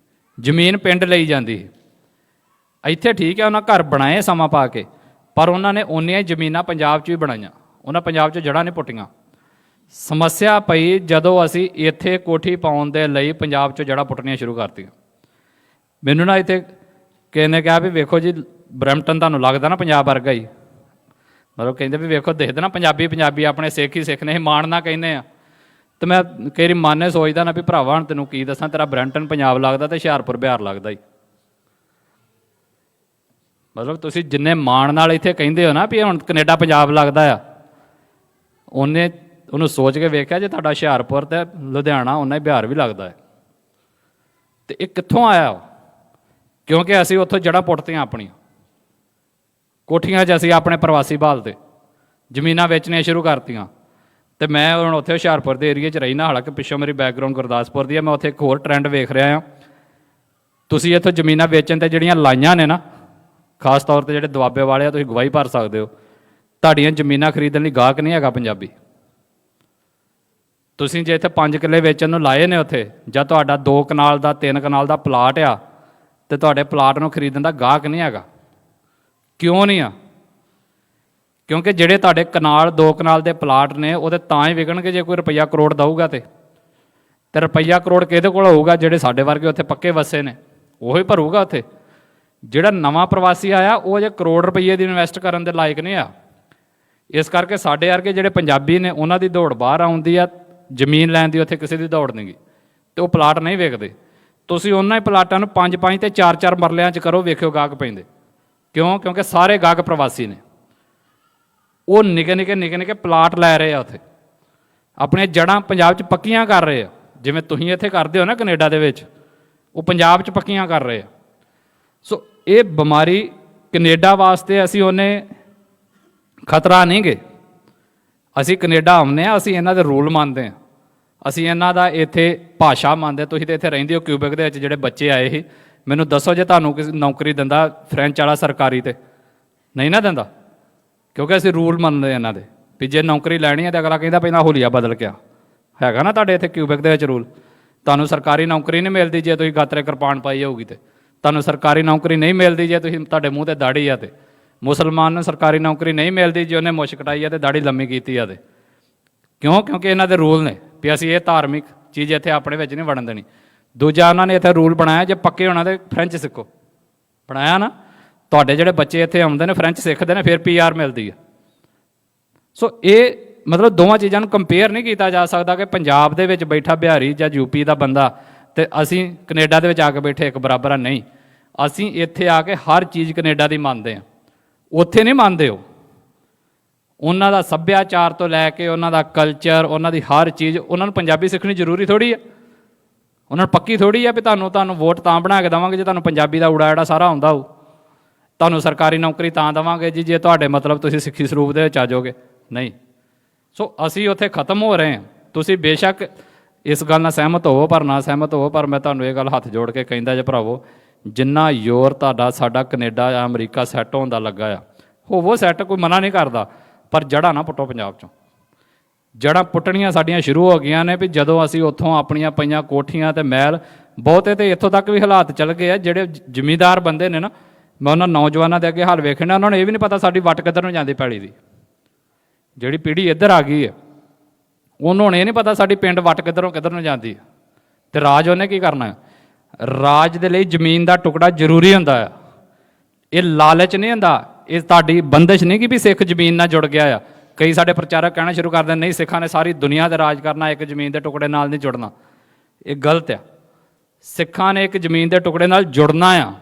ਜ਼ਮੀਨ ਪਿੰਡ ਲਈ ਜਾਂਦੀ ਸੀ। ਇੱਥੇ ਠੀਕ ਹੈ ਉਹਨਾਂ ਘਰ ਬਣਾਏ ਸਮਾਂ ਪਾ ਕੇ, ਪਰ ਉਹਨਾਂ ਨੇ ਓਨੀਆਂ ਹੀ ਜ਼ਮੀਨਾਂ ਪੰਜਾਬ 'ਚ ਵੀ ਬਣਾਈਆਂ, ਉਹਨਾਂ ਪੰਜਾਬ 'ਚ ਜੜ੍ਹਾਂ ਨਹੀਂ ਪੁੱਟੀਆਂ। ਸਮੱਸਿਆ ਪਈ ਜਦੋਂ ਅਸੀਂ ਇੱਥੇ ਕੋਠੀ ਪਾਉਣ ਦੇ ਲਈ ਪੰਜਾਬ 'ਚ ਜੜ੍ਹਾਂ ਪੁੱਟਣੀਆਂ ਸ਼ੁਰੂ ਕਰਤੀਆਂ। ਮੈਨੂੰ ਨਾ ਇੱਥੇ ਕਿਸੇ ਨੇ ਕਿਹਾ ਵੀ ਵੇਖੋ ਜੀ ਬਰੈਂਪਟਨ ਤੁਹਾਨੂੰ ਲੱਗਦਾ ਨਾ ਪੰਜਾਬ ਵਰਗਾ ਹੀ, ਮਤਲਬ ਕਹਿੰਦੇ ਵੀ ਵੇਖੋ ਦੇਖਦੇ ਨਾ ਪੰਜਾਬੀ ਪੰਜਾਬੀ ਆਪਣੇ ਸਿੱਖ ਹੀ ਸਿੱਖ ਨੇ, ਮਾਣ ਨਾ ਕਹਿੰਦੇ ਆ। ਅਤੇ ਮੈਂ ਕਈ ਵਾਰੀ ਮਨ ਸੋਚਦਾ ਨਾ ਵੀ ਭਰਾਵਾ ਹੁਣ ਤੈਨੂੰ ਕੀ ਦੱਸਾਂ, ਤੇਰਾ ਬਰੈਂਪਟਨ ਪੰਜਾਬ ਲੱਗਦਾ ਅਤੇ ਹੁਸ਼ਿਆਰਪੁਰ ਬਿਹਾਰ ਲੱਗਦਾ ਹੀ। ਮਤਲਬ ਤੁਸੀਂ ਜਿੰਨੇ ਮਾਣ ਨਾਲ ਇੱਥੇ ਕਹਿੰਦੇ ਹੋ ਨਾ ਵੀ ਹੁਣ ਕੈਨੇਡਾ ਪੰਜਾਬ ਲੱਗਦਾ ਆ, ਉਹਨੂੰ ਸੋਚ ਕੇ ਵੇਖਿਆ ਜੇ ਤੁਹਾਡਾ ਹੁਸ਼ਿਆਰਪੁਰ ਅਤੇ ਲੁਧਿਆਣਾ ਓਨਾ ਹੀ ਬਿਹਾਰ ਵੀ ਲੱਗਦਾ ਹੈ। ਅਤੇ ਇਹ ਕਿੱਥੋਂ ਆਇਆ? ਕਿਉਂਕਿ ਅਸੀਂ ਉੱਥੋਂ ਜੜ੍ਹਾਂ ਪੁੱਟਤੀਆਂ ਆਪਣੀਆਂ। ਕੋਠੀਆਂ 'ਚ ਅਸੀਂ ਆਪਣੇ ਪ੍ਰਵਾਸੀ ਭਾਲਦੇ, ਜ਼ਮੀਨਾਂ ਵੇਚਣੀਆਂ ਸ਼ੁਰੂ ਕਰਤੀਆਂ। ਅਤੇ ਮੈਂ ਹੁਣ ਉੱਥੇ ਹੁਸ਼ਿਆਰਪੁਰ ਦੇ ਏਰੀਏ 'ਚ ਰਹੀ ਨਾ, ਹਾਲਾਂਕਿ ਪਿੱਛੋਂ ਮੇਰੀ ਬੈਕਗਰਾਊਂਡ ਗੁਰਦਾਸਪੁਰ ਦੀ ਹੈ। ਮੈਂ ਉੱਥੇ ਇੱਕ ਹੋਰ ਟਰੈਂਡ ਵੇਖ ਰਿਹਾ ਹਾਂ। ਤੁਸੀਂ ਇੱਥੋਂ ਜ਼ਮੀਨਾਂ ਵੇਚਣ 'ਤੇ ਜਿਹੜੀਆਂ ਲਾਈਆਂ ਨੇ ਨਾ, ਖਾਸ ਤੌਰ 'ਤੇ ਜਿਹੜੇ ਦੁਆਬੇ ਵਾਲੇ ਆ, ਤੁਸੀਂ ਗਵਾਹੀ ਭਰ ਸਕਦੇ ਹੋ, ਤੁਹਾਡੀਆਂ ਜ਼ਮੀਨਾਂ ਖਰੀਦਣ ਲਈ ਗਾਹਕ ਨਹੀਂ ਹੈਗਾ ਪੰਜਾਬੀ। ਤੁਸੀਂ ਜੇ ਇੱਥੇ 5 ਕਿੱਲੇ ਵੇਚਣ ਨੂੰ ਲਾਏ ਨੇ ਉੱਥੇ, ਜਾਂ ਤੁਹਾਡਾ 2 ਕਨਾਲ ਦਾ 3 ਕਨਾਲ ਦਾ ਪਲਾਟ ਆ, ਅਤੇ ਤੁਹਾਡੇ ਪਲਾਟ ਨੂੰ ਖਰੀਦਣ ਦਾ ਗਾਹਕ ਨਹੀਂ ਹੈਗਾ। ਕਿਉਂ ਨਹੀਂ ਆ? ਕਿਉਂਕਿ ਜਿਹੜੇ ਤੁਹਾਡੇ ਕਨਾਲ 2 ਕਨਾਲ ਦੇ ਪਲਾਟ ਨੇ ਉਹਦੇ ਤਾਂ ਹੀ ਵਿਕਣਗੇ ਜੇ ਕੋਈ ਰੁਪਈਆ ਕਰੋੜ ਦਊਗਾ। ਅਤੇ ਰੁਪਈਆ ਕਰੋੜ ਕਿਹਦੇ ਕੋਲ ਹੋਊਗਾ? ਜਿਹੜੇ ਸਾਡੇ ਵਰਗੇ ਉੱਥੇ ਪੱਕੇ ਵਸੇ ਨੇ, ਉਹੀ ਭਰੂਗਾ ਉੱਥੇ। ਜਿਹੜਾ ਨਵਾਂ ਪ੍ਰਵਾਸੀ ਆਇਆ ਉਹ ਜੇ ਕਰੋੜ ਰੁਪਈਏ ਦੀ ਇਨਵੈਸਟ ਕਰਨ ਦੇ ਲਾਇਕ ਨਹੀਂ ਆ। ਇਸ ਕਰਕੇ ਸਾਡੇ ਵਰਗੇ ਜਿਹੜੇ ਪੰਜਾਬੀ ਨੇ ਉਹਨਾਂ ਦੀ ਦੌੜ ਬਾਹਰ ਆਉਂਦੀ ਆ, ਜ਼ਮੀਨ ਲੈਣ ਦੀ ਉੱਥੇ ਕਿਸੇ ਦੀ ਦੌੜ ਨਹੀਂ ਗੀ, ਅਤੇ ਉਹ ਪਲਾਟ ਨਹੀਂ ਵੇਚਦੇ। ਤੁਸੀਂ ਉਹਨਾਂ ਹੀ ਪਲਾਟਾਂ ਨੂੰ 5-5 ਅਤੇ 4-4 ਮਰਲਿਆਂ 'ਚ ਕਰੋ, ਵੇਖਿਓ ਗਾਹਕ ਪੈਂਦੇ। ਕਿਉਂ? ਕਿਉਂਕਿ ਸਾਰੇ ਗਾਹਕ ਪ੍ਰਵਾਸੀ ਨੇ। ਉਹ ਨਿੱਕੇ ਨਿੱਕੇ ਪਲਾਟ ਲੈ ਰਹੇ ਆ ਉੱਥੇ, ਆਪਣੀਆਂ ਜੜ੍ਹਾਂ ਪੰਜਾਬ 'ਚ ਪੱਕੀਆਂ ਕਰ ਰਹੇ ਆ। ਜਿਵੇਂ ਤੁਸੀਂ ਇੱਥੇ ਕਰਦੇ ਹੋ ਨਾ ਕੈਨੇਡਾ ਦੇ ਵਿੱਚ, ਉਹ ਪੰਜਾਬ 'ਚ ਪੱਕੀਆਂ ਕਰ ਰਹੇ ਆ। ਸੋ ਇਹ ਬਿਮਾਰੀ ਕੈਨੇਡਾ ਵਾਸਤੇ ਅਸੀਂ ਉਹਨੇ ਖਤਰਾ ਨਹੀਂ ਗੇ। ਅਸੀਂ ਕੈਨੇਡਾ ਆਉਂਦੇ ਹਾਂ, ਅਸੀਂ ਇਹਨਾਂ ਦੇ ਰੂਲ ਮੰਨਦੇ ਹਾਂ, ਅਸੀਂ ਇਹਨਾਂ ਦਾ ਇੱਥੇ ਭਾਸ਼ਾ ਮੰਨਦੇ। ਤੁਸੀਂ ਤਾਂ ਇੱਥੇ ਰਹਿੰਦੇ ਹੋ ਕਿਊਬਿਕ ਦੇ ਵਿੱਚ, ਜਿਹੜੇ ਬੱਚੇ ਆਏ ਸੀ, ਮੈਨੂੰ ਦੱਸੋ ਜੇ ਤੁਹਾਨੂੰ ਕਿਸੇ ਨੌਕਰੀ ਦਿੰਦਾ ਫਰੈਂਚ ਵਾਲਾ ਸਰਕਾਰੀ, ਤੇ ਨਹੀਂ ਨਾ ਦਿੰਦਾ, ਕਿਉਂਕਿ ਅਸੀਂ ਰੂਲ ਮੰਨਦੇ ਇਹਨਾਂ ਦੇ ਵੀ ਜੇ ਨੌਕਰੀ ਲੈਣੀ ਹੈ ਤਾਂ ਅਗਲਾ ਕਹਿੰਦਾ ਪਹਿਲਾਂ ਹੁਲੀਆ ਬਦਲ ਕੇ ਹੈਗਾ ਨਾ ਤੁਹਾਡੇ ਇੱਥੇ ਕਿਊਬਿਕ ਦੇ ਵਿੱਚ ਰੂਲ। ਤੁਹਾਨੂੰ ਸਰਕਾਰੀ ਨੌਕਰੀ ਨਹੀਂ ਮਿਲਦੀ ਜੇ ਤੁਸੀਂ ਗਾਤਰੇ ਕਿਰਪਾਨ ਪਾਈ ਹੋਊਗੀ, ਅਤੇ ਤੁਹਾਨੂੰ ਸਰਕਾਰੀ ਨੌਕਰੀ ਨਹੀਂ ਮਿਲਦੀ ਜੇ ਤੁਸੀਂ ਤੁਹਾਡੇ ਮੂੰਹ 'ਤੇ ਦਾੜੀ ਆ। ਅਤੇ ਮੁਸਲਮਾਨ ਨੂੰ ਸਰਕਾਰੀ ਨੌਕਰੀ ਨਹੀਂ ਮਿਲਦੀ ਜੇ ਉਹਨੇ ਮੁੱਛ ਕਟਾਈ ਆ ਅਤੇ ਦਾੜੀ ਲੰਮੀ ਕੀਤੀ ਆ। ਅਤੇ ਕਿਉਂ? ਕਿਉਂਕਿ ਇਹਨਾਂ ਦੇ ਰੂਲ ਨੇ ਵੀ ਅਸੀਂ ਇਹ ਧਾਰਮਿਕ ਚੀਜ਼ ਇੱਥੇ ਆਪਣੇ ਵਿੱਚ ਨਹੀਂ ਵੜਨ ਦੇਣੀ। ਦੂਜਾ ਉਹਨਾਂ ਨੇ ਇੱਥੇ ਰੂਲ ਬਣਾਇਆ ਜੇ ਪੱਕੇ ਹੋਣਾ ਤਾਂ ਫਰੈਂਚ ਸਿੱਖੋ, ਬਣਾਇਆ ਨਾ। ਤੁਹਾਡੇ ਜਿਹੜੇ ਬੱਚੇ ਇੱਥੇ ਆਉਂਦੇ ਨੇ ਫਰੈਂਚ ਸਿੱਖਦੇ ਨੇ, ਫਿਰ PR ਮਿਲਦੀ ਹੈ। ਸੋ ਇਹ ਮਤਲਬ ਦੋਵਾਂ ਚੀਜ਼ਾਂ ਨੂੰ ਕੰਪੇਅਰ ਨਹੀਂ ਕੀਤਾ ਜਾ ਸਕਦਾ ਕਿ ਪੰਜਾਬ ਦੇ ਵਿੱਚ ਬੈਠਾ ਬਿਹਾਰੀ ਜਾਂ UP ਦਾ ਬੰਦਾ ਅਤੇ ਅਸੀਂ ਕੈਨੇਡਾ ਦੇ ਵਿੱਚ ਆ ਕੇ ਬੈਠੇ ਇੱਕ ਬਰਾਬਰ ਆ। ਨਹੀਂ, ਅਸੀਂ ਇੱਥੇ ਆ ਕੇ ਹਰ ਚੀਜ਼ ਕੈਨੇਡਾ ਦੀ ਮੰਨਦੇ ਹਾਂ, ਉੱਥੇ ਨਹੀਂ ਮੰਨਦੇ। ਉਹਨਾਂ ਦਾ ਸੱਭਿਆਚਾਰ ਤੋਂ ਲੈ ਕੇ ਉਹਨਾਂ ਦਾ ਕਲਚਰ, ਉਹਨਾਂ ਦੀ ਹਰ ਚੀਜ਼, ਉਹਨਾਂ ਨੂੰ ਪੰਜਾਬੀ ਸਿੱਖਣੀ ਜ਼ਰੂਰੀ ਥੋੜ੍ਹੀ ਹੈ, ਉਹਨਾਂ ਨੂੰ ਪੱਕੀ ਥੋੜ੍ਹੀ ਹੈ ਵੀ ਤੁਹਾਨੂੰ ਵੋਟ ਤਾਂ ਬਣਾ ਕੇ ਦੇਵਾਂਗੇ ਜੇ ਤੁਹਾਨੂੰ ਪੰਜਾਬੀ ਦਾ ਊੜਾ ਜਿਹੜਾ ਸਾਰਾ ਆਉਂਦਾ ਹੋਊ। ਤੁਹਾਨੂੰ ਸਰਕਾਰੀ ਨੌਕਰੀ ਤਾਂ ਦੇਵਾਂਗੇ ਜੀ ਜੇ ਤੁਹਾਡੇ ਮਤਲਬ ਤੁਸੀਂ ਸਿੱਖੀ ਸਰੂਪ ਦੇ ਵਿੱਚ ਆ ਜਾਓਗੇ। ਨਹੀਂ। ਸੋ ਅਸੀਂ ਉੱਥੇ ਖਤਮ ਹੋ ਰਹੇ ਹਾਂ। ਤੁਸੀਂ ਬੇਸ਼ੱਕ ਇਸ ਗੱਲ ਨਾਲ ਸਹਿਮਤ ਹੋਵੋ ਪਰ ਨਾ ਸਹਿਮਤ ਹੋਵੋ, ਪਰ ਮੈਂ ਤੁਹਾਨੂੰ ਇਹ ਗੱਲ ਹੱਥ ਜੋੜ ਕੇ ਕਹਿੰਦਾ ਜੇ ਭਰਾਵੋ, ਜਿੰਨਾ ਜ਼ੋਰ ਤੁਹਾਡਾ ਸਾਡਾ ਕੈਨੇਡਾ ਜਾਂ ਅਮਰੀਕਾ ਸੈੱਟ ਹੋਣ ਦਾ ਲੱਗਾ ਆ, ਹੋਵੋ ਸੈੱਟ, ਕੋਈ ਮਨਾ ਨਹੀਂ ਕਰਦਾ, ਪਰ ਜੜ੍ਹਾਂ ਨਾ ਪੁੱਟੋ ਪੰਜਾਬ 'ਚੋਂ। ਜੜ੍ਹਾਂ ਪੁੱਟਣੀਆਂ ਸਾਡੀਆਂ ਸ਼ੁਰੂ ਹੋ ਗਈਆਂ ਨੇ ਵੀ ਜਦੋਂ ਅਸੀਂ ਉੱਥੋਂ ਆਪਣੀਆਂ ਪਈਆਂ ਕੋਠੀਆਂ ਤੇ ਮਹਿਲ, ਬਹੁਤੇ ਤੇ ਇੱਥੋਂ ਤੱਕ ਵੀ ਹਾਲਾਤ ਚੱਲ ਗਏ ਆ। ਜਿਹੜੇ ਜ਼ਿਮੀਂਦਾਰ ਬੰਦੇ ਨੇ ਨਾ, ਮੈਂ ਉਹਨਾਂ ਨੌਜਵਾਨਾਂ ਦੇ ਅੱਗੇ ਹਾਲ ਵੇਖਣਾ, ਉਹਨਾਂ ਨੂੰ ਇਹ ਵੀ ਨਹੀਂ ਪਤਾ ਸਾਡੀ ਵੱਟ ਕਿੱਧਰ ਨੂੰ ਜਾਂਦੀ ਪੈਲੀ ਦੀ। ਜਿਹੜੀ ਪੀੜ੍ਹੀ ਇੱਧਰ ਆ ਗਈ ਹੈ ਉਹਨੂੰ ਹੁਣ ਇਹ ਨਹੀਂ ਪਤਾ ਸਾਡੀ ਪਿੰਡ ਵੱਟ ਕਿੱਧਰ ਨੂੰ ਜਾਂਦੀ ਹੈ। ਤੇ ਰਾਜ ਉਹਨੇ ਕੀ ਕਰਨਾ ਹੈ? ਰਾਜ ਦੇ ਲਈ ਜ਼ਮੀਨ ਦਾ ਟੁਕੜਾ ਜ਼ਰੂਰੀ ਹੁੰਦਾ ਆ। ਇਹ ਲਾਲਚ ਨਹੀਂ ਹੁੰਦਾ, ਇਹ ਤੁਹਾਡੀ ਬੰਦਿਸ਼ ਨਹੀਂ ਕਿ ਵੀ ਸਿੱਖ ਜ਼ਮੀਨ ਨਾਲ ਜੁੜ ਗਿਆ ਆ। ਕਈ ਸਾਡੇ ਪ੍ਰਚਾਰਕ ਕਹਿਣਾ ਸ਼ੁਰੂ ਕਰ ਦਿੰਦੇ ਨਹੀਂ ਸਿੱਖਾਂ ਨੇ ਸਾਰੀ ਦੁਨੀਆ ਤੇ ਰਾਜ ਕਰਨਾ, ਇੱਕ ਜ਼ਮੀਨ ਦੇ ਟੁਕੜੇ ਨਾਲ ਨਹੀਂ ਜੁੜਨਾ। ਇਹ ਗਲਤ ਆ। ਸਿੱਖਾਂ ਨੇ ਇੱਕ ਜ਼ਮੀਨ ਦੇ ਟੁਕੜੇ ਨਾਲ ਜੁੜਨਾ ਆ।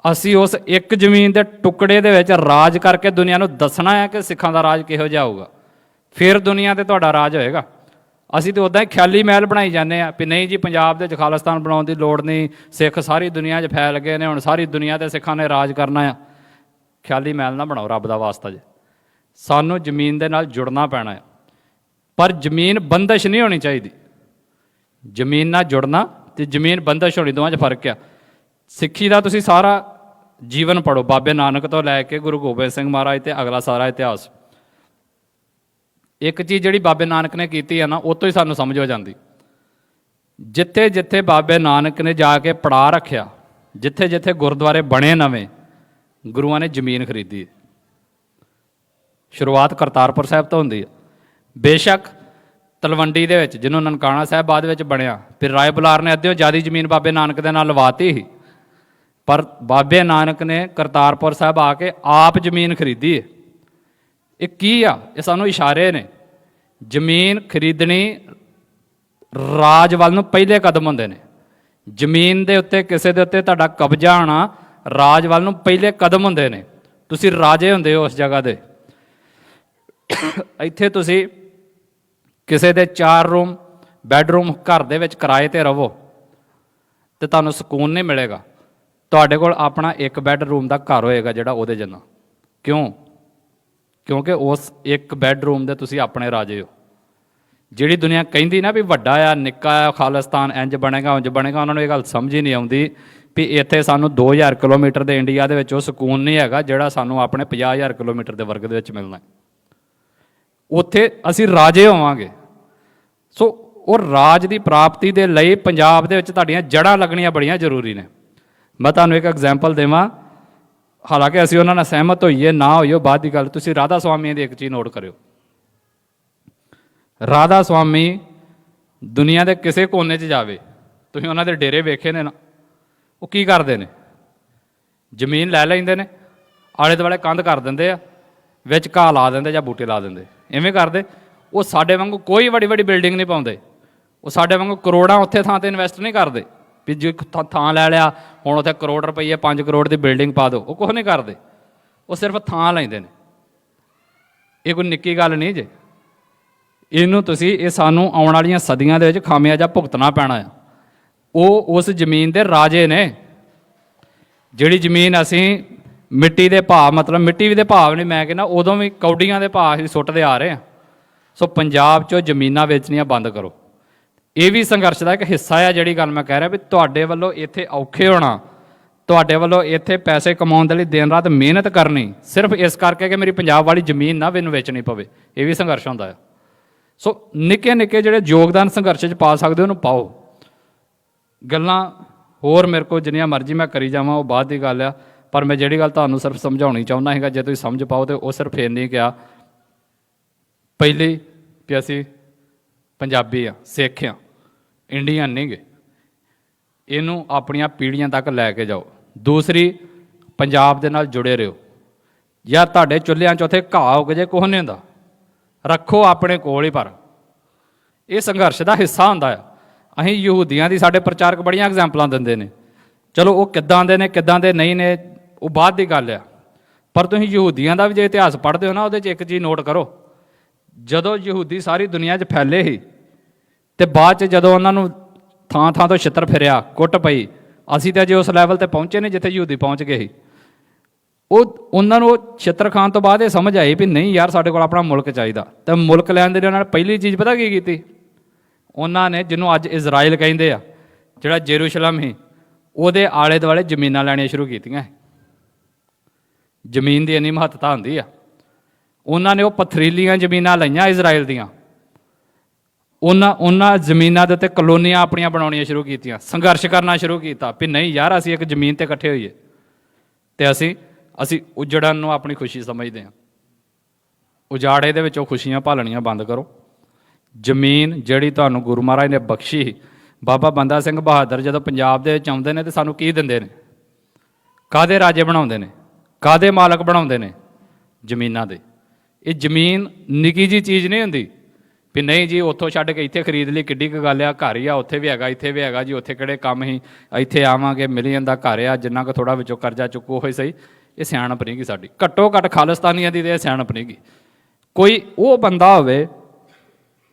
ਅਸੀਂ ਉਸ ਇੱਕ ਜ਼ਮੀਨ ਦੇ ਟੁਕੜੇ ਦੇ ਵਿੱਚ ਰਾਜ ਕਰਕੇ ਦੁਨੀਆ ਨੂੰ ਦੱਸਣਾ ਹੈ ਕਿ ਸਿੱਖਾਂ ਦਾ ਰਾਜ ਕਿਹੋ ਜਿਹਾ ਹੋਊਗਾ, ਫਿਰ ਦੁਨੀਆ ਤੇ ਤੁਹਾਡਾ ਰਾਜ ਹੋਏਗਾ। ਅਸੀਂ ਤਾਂ ਉੱਦਾਂ ਹੀ ਖਿਆਲੀ ਮਹਿਲ ਬਣਾਈ ਜਾਂਦੇ ਹਾਂ ਵੀ ਨਹੀਂ ਜੀ ਪੰਜਾਬ ਦੇ ਵਿੱਚ ਖਾਲਿਸਤਾਨ ਬਣਾਉਣ ਦੀ ਲੋੜ ਨਹੀਂ, ਸਿੱਖ ਸਾਰੀ ਦੁਨੀਆ 'ਚ ਫੈਲ ਗਏ ਨੇ, ਹੁਣ ਸਾਰੀ ਦੁਨੀਆ 'ਤੇ ਸਿੱਖਾਂ ਨੇ ਰਾਜ ਕਰਨਾ ਆ। ਖਿਆਲੀ ਮਹਿਲ ਨਾ ਬਣਾਓ ਰੱਬ ਦਾ ਵਾਸਤਾ ਜੇ। ਸਾਨੂੰ ਜ਼ਮੀਨ ਦੇ ਨਾਲ ਜੁੜਨਾ ਪੈਣਾ ਹੈ, ਪਰ ਜ਼ਮੀਨ ਬੰਦਸ਼ ਨਹੀਂ ਹੋਣੀ ਚਾਹੀਦੀ। ਜ਼ਮੀਨ ਨਾਲ ਜੁੜਨਾ ਅਤੇ ਜ਼ਮੀਨ ਬੰਦਸ਼ ਹੋਣੀ, ਦੋਵਾਂ 'ਚ ਫਰਕ ਆ। ਸਿੱਖੀ ਦਾ ਤੁਸੀਂ ਸਾਰਾ ਜੀਵਨ ਪੜ੍ਹੋ, ਬਾਬੇ ਨਾਨਕ ਤੋਂ ਲੈ ਕੇ ਗੁਰੂ ਗੋਬਿੰਦ ਸਿੰਘ ਮਹਾਰਾਜ ਤੇ ਅਗਲਾ ਸਾਰਾ ਇਤਿਹਾਸ। ਇੱਕ ਚੀਜ਼ ਜਿਹੜੀ ਬਾਬੇ ਨਾਨਕ ਨੇ ਕੀਤੀ ਹੈ ਨਾ, ਉਹ ਤੋਂ ਹੀ ਸਾਨੂੰ ਸਮਝ ਹੋ ਜਾਂਦੀ। ਜਿੱਥੇ ਜਿੱਥੇ ਬਾਬੇ ਨਾਨਕ ਨੇ ਜਾ ਕੇ ਪੜਾਅ ਰੱਖਿਆ, ਜਿੱਥੇ ਜਿੱਥੇ ਗੁਰਦੁਆਰੇ ਬਣੇ ਨਵੇਂ, ਗੁਰੂਆਂ ਨੇ ਜ਼ਮੀਨ ਖਰੀਦੀ। ਸ਼ੁਰੂਆਤ ਕਰਤਾਰਪੁਰ ਸਾਹਿਬ ਤੋਂ ਹੁੰਦੀ ਹੈ। ਬੇਸ਼ੱਕ ਤਲਵੰਡੀ ਦੇ ਵਿੱਚ, ਜਿਹਨੂੰ ਨਨਕਾਣਾ ਸਾਹਿਬ ਬਾਅਦ ਵਿੱਚ ਬਣਿਆ, ਫਿਰ ਰਾਏ ਬੁਲਾਰ ਨੇ ਅੱਧਿਓਂ ਜ਼ਿਆਦਾ ਜ਼ਮੀਨ ਬਾਬੇ ਨਾਨਕ ਦੇ ਨਾਲ ਲਵਾਤੀ ਸੀ, ਪਰ ਬਾਬੇ ਨਾਨਕ ਨੇ ਕਰਤਾਰਪੁਰ ਸਾਹਿਬ ਆ ਕੇ ਆਪ ਜ਼ਮੀਨ ਖਰੀਦੀ ਹੈ। ਇਹ ਕੀ ਆ? ਇਹ ਸਾਨੂੰ ਇਸ਼ਾਰੇ ਨੇ। ਜ਼ਮੀਨ ਖਰੀਦਣੀ ਰਾਜ ਵੱਲ ਨੂੰ ਪਹਿਲੇ ਕਦਮ ਹੁੰਦੇ ਨੇ। ਜ਼ਮੀਨ ਦੇ ਉੱਤੇ, ਕਿਸੇ ਦੇ ਉੱਤੇ ਤੁਹਾਡਾ ਕਬਜ਼ਾ ਆਉਣਾ ਰਾਜ ਵੱਲ ਨੂੰ ਪਹਿਲੇ ਕਦਮ ਹੁੰਦੇ ਨੇ। ਤੁਸੀਂ ਰਾਜੇ ਹੁੰਦੇ ਹੋ ਉਸ ਜਗ੍ਹਾ ਦੇ। ਇੱਥੇ ਤੁਸੀਂ ਕਿਸੇ ਦੇ 4 ਰੂਮ ਬੈਡਰੂਮ ਘਰ ਦੇ ਵਿੱਚ ਕਿਰਾਏ 'ਤੇ ਰਹੋ ਤੇ ਤੁਹਾਨੂੰ ਸਕੂਨ ਨਹੀਂ ਮਿਲੇਗਾ। ਤੁਹਾਡੇ ਕੋਲ ਆਪਣਾ ਇੱਕ ਬੈਡਰੂਮ ਦਾ ਘਰ ਹੋਏਗਾ ਜਿਹੜਾ ਉਹਦੇ ਜਿੰਨਾ। ਕਿਉਂ? ਕਿਉਂਕਿ ਉਸ ਇੱਕ ਬੈਡਰੂਮ ਦੇ ਤੁਸੀਂ ਆਪਣੇ ਰਾਜੇ ਹੋ। ਜਿਹੜੀ ਦੁਨੀਆ ਕਹਿੰਦੀ ਨਾ ਵੀ ਵੱਡਾ ਆ, ਨਿੱਕਾ ਆ, ਖਾਲਿਸਤਾਨ ਇੰਜ ਬਣੇਗਾ ਉਂਝ ਬਣੇਗਾ, ਉਹਨਾਂ ਨੂੰ ਇਹ ਗੱਲ ਸਮਝ ਹੀ ਨਹੀਂ ਆਉਂਦੀ ਵੀ ਇੱਥੇ ਸਾਨੂੰ 2000 ਕਿਲੋਮੀਟਰ ਦੇ ਇੰਡੀਆ ਦੇ ਵਿੱਚ ਉਹ ਸਕੂਨ ਨਹੀਂ ਹੈਗਾ ਜਿਹੜਾ ਸਾਨੂੰ ਆਪਣੇ 50,000 ਕਿਲੋਮੀਟਰ ਦੇ ਵਰਗ ਦੇ ਵਿੱਚ ਮਿਲਣਾ। ਉੱਥੇ ਅਸੀਂ ਰਾਜੇ ਹੋਵਾਂਗੇ। ਸੋ ਉਹ ਰਾਜ ਦੀ ਪ੍ਰਾਪਤੀ ਦੇ ਲਈ ਪੰਜਾਬ ਦੇ ਵਿੱਚ ਤੁਹਾਡੀਆਂ ਜੜ੍ਹਾਂ ਲੱਗਣੀਆਂ ਬੜੀਆਂ ਜ਼ਰੂਰੀ ਨੇ। ਮੈਂ ਤੁਹਾਨੂੰ ਇੱਕ ਐਗਜ਼ਾਮਪਲ ਦੇਵਾਂ, ਹਾਲਾਂਕਿ ਅਸੀਂ ਉਹਨਾਂ ਨਾਲ ਸਹਿਮਤ ਹੋਈਏ ਨਾ ਹੋਈਏ ਬਾਅਦ ਦੀ ਗੱਲ। ਤੁਸੀਂ ਰਾਧਾ ਸੁਆਮੀ ਦੀ ਇੱਕ ਚੀਜ਼ ਨੋਟ ਕਰਿਓ। ਰਾਧਾ ਸੁਆਮੀ ਦੁਨੀਆ ਦੇ ਕਿਸੇ ਕੋਨੇ 'ਚ ਜਾਵੇ, ਤੁਸੀਂ ਉਹਨਾਂ ਦੇ ਡੇਰੇ ਵੇਖੇ ਨੇ ਨਾ, ਉਹ ਕੀ ਕਰਦੇ ਨੇ? ਜ਼ਮੀਨ ਲੈ ਲੈਂਦੇ ਨੇ, ਆਲੇ ਦੁਆਲੇ ਕੰਧ ਕਰ ਦਿੰਦੇ ਆ, ਵਿੱਚ ਘਾਹ ਲਾ ਦਿੰਦੇ ਜਾਂ ਬੂਟੇ ਲਾ ਦਿੰਦੇ, ਇਵੇਂ ਕਰਦੇ। ਉਹ ਸਾਡੇ ਵਾਂਗੂ ਕੋਈ ਵੱਡੀ ਵੱਡੀ ਬਿਲਡਿੰਗ ਨਹੀਂ ਪਾਉਂਦੇ। ਉਹ ਸਾਡੇ ਵਾਂਗੂ ਕਰੋੜਾਂ ਉੱਥੇ ਥਾਂ 'ਤੇ ਇਨਵੈਸਟ ਨਹੀਂ ਕਰਦੇ ਵੀ ਜੇ ਥਾਂ ਲੈ ਲਿਆ ਹੁਣ ਉੱਥੇ ਕਰੋੜ ਰੁਪਈਏ 5 ਕਰੋੜ ਦੀ ਬਿਲਡਿੰਗ ਪਾ ਦਿਓ। ਉਹ ਕੁਛ ਨਹੀਂ ਕਰਦੇ, ਉਹ ਸਿਰਫ ਥਾਂ ਲੈਂਦੇ ਨੇ। ਇਹ ਕੋਈ ਨਿੱਕੀ ਗੱਲ ਨਹੀਂ ਜੇ। ਇਹਨੂੰ ਤੁਸੀਂ, ਇਹ ਸਾਨੂੰ ਆਉਣ ਵਾਲੀਆਂ ਸਦੀਆਂ ਦੇ ਵਿੱਚ ਖਾਮਿਆਜਾ ਭੁਗਤਣਾ ਪੈਣਾ ਆ। ਉਹ ਉਸ ਜ਼ਮੀਨ ਦੇ ਰਾਜੇ ਨੇ। ਜਿਹੜੀ ਜ਼ਮੀਨ ਅਸੀਂ ਮਿੱਟੀ ਦੇ ਭਾਅ, ਮਤਲਬ ਮਿੱਟੀ ਵੀ ਦੇ ਭਾਅ ਨਹੀਂ, ਮੈਂ ਕਹਿੰਦਾ ਉਦੋਂ ਵੀ ਕੌਡੀਆਂ ਦੇ ਭਾਅ ਅਸੀਂ ਸੁੱਟਦੇ ਆ ਰਹੇ ਹਾਂ। ਸੋ ਪੰਜਾਬ 'ਚੋਂ ਜ਼ਮੀਨਾਂ ਵੇਚਣੀਆਂ ਬੰਦ ਕਰੋ। ਇਹ ਵੀ ਸੰਘਰਸ਼ ਦਾ ਇੱਕ ਹਿੱਸਾ ਆ। ਜਿਹੜੀ ਗੱਲ ਮੈਂ ਕਹਿ ਰਿਹਾ ਵੀ ਤੁਹਾਡੇ ਵੱਲੋਂ ਇੱਥੇ ਔਖੇ ਹੋਣਾ, ਤੁਹਾਡੇ ਵੱਲੋਂ ਇੱਥੇ ਪੈਸੇ ਕਮਾਉਣ ਦੇ ਲਈ ਦਿਨ ਰਾਤ ਮਿਹਨਤ ਕਰਨੀ, ਸਿਰਫ ਇਸ ਕਰਕੇ ਕਿ ਮੇਰੀ ਪੰਜਾਬ ਵਾਲੀ ਜ਼ਮੀਨ ਨਾ ਮੈਨੂੰ ਵੇਚਣੀ ਪਵੇ, ਇਹ ਵੀ ਸੰਘਰਸ਼ ਹੁੰਦਾ ਆ। ਸੋ ਨਿੱਕੇ ਨਿੱਕੇ ਜਿਹੜੇ ਯੋਗਦਾਨ ਸੰਘਰਸ਼ 'ਚ ਪਾ ਸਕਦੇ ਉਹਨੂੰ ਪਾਓ। ਗੱਲਾਂ ਹੋਰ ਮੇਰੇ ਕੋਲ ਜਿੰਨੀਆਂ ਮਰਜ਼ੀ ਮੈਂ ਕਰੀ ਜਾਵਾਂ ਉਹ ਬਾਅਦ ਦੀ ਗੱਲ ਆ, ਪਰ ਮੈਂ ਜਿਹੜੀ ਗੱਲ ਤੁਹਾਨੂੰ ਸਿਰਫ ਸਮਝਾਉਣੀ ਚਾਹੁੰਦਾ ਹੈਗਾ, ਜੇ ਤੁਸੀਂ ਸਮਝ ਪਾਓ ਤਾਂ ਉਹ ਸਿਰਫ ਇੰਨੀ ਕਿਹਾ, ਪਹਿਲੀ ਵੀ ਅਸੀਂ ਪੰਜਾਬੀ ਆ, ਸਿੱਖ ਆ, ਇੰਡੀਅਨ ਨਹੀਂ ਗੇ। ਇਹਨੂੰ ਆਪਣੀਆਂ ਪੀੜ੍ਹੀਆਂ ਤੱਕ ਲੈ ਕੇ ਜਾਓ। ਦੂਸਰੀ, ਪੰਜਾਬ ਦੇ ਨਾਲ ਜੁੜੇ ਰਹੋ। ਜਾਂ ਤੁਹਾਡੇ ਚੁੱਲ੍ਹਿਆਂ 'ਚ ਉੱਥੇ ਘਾਹ ਉੱਗ ਜੇ, ਕੁਛ ਨਹੀਂ ਹੁੰਦਾ, ਰੱਖੋ ਆਪਣੇ ਕੋਲ ਹੀ। ਪਰ ਇਹ ਸੰਘਰਸ਼ ਦਾ ਹਿੱਸਾ ਹੁੰਦਾ ਆ। ਅਸੀਂ ਯਹੂਦੀਆਂ ਦੀ, ਸਾਡੇ ਪ੍ਰਚਾਰਕ ਬੜੀਆਂ ਐਗਜ਼ਾਮਪਲਾਂ ਦਿੰਦੇ ਨੇ, ਚਲੋ ਉਹ ਕਿੱਦਾਂ ਦੇ ਨੇ ਕਿੱਦਾਂ ਦੇ ਨਹੀਂ ਨੇ ਉਹ ਬਾਅਦ ਦੀ ਗੱਲ ਆ। ਪਰ ਤੁਸੀਂ ਯਹੂਦੀਆਂ ਦਾ ਵੀ ਜੇ ਇਤਿਹਾਸ ਪੜ੍ਹਦੇ ਹੋ ਨਾ, ਉਹਦੇ 'ਚ ਇੱਕ ਚੀਜ਼ ਨੋਟ ਕਰੋ, ਜਦੋਂ ਯਹੂਦੀ ਸਾਰੀ ਦੁਨੀਆ 'ਚ ਫੈਲੇ ਸੀ ਅਤੇ ਬਾਅਦ 'ਚ ਜਦੋਂ ਉਹਨਾਂ ਨੂੰ ਥਾਂ ਥਾਂ ਤੋਂ ਛਿੱਤਰ ਫਿਰਿਆ, ਕੁੱਟ ਪਈ, ਅਸੀਂ ਤਾਂ ਅਜੇ ਉਸ ਲੈਵਲ 'ਤੇ ਪਹੁੰਚੇ ਨਹੀਂ ਜਿੱਥੇ ਯਹੂਦੀ ਪਹੁੰਚ ਗਏ ਸੀ। ਉਹਨਾਂ ਨੂੰ ਉਹ ਛਿੱਤਰ ਖਾਣ ਤੋਂ ਬਾਅਦ ਇਹ ਸਮਝ ਆਈ ਵੀ ਨਹੀਂ ਯਾਰ, ਸਾਡੇ ਕੋਲ ਆਪਣਾ ਮੁਲਕ ਚਾਹੀਦਾ। ਅਤੇ ਮੁਲਕ ਲੈਣ ਦੇ ਨਾਲ ਪਹਿਲੀ ਚੀਜ਼ ਪਤਾ ਕੀ ਕੀਤੀ? ਉਹਨਾਂ ਨੇ, ਜਿਹਨੂੰ ਅੱਜ ਇਜ਼ਰਾਈਲ ਕਹਿੰਦੇ ਆ, ਜਿਹੜਾ ਜੇਰੂਸ਼ਲਮ ਸੀ, ਉਹਦੇ ਆਲੇ ਦੁਆਲੇ ਜ਼ਮੀਨਾਂ ਲੈਣੀਆਂ ਸ਼ੁਰੂ ਕੀਤੀਆਂ। ਜ਼ਮੀਨ ਦੀ ਇੰਨੀ ਮਹੱਤਤਾ ਹੁੰਦੀ ਆ। ਉਹਨਾਂ ਨੇ ਉਹ ਪਥਰੀਲੀਆਂ ਜ਼ਮੀਨਾਂ ਲਈਆਂ ਇਜ਼ਰਾਈਲ ਦੀਆਂ, ਉਹਨਾਂ ਜ਼ਮੀਨਾਂ ਦੇ ਉੱਤੇ ਕਲੋਨੀਆਂ ਆਪਣੀਆਂ ਬਣਾਉਣੀਆਂ ਸ਼ੁਰੂ ਕੀਤੀਆਂ, ਸੰਘਰਸ਼ ਕਰਨਾ ਸ਼ੁਰੂ ਕੀਤਾ ਵੀ ਨਹੀਂ ਯਾਰ ਅਸੀਂ ਇੱਕ ਜ਼ਮੀਨ 'ਤੇ ਇਕੱਠੇ ਹੋਈਏ, ਅਤੇ ਅਸੀਂ ਉਜੜਨ ਨੂੰ ਆਪਣੀ ਖੁਸ਼ੀ ਸਮਝਦੇ ਹਾਂ। ਉਜਾੜੇ ਦੇ ਵਿੱਚੋਂ ਖੁਸ਼ੀਆਂ ਭਾਲਣੀਆਂ ਬੰਦ ਕਰੋ। ਜ਼ਮੀਨ ਜਿਹੜੀ ਤੁਹਾਨੂੰ ਗੁਰੂ ਮਹਾਰਾਜ ਨੇ ਬਖਸ਼ੀ, ਬਾਬਾ ਬੰਦਾ ਸਿੰਘ ਬਹਾਦਰ ਜਦੋਂ ਪੰਜਾਬ ਦੇ ਵਿੱਚ ਆਉਂਦੇ ਨੇ ਤਾਂ ਸਾਨੂੰ ਕੀ ਦਿੰਦੇ ਨੇ? ਕਾਹਦੇ ਰਾਜੇ ਬਣਾਉਂਦੇ ਨੇ? ਕਾਹਦੇ ਮਾਲਕ ਬਣਾਉਂਦੇ ਨੇ? ਜ਼ਮੀਨਾਂ ਦੇ। ਇਹ ਜ਼ਮੀਨ ਨਿੱਕੀ ਜਿਹੀ ਚੀਜ਼ ਨਹੀਂ ਹੁੰਦੀ ਵੀ ਨਹੀਂ ਜੀ ਉੱਥੋਂ ਛੱਡ ਕੇ ਇੱਥੇ ਖਰੀਦ ਲਈ ਕਿੱਡੀ ਕੁ ਗੱਲ ਆ, ਘਰ ਹੀ ਆ, ਉੱਥੇ ਵੀ ਹੈਗਾ ਇੱਥੇ ਵੀ ਹੈਗਾ ਜੀ, ਉੱਥੇ ਕਿਹੜੇ ਕੰਮ ਹੀ, ਇੱਥੇ ਆਵਾਂਗੇ ਮਿਲ ਜਾਂਦਾ ਘਰ ਆ, ਜਿੰਨਾ ਕੁ ਥੋੜ੍ਹਾ ਵਿੱਚੋਂ ਕਰਜ਼ਾ ਚੁੱਕੋ ਹੋਏ ਸਹੀ। ਇਹ ਸਿਆਣਪ ਨਹੀਂ ਗੀ ਸਾਡੀ, ਘੱਟੋ ਘੱਟ ਖਾਲਿਸਤਾਨੀਆਂ ਦੀ ਤਾਂ ਇਹ ਸਿਆਣਪ ਨਹੀਂ ਗੀ। ਕੋਈ ਉਹ ਬੰਦਾ ਹੋਵੇ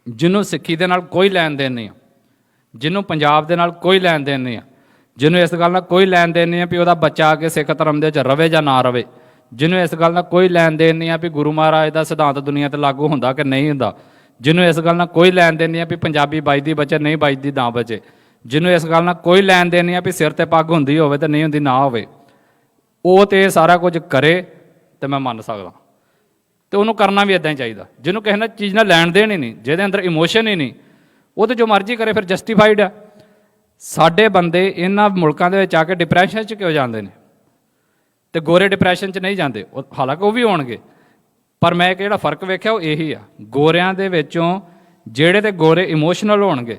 ਜਿਹਨੂੰ ਸਿੱਖੀ ਦੇ ਨਾਲ ਕੋਈ ਲੈਣ ਦੇਣ ਨਹੀਂ ਆ, ਜਿਹਨੂੰ ਪੰਜਾਬ ਦੇ ਨਾਲ ਕੋਈ ਲੈਣ ਦੇਣ ਨਹੀਂ ਆ, ਜਿਹਨੂੰ ਇਸ ਗੱਲ ਨਾਲ ਕੋਈ ਲੈਣ ਦੇਣ ਨਹੀਂ ਆ ਵੀ ਉਹਦਾ ਬੱਚਾ ਆ ਕੇ ਸਿੱਖ ਧਰਮ ਦੇ ਵਿੱਚ ਰਵੇ ਜਾਂ ਨਾ ਰਵੇ, ਜਿਹਨੂੰ ਇਸ ਗੱਲ ਨਾਲ ਕੋਈ ਲੈਣ ਦੇਣ ਨਹੀਂ ਆ ਵੀ ਗੁਰੂ ਮਹਾਰਾਜ ਦਾ ਸਿਧਾਂਤ ਦੁਨੀਆ 'ਤੇ ਲਾਗੂ ਹੁੰਦਾ ਕਿ ਨਹੀਂ ਹੁੰਦਾ, ਜਿਹਨੂੰ ਇਸ ਗੱਲ ਨਾਲ ਕੋਈ ਲੈਣ ਦੇਣ ਨਹੀਂ ਆ ਵੀ ਪੰਜਾਬੀ ਵੱਜਦੀ ਬਚੇ ਨਹੀਂ ਵੱਜਦੀ ਨਾ ਬਚੇ, ਜਿਹਨੂੰ ਇਸ ਗੱਲ ਨਾਲ ਕੋਈ ਲੈਣ ਦੇਣ ਨਹੀਂ ਆ ਵੀ ਸਿਰ 'ਤੇ ਪੱਗ ਹੁੰਦੀ ਹੋਵੇ ਤੇ ਨਹੀਂ ਹੁੰਦੀ ਨਾ ਹੋਵੇ, ਉਹ ਤਾਂ ਇਹ ਸਾਰਾ ਕੁਝ ਕਰੇ ਤੇ ਮੈਂ ਮੰਨ ਸਕਦਾ। ਅਤੇ ਉਹਨੂੰ ਕਰਨਾ ਵੀ ਇੱਦਾਂ ਹੀ ਚਾਹੀਦਾ। ਜਿਹਨੂੰ ਕਿਸੇ ਨਾਲ ਚੀਜ਼ ਨਾਲ ਲੈਣ ਦੇਣ ਹੀ ਨਹੀਂ, ਜਿਹਦੇ ਅੰਦਰ ਇਮੋਸ਼ਨ ਹੀ ਨਹੀਂ, ਉਹ ਤਾਂ ਜੋ ਮਰਜ਼ੀ ਕਰੇ ਫਿਰ ਜਸਟੀਫਾਈਡ ਆ। ਸਾਡੇ ਬੰਦੇ ਇਹਨਾਂ ਮੁਲਕਾਂ ਦੇ ਵਿੱਚ ਆ ਕੇ ਡਿਪਰੈਸ਼ਨ 'ਚ ਕਿਉਂ ਜਾਂਦੇ ਨੇ ਅਤੇ ਗੋਰੇ ਡਿਪਰੈਸ਼ਨ 'ਚ ਨਹੀਂ ਜਾਂਦੇ? ਉਹ ਹਾਲਾਂਕਿ ਉਹ ਵੀ ਹੋਣਗੇ, ਪਰ ਮੈਂ ਜਿਹੜਾ ਫ਼ਰਕ ਵੇਖਿਆ ਉਹ ਇਹੀ ਆ, ਗੋਰਿਆਂ ਦੇ ਵਿੱਚੋਂ ਜਿਹੜੇ ਤੇ ਗੋਰੇ ਇਮੋਸ਼ਨਲ ਹੋਣਗੇ,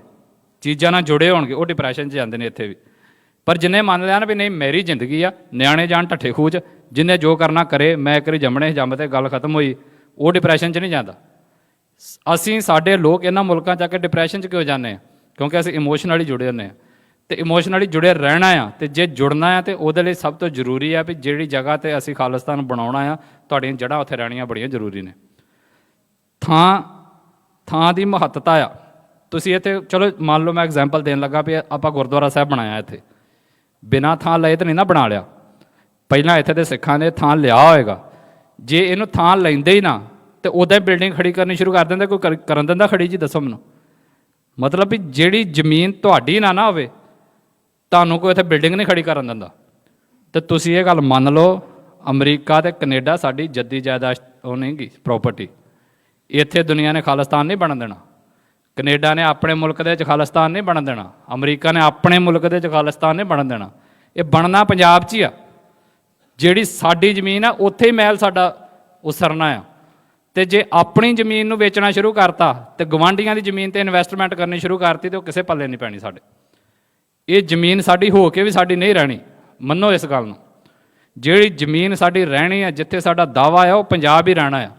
ਚੀਜ਼ਾਂ ਨਾਲ ਜੁੜੇ ਹੋਣਗੇ, ਉਹ ਡਿਪਰੈਸ਼ਨ 'ਚ ਜਾਂਦੇ ਨੇ ਇੱਥੇ ਵੀ। ਪਰ ਜਿੰਨੇ ਮੰਨ ਲਿਆ ਨਾ ਵੀ ਨਹੀਂ ਮੇਰੀ ਜ਼ਿੰਦਗੀ ਆ, ਨਿਆਣੇ ਜਾਣ ਢੱਠੇ ਖੂਹ 'ਚ, ਜਿੰਨੇ ਜੋ ਕਰਨਾ ਕਰੇ, ਮੈਂ ਇੱਕ ਵਾਰੀ ਜੰਮਣੇ ਜੰਮ ਤੇ ਗੱਲ ਖਤਮ ਹੋਈ, ਉਹ ਡਿਪਰੈਸ਼ਨ 'ਚ ਨਹੀਂ ਜਾਂਦਾ। ਅਸੀਂ ਸਾਡੇ ਲੋਕ ਇਹਨਾਂ ਮੁਲਕਾਂ 'ਚ ਆ ਕੇ ਡਿਪਰੈਸ਼ਨ 'ਚ ਕਿਉਂ ਜਾਂਦੇ ਹਾਂ? ਕਿਉਂਕਿ ਅਸੀਂ ਇਮੋਸ਼ਨਲੀ ਜੁੜੇ ਹੁੰਦੇ ਹਾਂ, ਅਤੇ ਇਮੋਸ਼ਨਲੀ ਜੁੜੇ ਰਹਿਣਾ ਆ। ਅਤੇ ਜੇ ਜੁੜਨਾ ਆ ਤਾਂ ਉਹਦੇ ਲਈ ਸਭ ਤੋਂ ਜ਼ਰੂਰੀ ਆ ਵੀ ਜਿਹੜੀ ਜਗ੍ਹਾ 'ਤੇ ਅਸੀਂ ਖਾਲਿਸਤਾਨ ਬਣਾਉਣਾ ਆ, ਤੁਹਾਡੀਆਂ ਜੜ੍ਹਾਂ ਉੱਥੇ ਰਹਿਣੀਆਂ ਬੜੀਆਂ ਜ਼ਰੂਰੀ ਨੇ। ਥਾਂ ਦੀ ਮਹੱਤਤਾ ਆ। ਤੁਸੀਂ ਇੱਥੇ ਚਲੋ ਮੰਨ ਲਓ ਮੈਂ ਐਗਜ਼ਾਮਪਲ ਦੇਣ ਲੱਗਾ ਵੀ ਆਪਾਂ ਗੁਰਦੁਆਰਾ ਸਾਹਿਬ ਬਣਾਇਆ, ਇੱਥੇ ਬਿਨਾਂ ਥਾਂ ਲਏ ਤਾਂ ਨਹੀਂ ਨਾ ਬਣਾ ਲਿਆ, ਪਹਿਲਾਂ ਇੱਥੇ ਦੇ ਸਿੱਖਾਂ ਨੇ ਥਾਂ ਲਿਆ ਹੋਏਗਾ। ਜੇ ਇਹਨੂੰ ਥਾਂ ਲੈਂਦੇ ਹੀ ਨਾ ਤੇ ਉੱਦਾਂ ਹੀ ਬਿਲਡਿੰਗ ਖੜੀ ਕਰਨੀ ਸ਼ੁਰੂ ਕਰ ਦਿੰਦੇ। ਕੋਈ ਕਰਨ ਦਿੰਦਾ ਖੜੀ? ਜੀ ਦੱਸੋ ਮੈਨੂੰ। ਮਤਲਬ ਵੀ ਜਿਹੜੀ ਜ਼ਮੀਨ ਤੁਹਾਡੀ ਨਾ ਹੋਵੇ, ਤੁਹਾਨੂੰ ਕੋਈ ਇੱਥੇ ਬਿਲਡਿੰਗ ਨਹੀਂ ਖੜੀ ਕਰਨ ਦਿੰਦਾ। ਅਤੇ ਤੁਸੀਂ ਇਹ ਗੱਲ ਮੰਨ ਲਓ, ਅਮਰੀਕਾ ਅਤੇ ਕੈਨੇਡਾ ਸਾਡੀ ਜੱਦੀ ਜਾਇਦਾਦ ਉਹ ਨਹੀਂ ਗੀ, ਪ੍ਰਾਪਰਟੀ। ਇੱਥੇ ਦੁਨੀਆ ਨੇ ਖਾਲਿਸਤਾਨ ਨਹੀਂ ਬਣਨ ਦੇਣਾ। ਕੈਨੇਡਾ ਨੇ ਆਪਣੇ ਮੁਲਕ ਦੇ ਵਿੱਚ ਖਾਲਿਸਤਾਨ ਨਹੀਂ ਬਣਨ ਦੇਣਾ। ਅਮਰੀਕਾ ਨੇ ਆਪਣੇ ਮੁਲਕ ਦੇ ਵਿੱਚ ਖਾਲਿਸਤਾਨ ਨਹੀਂ ਬਣਨ ਦੇਣਾ। ਇਹ ਬਣਨਾ ਪੰਜਾਬ 'ਚ ਹੀ ਆ। ਜਿਹੜੀ ਸਾਡੀ ਜ਼ਮੀਨ ਆ ਉੱਥੇ ਹੀ ਮਹਿਲ ਸਾਡਾ ਉਸਰਨਾ ਆ। ਅਤੇ ਜੇ ਆਪਣੀ ਜ਼ਮੀਨ ਨੂੰ ਵੇਚਣਾ ਸ਼ੁਰੂ ਕਰਤਾ ਅਤੇ ਗਵਾਂਢੀਆਂ ਦੀ ਜ਼ਮੀਨ 'ਤੇ ਇਨਵੈਸਟਮੈਂਟ ਕਰਨੀ ਸ਼ੁਰੂ ਕਰਤੀ, ਤਾਂ ਉਹ ਕਿਸੇ ਪੱਲੇ ਨਹੀਂ ਪੈਣੀ ਸਾਡੇ। ਇਹ ਜ਼ਮੀਨ ਸਾਡੀ ਹੋ ਕੇ ਵੀ ਸਾਡੀ ਨਹੀਂ ਰਹਿਣੀ, ਮੰਨੋ ਇਸ ਗੱਲ ਨੂੰ। ਜਿਹੜੀ ਜ਼ਮੀਨ ਸਾਡੀ ਰਹਿਣੀ ਆ, ਜਿੱਥੇ ਸਾਡਾ ਦਾਅਵਾ ਆ, ਉਹ ਪੰਜਾਬ ਹੀ ਰਹਿਣਾ ਆ।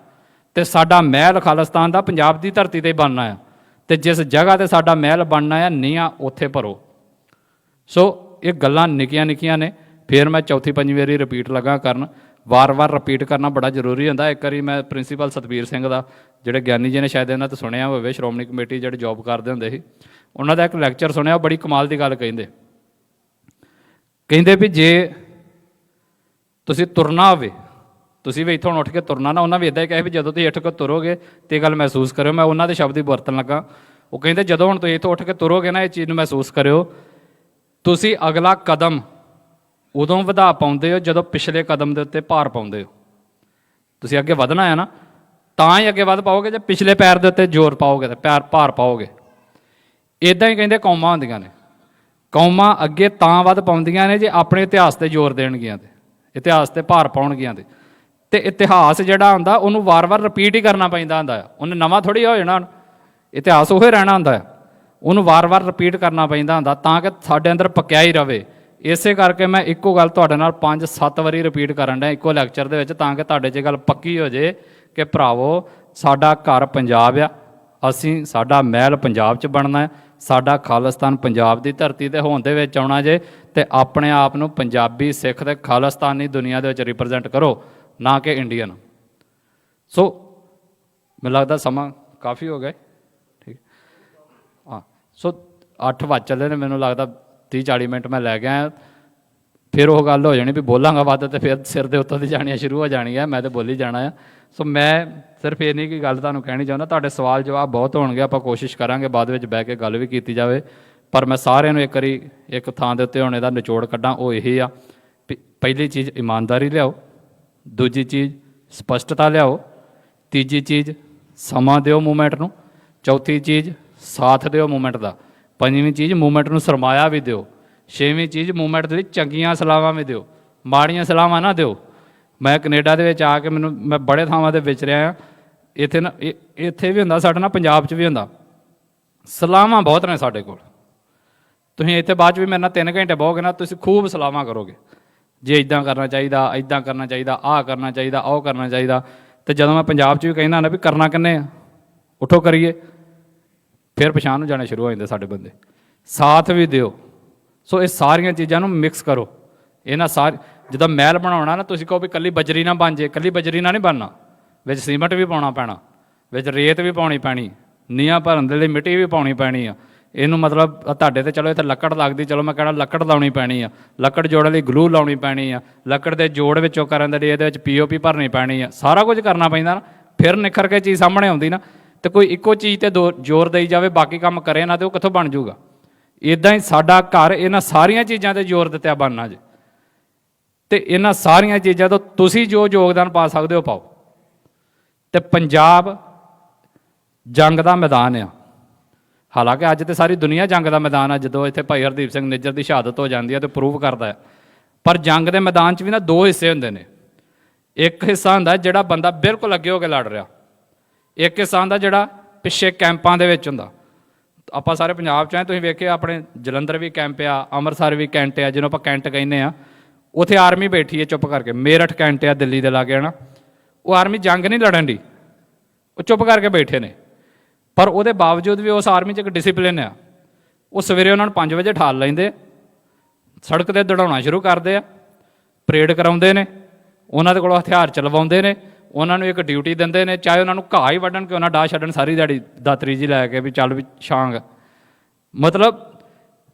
ਅਤੇ ਸਾਡਾ ਮਹਿਲ ਖਾਲਿਸਤਾਨ ਦਾ ਪੰਜਾਬ ਦੀ ਧਰਤੀ 'ਤੇ ਬਣਨਾ ਆ। ਅਤੇ ਜਿਸ ਜਗ੍ਹਾ 'ਤੇ ਸਾਡਾ ਮਹਿਲ ਬਣਨਾ ਆ, ਨੀਹਾਂ ਉੱਥੇ ਭਰੋ। ਸੋ ਇਹ ਗੱਲਾਂ ਨਿੱਕੀਆਂ ਨਿੱਕੀਆਂ ਨੇ। ਫਿਰ ਮੈਂ ਚੌਥੀ ਪੰਜਵੀਂ ਵਾਰੀ ਰਿਪੀਟ ਲੱਗਾ ਕਰਨ, ਵਾਰ-ਵਾਰ ਰਿਪੀਟ ਕਰਨਾ ਬੜਾ ਜ਼ਰੂਰੀ ਹੁੰਦਾ। ਇੱਕ ਵਾਰੀ ਮੈਂ ਪ੍ਰਿੰਸੀਪਲ ਸਤਬੀਰ ਸਿੰਘ ਦਾ, ਜਿਹੜੇ ਗਿਆਨੀ ਜੀ ਨੇ ਸ਼ਾਇਦ ਇਹਨਾਂ ਤੋਂ ਸੁਣਿਆ ਹੋਵੇ, ਸ਼੍ਰੋਮਣੀ ਕਮੇਟੀ ਜਿਹੜੇ ਜੋਬ ਕਰਦੇ ਹੁੰਦੇ ਸੀ, ਉਹਨਾਂ ਦਾ ਇੱਕ ਲੈਕਚਰ ਸੁਣਿਆ। ਉਹ ਬੜੀ ਕਮਾਲ ਦੀ ਗੱਲ ਕਹਿੰਦੇ ਵੀ ਜੇ ਤੁਸੀਂ ਤੁਰਨਾ ਹੋਵੇ, ਤੁਸੀਂ ਵੀ ਇੱਥੋਂ ਉੱਠ ਕੇ ਤੁਰਨਾ ਨਾ, ਉਹਨਾਂ ਵੀ ਇੱਦਾਂ ਹੀ ਕਹੇ ਵੀ ਜਦੋਂ ਤੁਸੀਂ ਉੱਠ ਕੇ ਤੁਰੋਗੇ ਤੇ ਇਹ ਗੱਲ ਮਹਿਸੂਸ ਕਰਿਓ। ਮੈਂ ਉਹਨਾਂ ਦੇ ਸ਼ਬਦ ਹੀ ਵਰਤਣ ਲੱਗਾ। ਉਹ ਕਹਿੰਦੇ ਜਦੋਂ ਹੁਣ ਤੁਸੀਂ ਇੱਥੋਂ ਉੱਠ ਕੇ ਤੁਰੋਗੇ ਨਾ, ਇਹ ਚੀਜ਼ ਨੂੰ ਮਹਿਸੂਸ ਕਰਿਓ, ਤੁਸੀਂ ਅਗਲਾ ਕਦਮ ਉਦੋਂ ਵਧਾ ਪਾਉਂਦੇ ਹੋ ਜਦੋਂ ਪਿਛਲੇ ਕਦਮ ਦੇ ਉੱਤੇ ਭਾਰ ਪਾਉਂਦੇ ਹੋ। ਤੁਸੀਂ ਅੱਗੇ ਵਧਣਾ ਹੈ ਨਾ, ਤਾਂ ਹੀ ਅੱਗੇ ਵੱਧ ਪਾਓਗੇ ਜੇ ਪਿਛਲੇ ਪੈਰ ਦੇ ਉੱਤੇ ਜ਼ੋਰ ਪਾਓਗੇ ਤੇ ਭਾਰ ਪਾਓਗੇ। ਇੱਦਾਂ ਹੀ ਕਹਿੰਦੇ ਕੌਮਾਂ ਹੁੰਦੀਆਂ ਨੇ। ਕੌਮਾਂ ਅੱਗੇ ਤਾਂ ਵੱਧ ਪਾਉਂਦੀਆਂ ਨੇ ਜੇ ਆਪਣੇ ਇਤਿਹਾਸ 'ਤੇ ਜ਼ੋਰ ਦੇਣਗੀਆਂ, ਤੇ ਇਤਿਹਾਸ 'ਤੇ ਭਾਰ ਪਾਉਣਗੀਆਂ। ਅਤੇ ਇਤਿਹਾਸ ਜਿਹੜਾ ਹੁੰਦਾ ਉਹਨੂੰ ਵਾਰ-ਵਾਰ ਰਿਪੀਟ ਹੀ ਕਰਨਾ ਪੈਂਦਾ ਹੁੰਦਾ ਆ। ਉਹਨੇ ਨਵਾਂ ਥੋੜ੍ਹੀ ਹੋ ਜਾਣਾ, ਇਤਿਹਾਸ ਉਹੀ ਰਹਿਣਾ ਹੁੰਦਾ ਆ। ਉਹਨੂੰ ਵਾਰ-ਵਾਰ ਰਿਪੀਟ ਕਰਨਾ ਪੈਂਦਾ ਹੁੰਦਾ ਤਾਂ ਕਿ ਸਾਡੇ ਅੰਦਰ ਪੱਕਿਆ ਹੀ ਰਵੇ। ਇਸੇ ਕਰਕੇ ਮੈਂ ਇੱਕੋ ਗੱਲ ਤੁਹਾਡੇ ਨਾਲ 5-7 ਵਾਰੀ ਰਿਪੀਟ ਕਰਨ ਡਿਆ ਇੱਕੋ ਲੈਕਚਰ ਦੇ ਵਿੱਚ, ਤਾਂ ਕਿ ਤੁਹਾਡੇ 'ਚ ਗੱਲ ਪੱਕੀ ਹੋ ਜੇ ਕਿ ਭਰਾਵੋ ਸਾਡਾ ਘਰ ਪੰਜਾਬ ਆ, ਅਸੀਂ ਸਾਡਾ ਮਹਿਲ ਪੰਜਾਬ 'ਚ ਬਣਨਾ ਹੈ, ਸਾਡਾ ਖਾਲਿਸਤਾਨ ਪੰਜਾਬ ਦੀ ਧਰਤੀ 'ਤੇ ਹੋਣ ਦੇ ਵਿੱਚ ਆਉਣਾ ਜੇ, ਅਤੇ ਆਪਣੇ ਆਪ ਨੂੰ ਪੰਜਾਬੀ, ਸਿੱਖ ਅਤੇ ਖਾਲਿਸਤਾਨੀ ਦੁਨੀਆ ਦੇ ਵਿੱਚ ਰਿਪਰਜੈਂਟ ਕਰੋ, ਨਾ ਕਿ ਇੰਡੀਅਨ। ਸੋ ਮੈਨੂੰ ਲੱਗਦਾ ਸਮਾਂ ਕਾਫੀ ਹੋ ਗਿਆ। ਠੀਕ ਹਾਂ, ਸੋ 8 ਵੱਜ ਚੱਲੇ ਨੇ, ਮੈਨੂੰ ਲੱਗਦਾ 30-40 ਮਿੰਟ ਮੈਂ ਲੈ ਗਿਆ। ਫਿਰ ਉਹ ਗੱਲ ਹੋ ਜਾਣੀ ਵੀ ਬੋਲਾਂਗਾ ਵੱਧ ਅਤੇ ਫਿਰ ਸਿਰ ਦੇ ਉੱਤੋਂ ਦੀ ਜਾਣੀਆਂ ਸ਼ੁਰੂ ਹੋ ਜਾਣੀਆਂ, ਮੈਂ ਤਾਂ ਬੋਲੀ ਜਾਣਾ ਆ। ਸੋ ਮੈਂ ਸਿਰਫ ਇਹ ਨਹੀਂ ਕਿ ਗੱਲ ਤੁਹਾਨੂੰ ਕਹਿਣੀ ਚਾਹੁੰਦਾ। ਤੁਹਾਡੇ ਸਵਾਲ ਜਵਾਬ ਬਹੁਤ ਹੋਣਗੇ, ਆਪਾਂ ਕੋਸ਼ਿਸ਼ ਕਰਾਂਗੇ ਬਾਅਦ ਵਿੱਚ ਬਹਿ ਕੇ ਗੱਲ ਵੀ ਕੀਤੀ ਜਾਵੇ। ਪਰ ਮੈਂ ਸਾਰਿਆਂ ਨੂੰ ਇੱਕ ਵਾਰੀ ਇੱਕ ਥਾਂ ਦੇ ਉੱਤੇ ਹੋਣੇ ਦਾ ਨਿਚੋੜ ਕੱਢਾਂ, ਉਹ ਇਹ ਆ ਵੀ ਪਹਿਲੀ ਚੀਜ਼ ਇਮਾਨਦਾਰੀ ਲਿਆਓ, ਦੂਜੀ ਚੀਜ਼ ਸਪਸ਼ਟਤਾ ਲਿਆਓ, ਤੀਜੀ ਚੀਜ਼ ਸਮਾਂ ਦਿਓ ਮੂਵਮੈਂਟ ਨੂੰ। ਚੌਥੀ ਚੀਜ਼ ਸਾਥ ਦਿਓ ਮੂਵਮੈਂਟ ਦਾ। ਪੰਜਵੀਂ ਚੀਜ਼ ਮੂਵਮੈਂਟ ਨੂੰ ਸਰਮਾਇਆ ਵੀ ਦਿਓ। ਛੇਵੀਂ ਚੀਜ਼ ਮੂਵਮੈਂਟ ਦੇ ਲਈ ਚੰਗੀਆਂ ਸਲਾਹਾਂ ਵੀ ਦਿਓ, ਮਾੜੀਆਂ ਸਲਾਹਾਂ ਨਾ ਦਿਓ। ਮੈਂ ਕੈਨੇਡਾ ਦੇ ਵਿੱਚ ਆ ਕੇ ਮੈਂ ਬੜੇ ਥਾਵਾਂ 'ਤੇ ਵਿਚਰਿਆ ਹਾਂ। ਇੱਥੇ ਵੀ ਹੁੰਦਾ, ਸਾਡੇ ਨਾਲ ਪੰਜਾਬ 'ਚ ਵੀ ਹੁੰਦਾ। ਸਲਾਹਾਂ ਬਹੁਤ ਨੇ ਸਾਡੇ ਕੋਲ। ਤੁਸੀਂ ਇੱਥੇ ਬਾਅਦ 'ਚ ਵੀ ਮੇਰੇ ਨਾਲ 3 ਘੰਟੇ ਬਹੋਗੇ ਨਾ, ਤੁਸੀਂ ਖੂਬ ਸਲਾਹਾਂ ਕਰੋਗੇ, ਜੇ ਇੱਦਾਂ ਕਰਨਾ ਚਾਹੀਦਾ, ਇੱਦਾਂ ਕਰਨਾ ਚਾਹੀਦਾ, ਆਹ ਕਰਨਾ ਚਾਹੀਦਾ, ਉਹ ਕਰਨਾ ਚਾਹੀਦਾ। ਅਤੇ ਜਦੋਂ ਮੈਂ ਪੰਜਾਬ 'ਚ ਵੀ ਕਹਿੰਦਾ ਨਾ ਵੀ ਕਰਨਾ ਕਿੰਨੇ ਆ, ਉੱਠੋ ਕਰੀਏ, ਫਿਰ ਪਛਾਣ ਨੂੰ ਜਾਣੇ ਸ਼ੁਰੂ ਹੋ ਜਾਂਦੇ ਸਾਡੇ ਬੰਦੇ। ਸਾਥ ਵੀ ਦਿਓ। ਸੋ ਇਹ ਸਾਰੀਆਂ ਚੀਜ਼ਾਂ ਨੂੰ ਮਿਕਸ ਕਰੋ। ਇਹਨਾਂ ਜਦੋਂ ਮਹਿਲ ਬਣਾਉਣਾ ਨਾ, ਤੁਸੀਂ ਕਹੋ ਵੀ ਇਕੱਲੀ ਬਜਰੀ ਨਾ ਬਣ ਜੇ। ਇਕੱਲੀ ਬਜਰੀ ਨਾਲ ਨਹੀਂ ਬਣਨਾ, ਵਿੱਚ ਸੀਮੈਂਟ ਵੀ ਪਾਉਣਾ ਪੈਣਾ, ਵਿੱਚ ਰੇਤ ਵੀ ਪਾਉਣੀ ਪੈਣੀ, ਨੀਹਾਂ ਭਰਨ ਦੇ ਲਈ ਮਿੱਟੀ ਵੀ ਪਾਉਣੀ ਪੈਣੀ ਆ। ਇਹਨੂੰ ਮਤਲਬ ਤੁਹਾਡੇ 'ਤੇ ਚਲੋ ਇੱਥੇ ਲੱਕੜ ਲੱਗਦੀ, ਚਲੋ ਮੈਂ ਕਹਿਣਾ ਲੱਕੜ ਲਾਉਣੀ ਪੈਣੀ ਆ, ਲੱਕੜ ਜੋੜਨ ਲਈ ਗਲੂ ਲਾਉਣੀ ਪੈਣੀ ਆ, ਲੱਕੜ ਦੇ ਜੋੜ ਵਿੱਚੋਂ ਕਰਨ ਦੇ ਲਈ ਇਹਦੇ ਵਿੱਚ POP ਭਰਨੀ ਪੈਣੀ ਆ। ਸਾਰਾ ਕੁਝ ਕਰਨਾ ਪੈਂਦਾ ਨਾ, ਫਿਰ ਨਿਖਰ ਕੇ ਚੀਜ਼ ਸਾਹਮਣੇ ਆਉਂਦੀ ਨਾ। ਅਤੇ ਕੋਈ ਇੱਕੋ ਚੀਜ਼ 'ਤੇ ਜ਼ੋਰ ਦੇਈ ਜਾਵੇ, ਬਾਕੀ ਕੰਮ ਕਰੇ ਨਾ, ਅਤੇ ਉਹ ਕਿੱਥੋਂ ਬਣ ਜੂਗਾ। ਇੱਦਾਂ ਹੀ ਸਾਡਾ ਘਰ ਇਹਨਾਂ ਸਾਰੀਆਂ ਚੀਜ਼ਾਂ 'ਤੇ ਜ਼ੋਰ ਦਿੱਤਿਆ ਬਣਨਾ ਜੇ। ਅਤੇ ਇਹਨਾਂ ਸਾਰੀਆਂ ਚੀਜ਼ਾਂ ਤੋਂ ਤੁਸੀਂ ਜੋ ਯੋਗਦਾਨ ਪਾ ਸਕਦੇ ਹੋ ਪਾਓ। ਅਤੇ ਪੰਜਾਬ ਜੰਗ ਦਾ ਮੈਦਾਨ ਆ। ਹਾਲਾਂਕਿ ਅੱਜ ਤਾਂ ਸਾਰੀ ਦੁਨੀਆ ਜੰਗ ਦਾ ਮੈਦਾਨ ਆ। ਜਦੋਂ ਇੱਥੇ ਭਾਈ ਹਰਦੀਪ ਸਿੰਘ ਨਿੱਜਰ ਦੀ ਸ਼ਹਾਦਤ ਹੋ ਜਾਂਦੀ ਹੈ ਤਾਂ ਪ੍ਰੂਵ ਕਰਦਾ ਹੈ। ਪਰ ਜੰਗ ਦੇ ਮੈਦਾਨ 'ਚ ਵੀ ਨਾ 2 ਹਿੱਸੇ ਹੁੰਦੇ ਨੇ। ਇੱਕ ਹਿੱਸਾ ਹੁੰਦਾ ਜਿਹੜਾ ਬੰਦਾ ਬਿਲਕੁਲ ਅੱਗੇ ਹੋ ਕੇ ਲੜ ਰਿਹਾ, ਇੱਕ ਹਿੱਸਾ ਹੁੰਦਾ ਜਿਹੜਾ ਪਿੱਛੇ ਕੈਂਪਾਂ ਦੇ ਵਿੱਚ ਹੁੰਦਾ। ਆਪਾਂ ਸਾਰੇ ਪੰਜਾਬ 'ਚ ਆਏ, ਤੁਸੀਂ ਵੇਖਿਆ ਆਪਣੇ ਜਲੰਧਰ ਵੀ ਕੈਂਪ ਆ, ਅੰਮ੍ਰਿਤਸਰ ਵੀ ਕੈਂਟ ਆ, ਜਿਹਨੂੰ ਆਪਾਂ ਕੈਂਟ ਕਹਿੰਦੇ ਆ। ਉੱਥੇ ਆਰਮੀ ਬੈਠੀ ਹੈ ਚੁੱਪ ਕਰਕੇ। ਮੇਰਠ ਕੈਂਟ ਆ ਦਿੱਲੀ ਦੇ ਲਾਗੇ ਨਾ, ਉਹ ਆਰਮੀ ਜੰਗ ਨਹੀਂ ਲੜਨ ਦੀ, ਉਹ ਚੁੱਪ ਕਰਕੇ ਬੈਠੇ ਨੇ। ਪਰ ਉਹਦੇ ਬਾਵਜੂਦ ਵੀ ਉਸ ਆਰਮੀ 'ਚ ਇੱਕ ਡਿਸਿਪਲਿਨ ਆ। ਉਹ ਸਵੇਰੇ ਉਹਨਾਂ ਨੂੰ 5 ਵਜੇ ਠਾਲ ਲੈਂਦੇ, ਸੜਕ 'ਤੇ ਦੌੜਾਉਣਾ ਸ਼ੁਰੂ ਕਰਦੇ ਆ, ਪਰੇਡ ਕਰਾਉਂਦੇ ਨੇ, ਉਹਨਾਂ ਦੇ ਕੋਲੋਂ ਹਥਿਆਰ ਚਲਵਾਉਂਦੇ ਨੇ, ਉਹਨਾਂ ਨੂੰ ਇੱਕ ਡਿਊਟੀ ਦਿੰਦੇ ਨੇ, ਚਾਹੇ ਉਹਨਾਂ ਨੂੰ ਘਾਹ ਹੀ ਵੱਢਣ ਕਿ ਉਹਨਾਂ ਡਾਹ ਛੱਡਣ ਸਾਰੀ ਦਿਹਾੜੀ ਦਾਤਰੀ ਜੀ ਲੈ ਕੇ ਵੀ ਚੱਲ ਵੀ ਛਾਂਗ। ਮਤਲਬ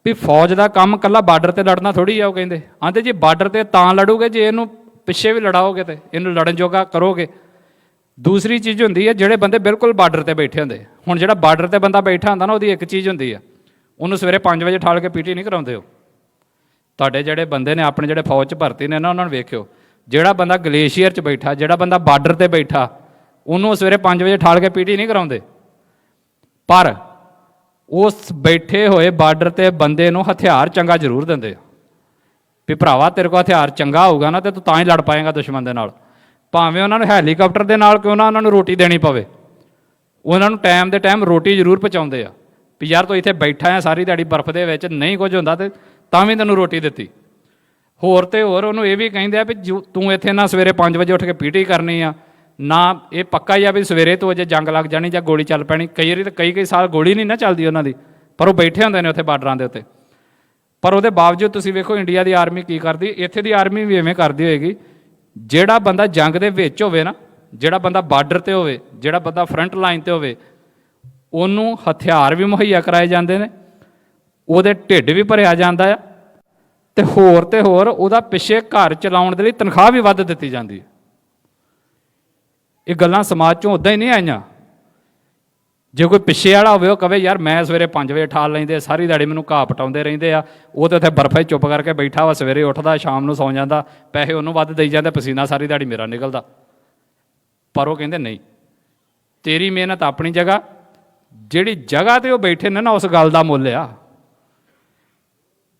ਵੀ ਫੌਜ ਦਾ ਕੰਮ ਇਕੱਲਾ ਬਾਰਡਰ 'ਤੇ ਲੜਨਾ ਥੋੜ੍ਹੀ ਆ। ਉਹ ਆਂਦੇ ਜੀ ਬਾਰਡਰ 'ਤੇ ਤਾਂ ਲੜੋਗੇ ਜੇ ਇਹਨੂੰ ਪਿੱਛੇ ਵੀ ਲੜਾਓਗੇ, ਤੇ ਇਹਨੂੰ ਲੜਨ ਜੋਗਾ ਕਰੋਗੇ। ਦੂਸਰੀ ਚੀਜ਼ ਹੁੰਦੀ ਹੈ ਜਿਹੜੇ ਬੰਦੇ ਬਿਲਕੁਲ ਬਾਰਡਰ 'ਤੇ ਬੈਠੇ ਹੁੰਦੇ। ਹੁਣ ਜਿਹੜਾ ਬਾਰਡਰ 'ਤੇ ਬੰਦਾ ਬੈਠਾ ਹੁੰਦਾ ਨਾ, ਉਹਦੀ ਇੱਕ ਚੀਜ਼ ਹੁੰਦੀ ਆ, ਉਹਨੂੰ ਸਵੇਰੇ 5 ਵਜੇ ਠਾਲ ਕੇ PT ਨਹੀਂ ਕਰਾਉਂਦੇ। ਹੋ ਤੁਹਾਡੇ ਜਿਹੜੇ ਬੰਦੇ ਨੇ ਆਪਣੇ ਜਿਹੜੇ ਫੌਜ 'ਚ ਭਰਤੀ ਨੇ ਨਾ, ਉਹਨਾਂ ਨੂੰ ਵੇਖਿਓ, ਜਿਹੜਾ ਬੰਦਾ ਗਲੇਸ਼ੀਅਰ 'ਚ ਬੈਠਾ, ਜਿਹੜਾ ਬੰਦਾ ਬਾਰਡਰ 'ਤੇ ਬੈਠਾ, ਉਹਨੂੰ ਸਵੇਰੇ 5 ਵਜੇ ਠਾਲ ਕੇ PT ਨਹੀਂ ਕਰਾਉਂਦੇ। ਪਰ ਉਸ ਬੈਠੇ ਹੋਏ ਬਾਰਡਰ 'ਤੇ ਬੰਦੇ ਨੂੰ ਹਥਿਆਰ ਚੰਗਾ ਜ਼ਰੂਰ ਦਿੰਦੇ ਆ ਵੀ ਭਰਾਵਾ ਤੇਰੇ ਕੋਲ ਹਥਿਆਰ ਚੰਗਾ ਹੋਊਗਾ ਨਾ, ਤੇ ਤੂੰ ਤਾਂ ਹੀ ਲੜ ਪਾਏਂਗਾ ਦੁਸ਼ਮਣ ਦੇ ਨਾਲ। ਭਾਵੇਂ ਉਹਨਾਂ ਨੂੰ ਹੈਲੀਕਾਪਟਰ ਦੇ ਨਾਲ ਕਿਉਂ ਨਾ ਉਹਨਾਂ ਨੂੰ ਰੋਟੀ ਦੇਣੀ ਪਵੇ, ਉਹਨਾਂ ਨੂੰ ਟਾਈਮ ਦੇ ਟਾਈਮ ਰੋਟੀ ਜ਼ਰੂਰ ਪਹੁੰਚਾਉਂਦੇ ਆ ਵੀ ਯਾਰ ਤੂੰ ਇੱਥੇ ਬੈਠਾ ਆ ਸਾਰੀ ਦਿਹਾੜੀ ਬਰਫ਼ ਦੇ ਵਿੱਚ, ਨਹੀਂ ਕੁਝ ਹੁੰਦਾ ਤੇ ਤਾਂ ਵੀ ਤੈਨੂੰ ਰੋਟੀ ਦਿੱਤੀ। ਹੋਰ ਤੇ ਹੋਰ ਉਹਨੂੰ ਇਹ ਵੀ ਕਹਿੰਦੇ ਆ ਵੀ ਤੂੰ ਇੱਥੇ ਨਾ ਸਵੇਰੇ 5 ਵਜੇ ਉੱਠ ਕੇ PT ਕਰਨੀ ਆ, ਨਾ ਇਹ ਪੱਕਾ ਹੀ ਆ ਵੀ ਸਵੇਰੇ ਤੋਂ ਅਜੇ ਜੰਗ ਲੱਗ ਜਾਣੀ ਜਾਂ ਗੋਲੀ ਚੱਲ ਪੈਣੀ। ਕਈ ਵਾਰੀ ਤਾਂ ਕਈ ਸਾਲ ਗੋਲੀ ਨਹੀਂ ਨਾ ਚੱਲਦੀ ਉਹਨਾਂ ਦੀ, ਪਰ ਉਹ ਬੈਠੇ ਹੁੰਦੇ ਨੇ ਉੱਥੇ ਬਾਰਡਰਾਂ ਦੇ ਉੱਤੇ। ਪਰ ਉਹਦੇ ਬਾਵਜੂਦ ਤੁਸੀਂ ਵੇਖੋ ਇੰਡੀਆ ਦੀ ਆਰਮੀ ਕੀ ਕਰਦੀ, ਇੱਥੇ ਦੀ ਆਰਮੀ ਵੀ ਇਵੇਂ ਕਰਦੀ ਹੋਏਗੀ। ਜਿਹੜਾ ਬੰਦਾ ਜੰਗ ਦੇ ਵਿੱਚ ਹੋਵੇ ਨਾ, ਜਿਹੜਾ ਬੰਦਾ ਬਾਰਡਰ 'ਤੇ ਹੋਵੇ, ਜਿਹੜਾ ਬੰਦਾ ਫਰੰਟ ਲਾਈਨ 'ਤੇ ਹੋਵੇ, ਉਹਨੂੰ ਹਥਿਆਰ ਵੀ ਮੁਹੱਈਆ ਕਰਾਏ ਜਾਂਦੇ ਨੇ, ਉਹਦੇ ਢਿੱਡ ਵੀ ਭਰਿਆ ਜਾਂਦਾ ਆ, ਤੇ ਹੋਰ ਉਹਦਾ ਪਿੱਛੇ ਘਰ ਚਲਾਉਣ ਦੇ ਲਈ ਤਨਖਾਹ ਵੀ ਵੱਧ ਦਿੱਤੀ ਜਾਂਦੀ ਹੈ। ਇਹ ਗੱਲਾਂ ਸਮਾਜ 'ਚੋਂ ਉੱਦਾਂ ਹੀ ਨਹੀਂ ਆਈਆਂ। ਜੇ ਕੋਈ ਪਿੱਛੇ ਵਾਲਾ ਹੋਵੇ, ਉਹ ਕਵੇ ਯਾਰ ਮੈਂ ਸਵੇਰੇ 5 ਵਜੇ ਠਾਲ ਲੈਂਦੇ, ਸਾਰੀ ਦਿਹਾੜੀ ਮੈਨੂੰ ਘਾਹ ਪਟਾਉਂਦੇ ਰਹਿੰਦੇ ਆ, ਉਹ ਤਾਂ ਉੱਥੇ ਬਰਫ਼ 'ਚ ਚੁੱਪ ਕਰਕੇ ਬੈਠਾ ਵਾ, ਸਵੇਰੇ ਉੱਠਦਾ ਸ਼ਾਮ ਨੂੰ ਸੌਂ ਜਾਂਦਾ, ਪੈਸੇ ਉਹਨੂੰ ਵੱਧ ਦੇਈ ਜਾਂਦੇ, ਪਸੀਨਾ ਸਾਰੀ ਦਿਹਾੜੀ ਮੇਰਾ ਨਿਕਲਦਾ। ਪਰ ਉਹ ਕਹਿੰਦੇ ਨਹੀਂ, ਤੇਰੀ ਮਿਹਨਤ ਆਪਣੀ ਜਗ੍ਹਾ, ਜਿਹੜੀ ਜਗ੍ਹਾ 'ਤੇ ਉਹ ਬੈਠੇ ਨੇ ਨਾ, ਉਸ ਗੱਲ ਦਾ ਮੁੱਲ ਆ।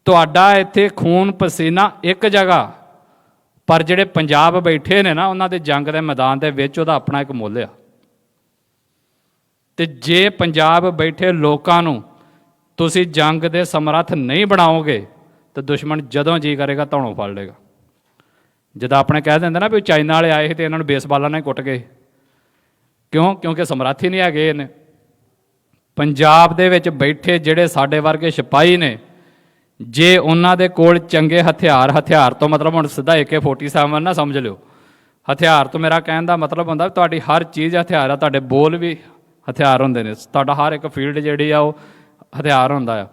ਤੁਹਾਡਾ ਇੱਥੇ ਖੂਨ ਪਸੀਨਾ ਇੱਕ ਜਗ੍ਹਾ, ਪਰ ਜਿਹੜੇ ਪੰਜਾਬ ਬੈਠੇ ਨੇ ਨਾ, ਉਹਨਾਂ ਦੇ ਜੰਗ ਦੇ ਮੈਦਾਨ ਦੇ ਵਿੱਚ ਉਹਦਾ ਆਪਣਾ ਇੱਕ ਮੁੱਲ ਆ। ਅਤੇ ਜੇ ਪੰਜਾਬ ਬੈਠੇ ਲੋਕਾਂ ਨੂੰ ਤੁਸੀਂ ਜੰਗ ਦੇ ਸਮਰੱਥ ਨਹੀਂ ਬਣਾਓਗੇ, ਤਾਂ ਦੁਸ਼ਮਣ ਜਦੋਂ ਜੀ ਕਰੇਗਾ ਧੌਣੋਂ ਫੜ ਲਏਗਾ। ਜਦੋਂ ਆਪਣੇ ਕਹਿ ਦਿੰਦੇ ਨਾ ਵੀ ਚਾਈਨਾ ਵਾਲੇ ਆਏ ਸੀ ਅਤੇ ਇਹਨਾਂ ਨੂੰ ਬੇਸਬਾਲਾਂ ਨਾਲ ਕੁੱਟ ਗਏ, ਕਿਉਂਕਿ ਸਮਰੱਥ ਹੀ ਨਹੀਂ ਹੈਗੇ ਇਹਨੇ। ਪੰਜਾਬ ਦੇ ਵਿੱਚ ਬੈਠੇ ਜਿਹੜੇ ਸਾਡੇ ਵਰਗੇ ਸਿਪਾਹੀ ਨੇ, ਜੇ ਉਹਨਾਂ ਦੇ ਕੋਲ ਚੰਗੇ ਹਥਿਆਰ ਤੋਂ ਮਤਲਬ ਹੁਣ ਸਿੱਧਾ AK-47 ਨਾ ਸਮਝ ਲਿਓ। ਹਥਿਆਰ ਤੋਂ ਮੇਰਾ ਕਹਿਣ ਦਾ ਮਤਲਬ ਹੁੰਦਾ ਤੁਹਾਡੀ ਹਰ ਚੀਜ਼ ਹਥਿਆਰ ਆ, ਤੁਹਾਡੇ ਬੋਲ ਵੀ ਹਥਿਆਰ ਹੁੰਦੇ ਨੇ, ਤੁਹਾਡਾ ਹਰ ਇੱਕ ਫੀਲਡ ਜਿਹੜੀ ਆ ਉਹ ਹਥਿਆਰ ਹੁੰਦਾ ਆ।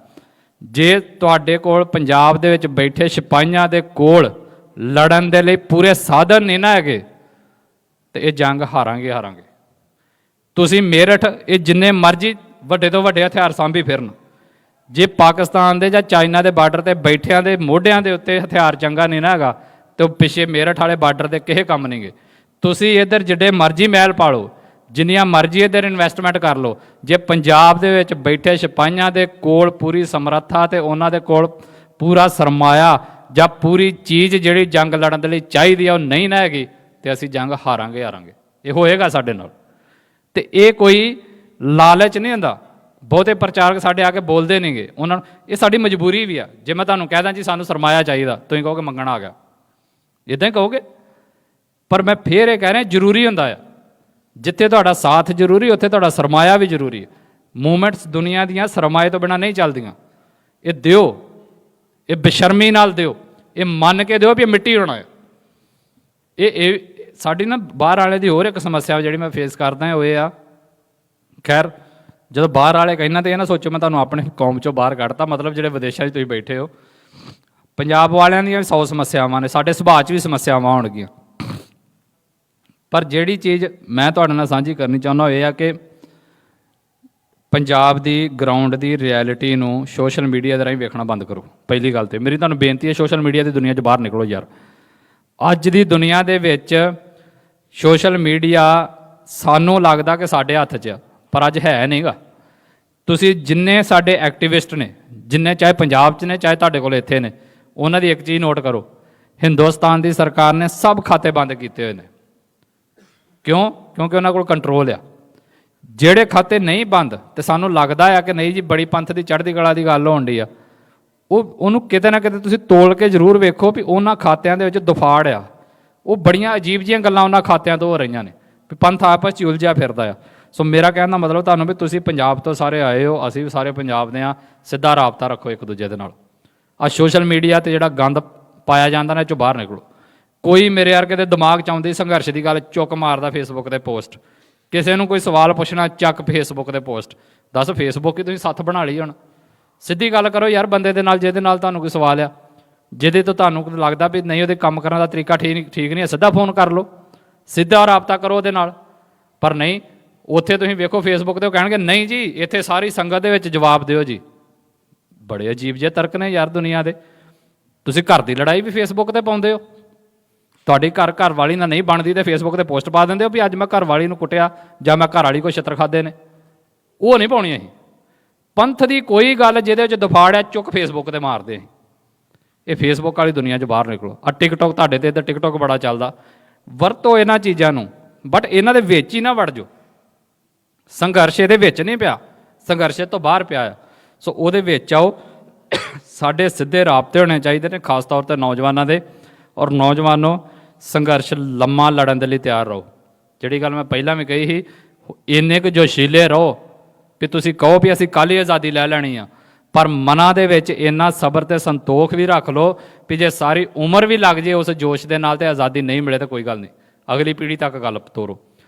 ਜੇ ਤੁਹਾਡੇ ਕੋਲ ਪੰਜਾਬ ਦੇ ਵਿੱਚ ਬੈਠੇ ਸਿਪਾਹੀਆਂ ਦੇ ਕੋਲ ਲੜਨ ਦੇ ਲਈ ਪੂਰੇ ਸਾਧਨ ਨਹੀਂ ਨਾ ਹੈਗੇ, ਤੇ ਇਹ ਜੰਗ ਹਾਰਾਂਗੇ। ਤੁਸੀਂ ਮੇਰਠ ਇਹ ਜਿੰਨੇ ਮਰਜ਼ੀ ਵੱਡੇ ਤੋਂ ਵੱਡੇ ਹਥਿਆਰ ਸਾਂਭੀ ਫਿਰਨ, ਜੇ ਪਾਕਿਸਤਾਨ ਦੇ ਜਾਂ ਚਾਈਨਾ ਦੇ ਬਾਰਡਰ 'ਤੇ ਬੈਠਿਆਂ ਦੇ ਮੋਢਿਆਂ ਦੇ ਉੱਤੇ ਹਥਿਆਰ ਚੰਗਾ ਨਹੀਂ ਨਾ ਹੈਗਾ, ਤੇ ਉਹ ਪਿੱਛੇ ਮੇਰਠ ਵਾਲੇ ਬਾਰਡਰ 'ਤੇ ਕਿਸੇ ਕੰਮ ਨਹੀਂ ਗੇ। ਤੁਸੀਂ ਇੱਧਰ ਜਿੱਡੇ ਮਰਜ਼ੀ ਮਹਿਲ ਪਾ ਲਓ, ਜਿੰਨੀਆਂ ਮਰਜ਼ੀ ਇੱਧਰ ਇਨਵੈਸਟਮੈਂਟ ਕਰ ਲਓ, ਜੇ ਪੰਜਾਬ ਦੇ ਵਿੱਚ ਬੈਠੇ ਸਿਪਾਹੀਆਂ ਦੇ ਕੋਲ ਪੂਰੀ ਸਮਰੱਥਾ ਤੇ ਉਹਨਾਂ ਦੇ ਕੋਲ ਪੂਰਾ ਸਰਮਾਇਆ ਜਾਂ ਪੂਰੀ ਚੀਜ਼ ਜਿਹੜੀ ਜੰਗ ਲੜਨ ਦੇ ਲਈ ਚਾਹੀਦੀ ਆ ਉਹ ਨਹੀਂ ਨਾ ਹੈਗੀ, ਤੇ ਅਸੀਂ ਜੰਗ ਹਾਰਾਂਗੇ। ਇਹ ਹੋਏਗਾ ਸਾਡੇ ਨਾਲ। ਤੇ ਇਹ ਕੋਈ ਲਾਲਚ ਨਹੀਂ ਹੁੰਦਾ। ਬਹੁਤੇ ਪ੍ਰਚਾਰਕ ਸਾਡੇ ਆ ਕੇ ਬੋਲਦੇ ਨਹੀਂਗੇ, ਉਹਨਾਂ ਨੂੰ ਇਹ ਸਾਡੀ ਮਜਬੂਰੀ ਵੀ ਆ। ਜੇ ਮੈਂ ਤੁਹਾਨੂੰ ਕਹਿ ਦਾਂ ਜੀ ਸਾਨੂੰ ਸਰਮਾਇਆ ਚਾਹੀਦਾ, ਤੁਸੀਂ ਕਹੋਗੇ ਮੰਗਣ ਆ ਗਿਆ, ਇੱਦਾਂ ਹੀ ਕਹੋਗੇ। ਪਰ ਮੈਂ ਫੇਰ ਇਹ ਕਹਿ ਰਿਹਾ ਜ਼ਰੂਰੀ ਹੁੰਦਾ ਆ। ਜਿੱਥੇ ਤੁਹਾਡਾ ਸਾਥ ਜ਼ਰੂਰੀ, ਉੱਥੇ ਤੁਹਾਡਾ ਸਰਮਾਇਆ ਵੀ ਜ਼ਰੂਰੀ ਹੈ। ਮੂਵਮੈਂਟਸ ਦੁਨੀਆ ਦੀਆਂ ਸਰਮਾਏ ਤੋਂ ਬਿਨਾਂ ਨਹੀਂ ਚੱਲਦੀਆਂ। ਇਹ ਦਿਓ, ਇਹ ਬੇਸ਼ਰਮੀ ਨਾਲ ਦਿਓ, ਇਹ ਮੰਨ ਕੇ ਦਿਓ ਵੀ ਇਹ ਮਿੱਟੀ ਹੋਣਾ ਹੈ। ਇਹ ਸਾਡੀ ਨਾ ਬਾਹਰ ਵਾਲੇ ਦੀ ਹੋਰ ਇੱਕ ਸਮੱਸਿਆ ਜਿਹੜੀ ਮੈਂ ਫੇਸ ਕਰਦਾ ਉਹ ਇਹ ਆ, ਖੈਰ ਜਦੋਂ ਬਾਹਰ ਵਾਲੇ ਕਹਿੰਦਾ ਤੇ ਇਹ ਨਾ ਸੋਚੋ ਮੈਂ ਤੁਹਾਨੂੰ ਆਪਣੇ ਕੌਮ ਚੋਂ ਬਾਹਰ ਕੱਢਤਾ, ਮਤਲਬ ਜਿਹੜੇ ਵਿਦੇਸ਼ਾਂ 'ਚ ਤੁਸੀਂ ਬੈਠੇ ਹੋ। ਪੰਜਾਬ ਵਾਲਿਆਂ ਦੀਆਂ ਵੀ 100 ਸਮੱਸਿਆਵਾਂ ਨੇ, ਸਾਡੇ ਸੁਭਾਅ 'ਚ ਵੀ ਸਮੱਸਿਆਵਾਂ ਹੋਣਗੀਆਂ। ਪਰ ਜਿਹੜੀ ਚੀਜ਼ ਮੈਂ ਤੁਹਾਡੇ ਨਾਲ ਸਾਂਝੀ ਕਰਨੀ ਚਾਹੁੰਦਾ ਉਹ ਇਹ ਆ ਕਿ ਪੰਜਾਬ ਦੀ ਗਰਾਊਂਡ ਦੀ ਰਿਐਲਿਟੀ ਨੂੰ ਸੋਸ਼ਲ ਮੀਡੀਆ ਦੇ ਰਾਹੀਂ ਵੇਖਣਾ ਬੰਦ ਕਰੋ। ਪਹਿਲੀ ਗੱਲ ਤੇ ਮੇਰੀ ਤੁਹਾਨੂੰ ਬੇਨਤੀ ਹੈ, ਸੋਸ਼ਲ ਮੀਡੀਆ ਦੀ ਦੁਨੀਆ 'ਚ ਬਾਹਰ ਨਿਕਲੋ ਯਾਰ। ਅੱਜ ਦੀ ਦੁਨੀਆ ਦੇ ਵਿੱਚ ਸੋਸ਼ਲ ਮੀਡੀਆ ਸਾਨੂੰ ਲੱਗਦਾ ਕਿ ਸਾਡੇ ਹੱਥ 'ਚ ਆ, ਪਰ ਅੱਜ ਹੈ ਨਹੀਂਗਾ। ਤੁਸੀਂ ਜਿੰਨੇ ਸਾਡੇ ਐਕਟਿਵਿਸਟ ਨੇ, ਜਿੰਨੇ ਚਾਹੇ ਪੰਜਾਬ 'ਚ ਨੇ ਚਾਹੇ ਤੁਹਾਡੇ ਕੋਲ ਇੱਥੇ ਨੇ, ਉਹਨਾਂ ਦੀ ਇੱਕ ਚੀਜ਼ ਨੋਟ ਕਰੋ, ਹਿੰਦੁਸਤਾਨ ਦੀ ਸਰਕਾਰ ਨੇ ਸਭ ਖਾਤੇ ਬੰਦ ਕੀਤੇ ਹੋਏ ਨੇ। ਕਿਉਂ? ਕਿਉਂਕਿ ਉਹਨਾਂ ਕੋਲ ਕੰਟਰੋਲ ਆ। ਜਿਹੜੇ ਖਾਤੇ ਨਹੀਂ ਬੰਦ ਤੇ ਸਾਨੂੰ ਲੱਗਦਾ ਆ ਕਿ ਨਹੀਂ ਜੀ ਬੜੀ ਪੰਥ ਦੀ ਚੜ੍ਹਦੀ ਕਲਾ ਦੀ ਗੱਲ ਹੋਣ ਡਈ ਆ, ਉਹਨੂੰ ਕਿਤੇ ਨਾ ਕਿਤੇ ਤੁਸੀਂ ਤੋਲ ਕੇ ਜ਼ਰੂਰ ਵੇਖੋ ਵੀ ਉਹਨਾਂ ਖਾਤਿਆਂ ਦੇ ਵਿੱਚ ਦੁਫਾੜ ਆ। ਉਹ ਬੜੀਆਂ ਅਜੀਬ ਜਿਹੀਆਂ ਗੱਲਾਂ ਉਹਨਾਂ ਖਾਤਿਆਂ ਤੋਂ ਹੋ ਰਹੀਆਂ ਨੇ ਵੀ ਪੰਥ ਆਪਸ 'ਚ ਉਲਝਿਆ ਫਿਰਦਾ ਆ। ਸੋ ਮੇਰਾ ਕਹਿਣ ਦਾ ਮਤਲਬ ਤੁਹਾਨੂੰ ਵੀ ਤੁਸੀਂ ਪੰਜਾਬ ਤੋਂ ਸਾਰੇ ਆਏ ਹੋ, ਅਸੀਂ ਵੀ ਸਾਰੇ ਪੰਜਾਬ ਦੇ ਹਾਂ, ਸਿੱਧਾ ਰਾਬਤਾ ਰੱਖੋ ਇੱਕ ਦੂਜੇ ਦੇ ਨਾਲ। ਆਹ ਸੋਸ਼ਲ ਮੀਡੀਆ 'ਤੇ ਜਿਹੜਾ ਗੰਦ ਪਾਇਆ ਜਾਂਦਾ ਨਾ, ਇਹ 'ਚੋਂ ਬਾਹਰ ਨਿਕਲੋ। ਕੋਈ ਮੇਰੇ ਵਰਗੇ ਦੇ ਦਿਮਾਗ 'ਚ ਆਉਂਦੀ ਸੰਘਰਸ਼ ਦੀ ਗੱਲ, ਚੁੱਕ ਮਾਰਦਾ ਫੇਸਬੁੱਕ 'ਤੇ ਪੋਸਟ। ਕਿਸੇ ਨੂੰ ਕੋਈ ਸਵਾਲ ਪੁੱਛਣਾ, ਚੱਕ ਫੇਸਬੁੱਕ 'ਤੇ ਪੋਸਟ। ਦੱਸ ਫੇਸਬੁੱਕ ਹੀ ਤੁਸੀਂ ਸੱਥ ਬਣਾ ਲਈ ਹੁਣ। ਸਿੱਧੀ ਗੱਲ ਕਰੋ ਯਾਰ ਬੰਦੇ ਦੇ ਨਾਲ, ਜਿਹਦੇ ਨਾਲ ਤੁਹਾਨੂੰ ਕੋਈ ਸਵਾਲ ਆ, ਜਿਹਦੇ ਤੋਂ ਤੁਹਾਨੂੰ ਲੱਗਦਾ ਵੀ ਨਹੀਂ ਉਹਦੇ ਕੰਮ ਕਰਨ ਦਾ ਤਰੀਕਾ ਠੀਕ ਨਹੀਂ ਹੈ, ਸਿੱਧਾ ਫੋਨ ਕਰ ਲਓ, ਸਿੱਧਾ ਰਾਬਤਾ ਕਰੋ ਉਹਦੇ ਨਾਲ। ਪਰ ਨਹੀਂ, ਉੱਥੇ ਤੁਸੀਂ ਵੇਖੋ ਫੇਸਬੁੱਕ 'ਤੇ ਉਹ ਕਹਿਣਗੇ ਨਹੀਂ ਜੀ ਇੱਥੇ ਸਾਰੀ ਸੰਗਤ ਦੇ ਵਿੱਚ ਜਵਾਬ ਦਿਓ ਜੀ। ਬੜੇ ਅਜੀਬ ਜਿਹੇ ਤਰਕ ਨੇ ਯਾਰ ਦੁਨੀਆ ਦੇ। ਤੁਸੀਂ ਘਰ ਦੀ ਲੜਾਈ ਵੀ ਫੇਸਬੁੱਕ 'ਤੇ ਪਾਉਂਦੇ ਹੋ। ਤੁਹਾਡੀ ਘਰ ਵਾਲੀ ਨਾਲ ਨਹੀਂ ਬਣਦੀ ਤੇ ਫੇਸਬੁੱਕ 'ਤੇ ਪੋਸਟ ਪਾ ਦਿੰਦੇ ਹੋ ਵੀ ਅੱਜ ਮੈਂ ਘਰ ਵਾਲੀ ਨੂੰ ਕੁੱਟਿਆ ਜਾਂ ਮੈਂ ਘਰ ਵਾਲੀ ਕੋਈ ਛਿੱਤਰ ਖਾਦੇ ਨੇ। ਉਹ ਨਹੀਂ ਪਾਉਣੀ ਅਸੀਂ। ਪੰਥ ਦੀ ਕੋਈ ਗੱਲ ਜਿਹਦੇ ਵਿੱਚ ਦਫਾੜ ਹੈ, ਚੁੱਕ ਫੇਸਬੁੱਕ 'ਤੇ ਮਾਰਦੇ ਅਸੀਂ। ਇਹ ਫੇਸਬੁੱਕ ਵਾਲੀ ਦੁਨੀਆ 'ਚ ਬਾਹਰ ਨਿਕਲੋ। ਆ ਟਿਕਟੋਕ, ਤੁਹਾਡੇ ਤੇ ਇੱਧਰ ਟਿਕਟੋਕ ਬੜਾ ਚੱਲਦਾ, ਵਰਤੋ ਇਹਨਾਂ ਚੀਜ਼ਾਂ ਨੂੰ, ਬਟ ਇਹਨਾਂ ਦੇ ਵਿੱਚ ਹੀ ਨਾ ਵੜ ਜਾਓ। ਸੰਘਰਸ਼ ਇਹਦੇ ਵਿੱਚ ਨਹੀਂ ਪਿਆ, ਸੰਘਰਸ਼ ਤੋਂ ਬਾਹਰ ਪਿਆ ਆ। ਸੋ ਉਹਦੇ ਵਿੱਚ ਆਓ। ਸਾਡੇ ਸਿੱਧੇ ਰਾਬਤੇ ਹੋਣੇ ਚਾਹੀਦੇ ਨੇ, ਖਾਸ ਤੌਰ 'ਤੇ ਨੌਜਵਾਨਾਂ ਦੇ। ਔਰ ਨੌਜਵਾਨੋ, ਸੰਘਰਸ਼ ਲੰਮਾ ਲੜਨ ਦੇ ਲਈ ਤਿਆਰ ਰਹੋ। ਜਿਹੜੀ ਗੱਲ ਮੈਂ ਪਹਿਲਾਂ ਵੀ ਕਹੀ ਸੀ, ਇੰਨੇ ਕੁ ਜੋਸ਼ੀਲੇ ਰਹੋ ਵੀ ਤੁਸੀਂ ਕਹੋ ਵੀ ਅਸੀਂ ਕੱਲ੍ਹ ਹੀ ਆਜ਼ਾਦੀ ਲੈ ਲੈਣੀ ਆ, ਪਰ ਮਨਾਂ ਦੇ ਵਿੱਚ ਇੰਨਾ ਸਬਰ ਤੇ ਸੰਤੋਖ ਵੀ ਰੱਖ ਲਓ ਵੀ ਜੇ ਸਾਰੀ ਉਮਰ ਵੀ ਲੱਗ ਜੇ ਉਸ ਜੋਸ਼ ਦੇ ਨਾਲ ਤੇ ਆਜ਼ਾਦੀ ਨਹੀਂ ਮਿਲੇ ਤਾਂ ਕੋਈ ਗੱਲ ਨਹੀਂ, ਅਗਲੀ ਪੀੜ੍ਹੀ ਤੱਕ ਗੱਲ ਤੋਰੋ।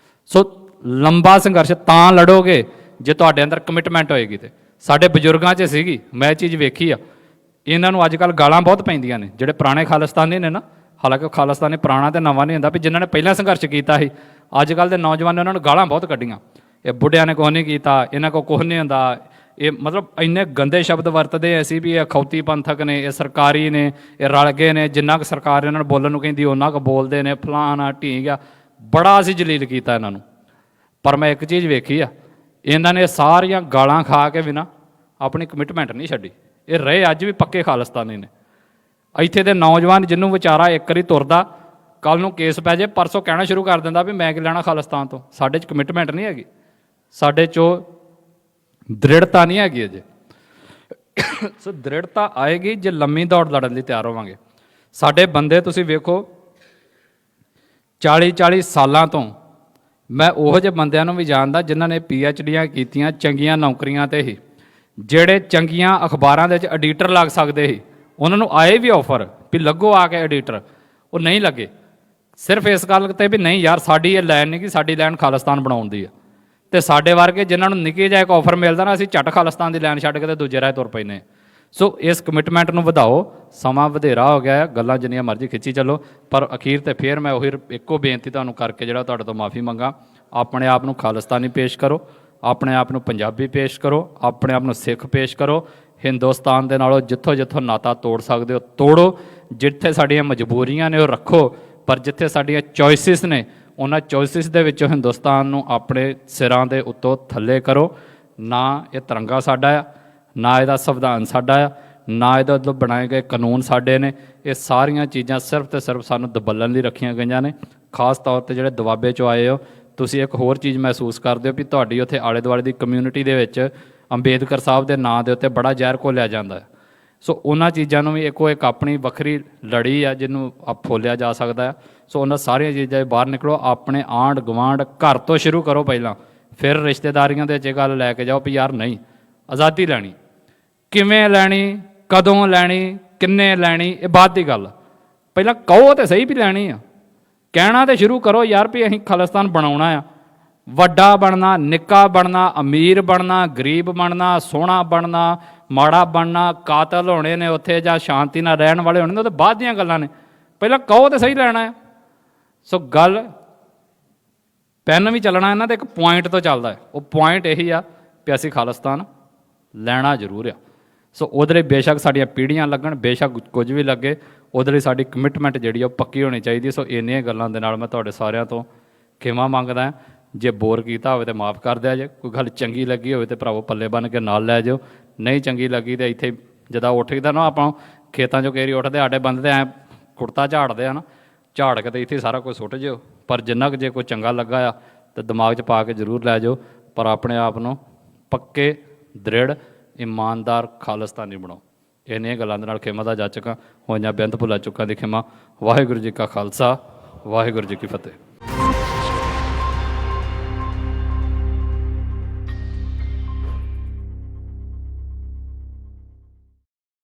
ਸੋ ਲੰਬਾ ਸੰਘਰਸ਼ ਤਾਂ ਲੜੋਗੇ ਜੇ ਤੁਹਾਡੇ ਅੰਦਰ ਕਮਿਟਮੈਂਟ ਹੋਏਗੀ। ਤੇ ਸਾਡੇ ਬਜ਼ੁਰਗਾਂ 'ਚ ਸੀਗੀ, ਮੈਂ ਇਹ ਚੀਜ਼ ਵੇਖੀ ਆ। ਇਹਨਾਂ ਨੂੰ ਅੱਜ ਕੱਲ੍ਹ ਗਾਲਾਂ ਬਹੁਤ ਪੈਂਦੀਆਂ ਨੇ, ਜਿਹੜੇ ਪੁਰਾਣੇ ਖਾਲਿਸਤਾਨੀ ਨੇ ਨਾ। ਹਾਲਾਂਕਿ ਖਾਲਿਸਤਾਨੀ ਪੁਰਾਣਾ ਤੇ ਨਵਾਂ ਨਹੀਂ ਹੁੰਦਾ, ਵੀ ਜਿਨ੍ਹਾਂ ਨੇ ਪਹਿਲਾਂ ਸੰਘਰਸ਼ ਕੀਤਾ ਸੀ, ਅੱਜ ਕੱਲ੍ਹ ਦੇ ਨੌਜਵਾਨ ਨੇ ਉਹਨਾਂ ਨੂੰ ਗਾਲਾਂ ਬਹੁਤ ਕੱਢੀਆਂ। ਇਹ ਬੁੱਢਿਆਂ ਨੇ ਕੁਛ ਨਹੀਂ ਕੀਤਾ, ਇਹਨਾਂ ਕੋਲ ਕੁਛ ਨਹੀਂ ਹੁੰਦਾ, ਇਹ ਮਤਲਬ ਇੰਨੇ ਗੰਦੇ ਸ਼ਬਦ ਵਰਤਦੇ ਅਸੀਂ ਵੀ ਇਹ ਅਖੌਤੀ ਪੰਥਕ ਨੇ, ਇਹ ਸਰਕਾਰੀ ਨੇ, ਇਹ ਰਲ ਗਏ ਨੇ, ਜਿੰਨਾ ਕੁ ਸਰਕਾਰ ਇਹਨਾਂ ਨੂੰ ਬੋਲਣ ਨੂੰ ਕਹਿੰਦੀ ਉਹਨਾਂ ਕੁ ਬੋਲਦੇ ਨੇ, ਫਲਾਣਾ ਢੀਂਗ ਆ। ਬੜਾ ਅਸੀਂ ਜਲੀਲ ਕੀਤਾ ਇਹਨਾਂ ਨੂੰ। ਪਰ ਮੈਂ ਇੱਕ ਚੀਜ਼ ਵੇਖੀ ਆ, ਇਹਨਾਂ ਨੇ ਸਾਰੀਆਂ ਗਾਲਾਂ ਖਾ ਕੇ ਵੀ ਨਾ ਆਪਣੀ ਕਮਿਟਮੈਂਟ ਨਹੀਂ ਛੱਡੀ। ਇਹ ਰਹੇ ਅੱਜ ਵੀ ਪੱਕੇ ਖਾਲਿਸਤਾਨੀ ਨੇ। ਇੱਥੇ ਦੇ ਨੌਜਵਾਨ ਜਿਹਨੂੰ ਵਿਚਾਰਾ ਇੱਕ ਵਾਰੀ ਤੁਰਦਾ, ਕੱਲ੍ਹ ਨੂੰ ਕੇਸ ਪੈ ਜੇ, ਪਰਸੋਂ ਕਹਿਣਾ ਸ਼ੁਰੂ ਕਰ ਦਿੰਦਾ ਵੀ ਮੈਂ ਕੀ ਲੈਣਾ ਖਾਲਿਸਤਾਨ ਤੋਂ। ਸਾਡੇ 'ਚ ਕਮਿਟਮੈਂਟ ਨਹੀਂ ਹੈਗੀ, ਸਾਡੇ 'ਚੋਂ ਦ੍ਰਿੜਤਾ ਨਹੀਂ ਹੈਗੀ ਅਜੇ। ਸੋ ਦ੍ਰਿੜਤਾ ਆਏਗੀ ਜੇ ਲੰਮੀ ਦੌੜ ਲੜਨ ਲਈ ਤਿਆਰ ਹੋਵਾਂਗੇ। ਸਾਡੇ ਬੰਦੇ ਤੁਸੀਂ ਵੇਖੋ, 40-40 ਸਾਲਾਂ ਤੋਂ ਮੈਂ ਉਹੋ ਜਿਹੇ ਬੰਦਿਆਂ ਨੂੰ ਵੀ ਜਾਣਦਾ ਜਿਨ੍ਹਾਂ ਨੇ PhDਆਂ ਕੀਤੀਆਂ ਚੰਗੀਆਂ ਨੌਕਰੀਆਂ 'ਤੇ ਹੀ, ਜਿਹੜੇ ਚੰਗੀਆਂ ਅਖਬਾਰਾਂ ਦੇ ਵਿੱਚ ਐਡੀਟਰ ਲੱਗ ਸਕਦੇ ਸੀ। ਉਹਨਾਂ ਨੂੰ ਆਏ ਵੀ ਆਫਰ ਵੀ ਲੱਗੋ ਆ ਕੇ ਐਡੀਟਰ, ਉਹ ਨਹੀਂ ਲੱਗੇ। ਸਿਰਫ ਇਸ ਗੱਲ 'ਤੇ ਵੀ ਨਹੀਂ ਯਾਰ ਸਾਡੀ ਇਹ ਲਾਈਨ ਨਹੀਂ ਕਿ ਸਾਡੀ ਲਾਈਨ ਖਾਲਿਸਤਾਨ ਬਣਾਉਣ ਦੀ ਆ। ਅਤੇ ਸਾਡੇ ਵਰਗੇ ਜਿਨ੍ਹਾਂ ਨੂੰ ਨਿੱਕੀ ਜਿਹਾ ਇੱਕ ਆਫਰ ਮਿਲਦਾ ਨਾ, ਅਸੀਂ ਝੱਟ ਖਾਲਿਸਤਾਨ ਦੀ ਲਾਈਨ ਛੱਡ ਕੇ ਤੇ ਦੂਜੇ ਰਾਹ ਤੁਰ ਪੈਂਦੇ। ਸੋ ਇਸ ਕਮਿਟਮੈਂਟ ਨੂੰ ਵਧਾਓ। ਸਮਾਂ ਵਧੇਰਾ ਹੋ ਗਿਆ, ਗੱਲਾਂ ਜਿੰਨੀਆਂ ਮਰਜ਼ੀ ਖਿੱਚੀ ਚੱਲੋ, ਪਰ ਅਖੀਰ ਤੇ ਫਿਰ ਮੈਂ ਉਹੀ ਇੱਕੋ ਬੇਨਤੀ ਤੁਹਾਨੂੰ ਕਰਕੇ ਜਿਹੜਾ ਤੁਹਾਡੇ ਤੋਂ ਮਾਫੀ ਮੰਗਾ, ਆਪਣੇ ਆਪ ਨੂੰ ਖਾਲਿਸਤਾਨੀ ਪੇਸ਼ ਕਰੋ, ਆਪਣੇ ਆਪ ਨੂੰ ਪੰਜਾਬੀ ਪੇਸ਼ ਕਰੋ, ਆਪਣੇ ਆਪ ਨੂੰ ਸਿੱਖ ਪੇਸ਼ ਕਰੋ। ਹਿੰਦੁਸਤਾਨ ਦੇ ਨਾਲੋਂ ਜਿੱਥੋਂ ਜਿੱਥੋਂ ਨਾਤਾ ਤੋੜ ਸਕਦੇ ਹੋ ਤੋੜੋ, ਜਿੱਥੇ ਸਾਡੀਆਂ ਮਜਬੂਰੀਆਂ ਨੇ ਉਹ ਰੱਖੋ, ਪਰ ਜਿੱਥੇ ਸਾਡੀਆਂ ਚੋਇਸਿਸ ਨੇ ਉਹਨਾਂ ਚੋਇਸਿਸ ਦੇ ਵਿੱਚੋਂ ਹਿੰਦੁਸਤਾਨ ਨੂੰ ਆਪਣੇ ਸਿਰਾਂ ਦੇ ਉੱਤੋਂ ਥੱਲੇ ਕਰੋ। ਨਾ ਇਹ ਤਿਰੰਗਾ ਸਾਡਾ ਆ, ਨਾ ਇਹਦਾ ਸੰਵਿਧਾਨ ਸਾਡਾ ਆ, ਨਾ ਇਹਦੇ ਵੱਲੋਂ ਬਣਾਏ ਗਏ ਕਾਨੂੰਨ ਸਾਡੇ ਨੇ। ਇਹ ਸਾਰੀਆਂ ਚੀਜ਼ਾਂ ਸਿਰਫ ਤੇ ਸਿਰਫ ਸਾਨੂੰ ਦਬਲਣ ਲਈ ਰੱਖੀਆਂ ਗਈਆਂ ਨੇ। ਖਾਸ ਤੌਰ 'ਤੇ ਜਿਹੜੇ ਦੁਆਬੇ 'ਚੋਂ ਆਏ ਹੋ, ਤੁਸੀਂ ਇੱਕ ਹੋਰ ਚੀਜ਼ ਮਹਿਸੂਸ ਕਰਦੇ ਹੋ ਵੀ ਤੁਹਾਡੀ ਉੱਥੇ ਆਲੇ ਦੁਆਲੇ ਦੀ ਕਮਿਊਨਿਟੀ ਦੇ ਵਿੱਚ ਅੰਬੇਦਕਰ ਸਾਹਿਬ ਦੇ ਨਾਂ ਦੇ ਉੱਤੇ ਬੜਾ ਜ਼ਹਿਰ ਘੋਲਿਆ ਜਾਂਦਾ ਹੈ। ਸੋ ਉਹਨਾਂ ਚੀਜ਼ਾਂ ਨੂੰ ਵੀ ਇੱਕ ਆਪਣੀ ਵੱਖਰੀ ਲੜੀ ਆ ਜਿਹਨੂੰ ਫੋਲਿਆ ਜਾ ਸਕਦਾ ਆ। ਸੋ ਉਹਨਾਂ ਸਾਰੀਆਂ ਚੀਜ਼ਾਂ ਬਾਹਰ ਨਿਕਲੋ, ਆਪਣੇ ਆਂਢ ਗੁਆਂਢ ਘਰ ਤੋਂ ਸ਼ੁਰੂ ਕਰੋ ਪਹਿਲਾਂ, ਫਿਰ ਰਿਸ਼ਤੇਦਾਰੀਆਂ ਦੇ ਵਿੱਚ ਇਹ ਗੱਲ ਲੈ ਕੇ ਜਾਓ ਵੀ ਯਾਰ ਨਹੀਂ, ਆਜ਼ਾਦੀ ਲੈਣੀ, ਕਿਵੇਂ ਲੈਣੀ, ਕਦੋਂ ਲੈਣੀ, ਕਿੰਨੇ ਲੈਣੀ, ਇਹ ਬਾਅਦ ਦੀ ਗੱਲ। ਪਹਿਲਾਂ ਕਹੋ ਤਾਂ ਸਹੀ ਵੀ ਲੈਣੀ ਆ, ਕਹਿਣਾ ਤਾਂ ਸ਼ੁਰੂ ਕਰੋ ਯਾਰ ਵੀ ਅਸੀਂ ਖਾਲਿਸਤਾਨ ਬਣਾਉਣਾ ਆ। ਵੱਡਾ ਬਣਨਾ, ਨਿੱਕਾ ਬਣਨਾ, ਅਮੀਰ ਬਣਨਾ, ਗਰੀਬ ਬਣਨਾ, ਸੋਹਣਾ ਬਣਨਾ, ਮਾੜਾ ਬਣਨਾ, ਕਾਤਲ ਹੋਣੇ ਨੇ ਉੱਥੇ ਜਾਂ ਸ਼ਾਂਤੀ ਨਾਲ ਰਹਿਣ ਵਾਲੇ ਹੋਣੇ ਨੇ, ਉਹ ਤਾਂ ਬਾਅਦ ਦੀਆਂ ਗੱਲਾਂ ਨੇ। ਪਹਿਲਾਂ ਕਹੋ ਤਾਂ ਸਹੀ ਲੈਣਾ ਆ। ਸੋ ਗੱਲ ਪੈਨ ਵੀ ਚੱਲਣਾ ਇਹਨਾਂ ਦੇ ਇੱਕ ਪੁਆਇੰਟ ਤੋਂ ਚੱਲਦਾ ਹੈ। ਉਹ ਪੁਆਇੰਟ ਇਹੀ ਆ ਵੀ ਅਸੀਂ ਖਾਲਿਸਤਾਨ ਲੈਣਾ ਜ਼ਰੂਰ ਆ। ਸੋ ਉਹਦੇ ਲਈ ਬੇਸ਼ੱਕ ਸਾਡੀਆਂ ਪੀੜ੍ਹੀਆਂ ਲੱਗਣ, ਬੇਸ਼ੱਕ ਕੁਝ ਵੀ ਲੱਗੇ, ਉਹਦੇ ਲਈ ਸਾਡੀ ਕਮਿਟਮੈਂਟ ਜਿਹੜੀ ਆ ਉਹ ਪੱਕੀ ਹੋਣੀ ਚਾਹੀਦੀ। ਸੋ ਇੰਨੀਆਂ ਗੱਲਾਂ ਦੇ ਨਾਲ ਮੈਂ ਤੁਹਾਡੇ ਸਾਰਿਆਂ ਤੋਂ ਖਿਮਾ ਮੰਗਦਾ। ਜੇ ਬੋਰ ਕੀਤਾ ਹੋਵੇ ਤਾਂ ਮਾਫ ਕਰ ਦਿਆ ਜੇ, ਕੋਈ ਗੱਲ ਚੰਗੀ ਲੱਗੀ ਹੋਵੇ ਤਾਂ ਭਰਾਵੋ ਪੱਲੇ ਬੰਨ੍ਹ ਕੇ ਨਾਲ ਲੈ ਜਾਓ, ਨਹੀਂ ਚੰਗੀ ਲੱਗੀ ਤਾਂ ਇੱਥੇ ਜਿੱਦਾਂ ਉੱਠਦਾ ਨਾ ਆਪਾਂ ਖੇਤਾਂ 'ਚੋਂ ਕੇਰੀ ਉੱਠਦੇ, ਸਾਡੇ ਬੰਦੇ ਤਾਂ ਐਂ ਕੁੜਤਾ ਝਾੜਦੇ ਆ ਨਾ, ਝਾੜ ਕੇ ਤਾਂ ਇੱਥੇ ਸਾਰਾ ਕੁਝ ਸੁੱਟ ਜਿਓ। ਪਰ ਜਿੰਨਾ ਕੁ ਜੇ ਕੋਈ ਚੰਗਾ ਲੱਗਾ ਆ ਤਾਂ ਦਿਮਾਗ 'ਚ ਪਾ ਕੇ ਜ਼ਰੂਰ ਲੈ ਜਾਓ, ਪਰ ਆਪਣੇ ਆਪ ਨੂੰ ਪੱਕੇ, ਦ੍ਰਿੜ, ਇਮਾਨਦਾਰ ਖਾਲਿਸਤਾਨੀ ਬਣਾਓ। ਇੰਨੀਆਂ ਗੱਲਾਂ ਦੇ ਨਾਲ ਖਿਮਾ ਦਾ ਜਾ ਚੁੱਕਾ, ਹੋਈਆਂ ਬੇਅੰਤ ਭੁੱਲਾਂ ਚੁੱਕਾਂ ਦੀ ਖਿਮਾ। ਵਾਹਿਗੁਰੂ ਜੀ ਕਾ ਖਾਲਸਾ, ਵਾਹਿਗੁਰੂ ਜੀ ਕੀ ਫਤਿਹ।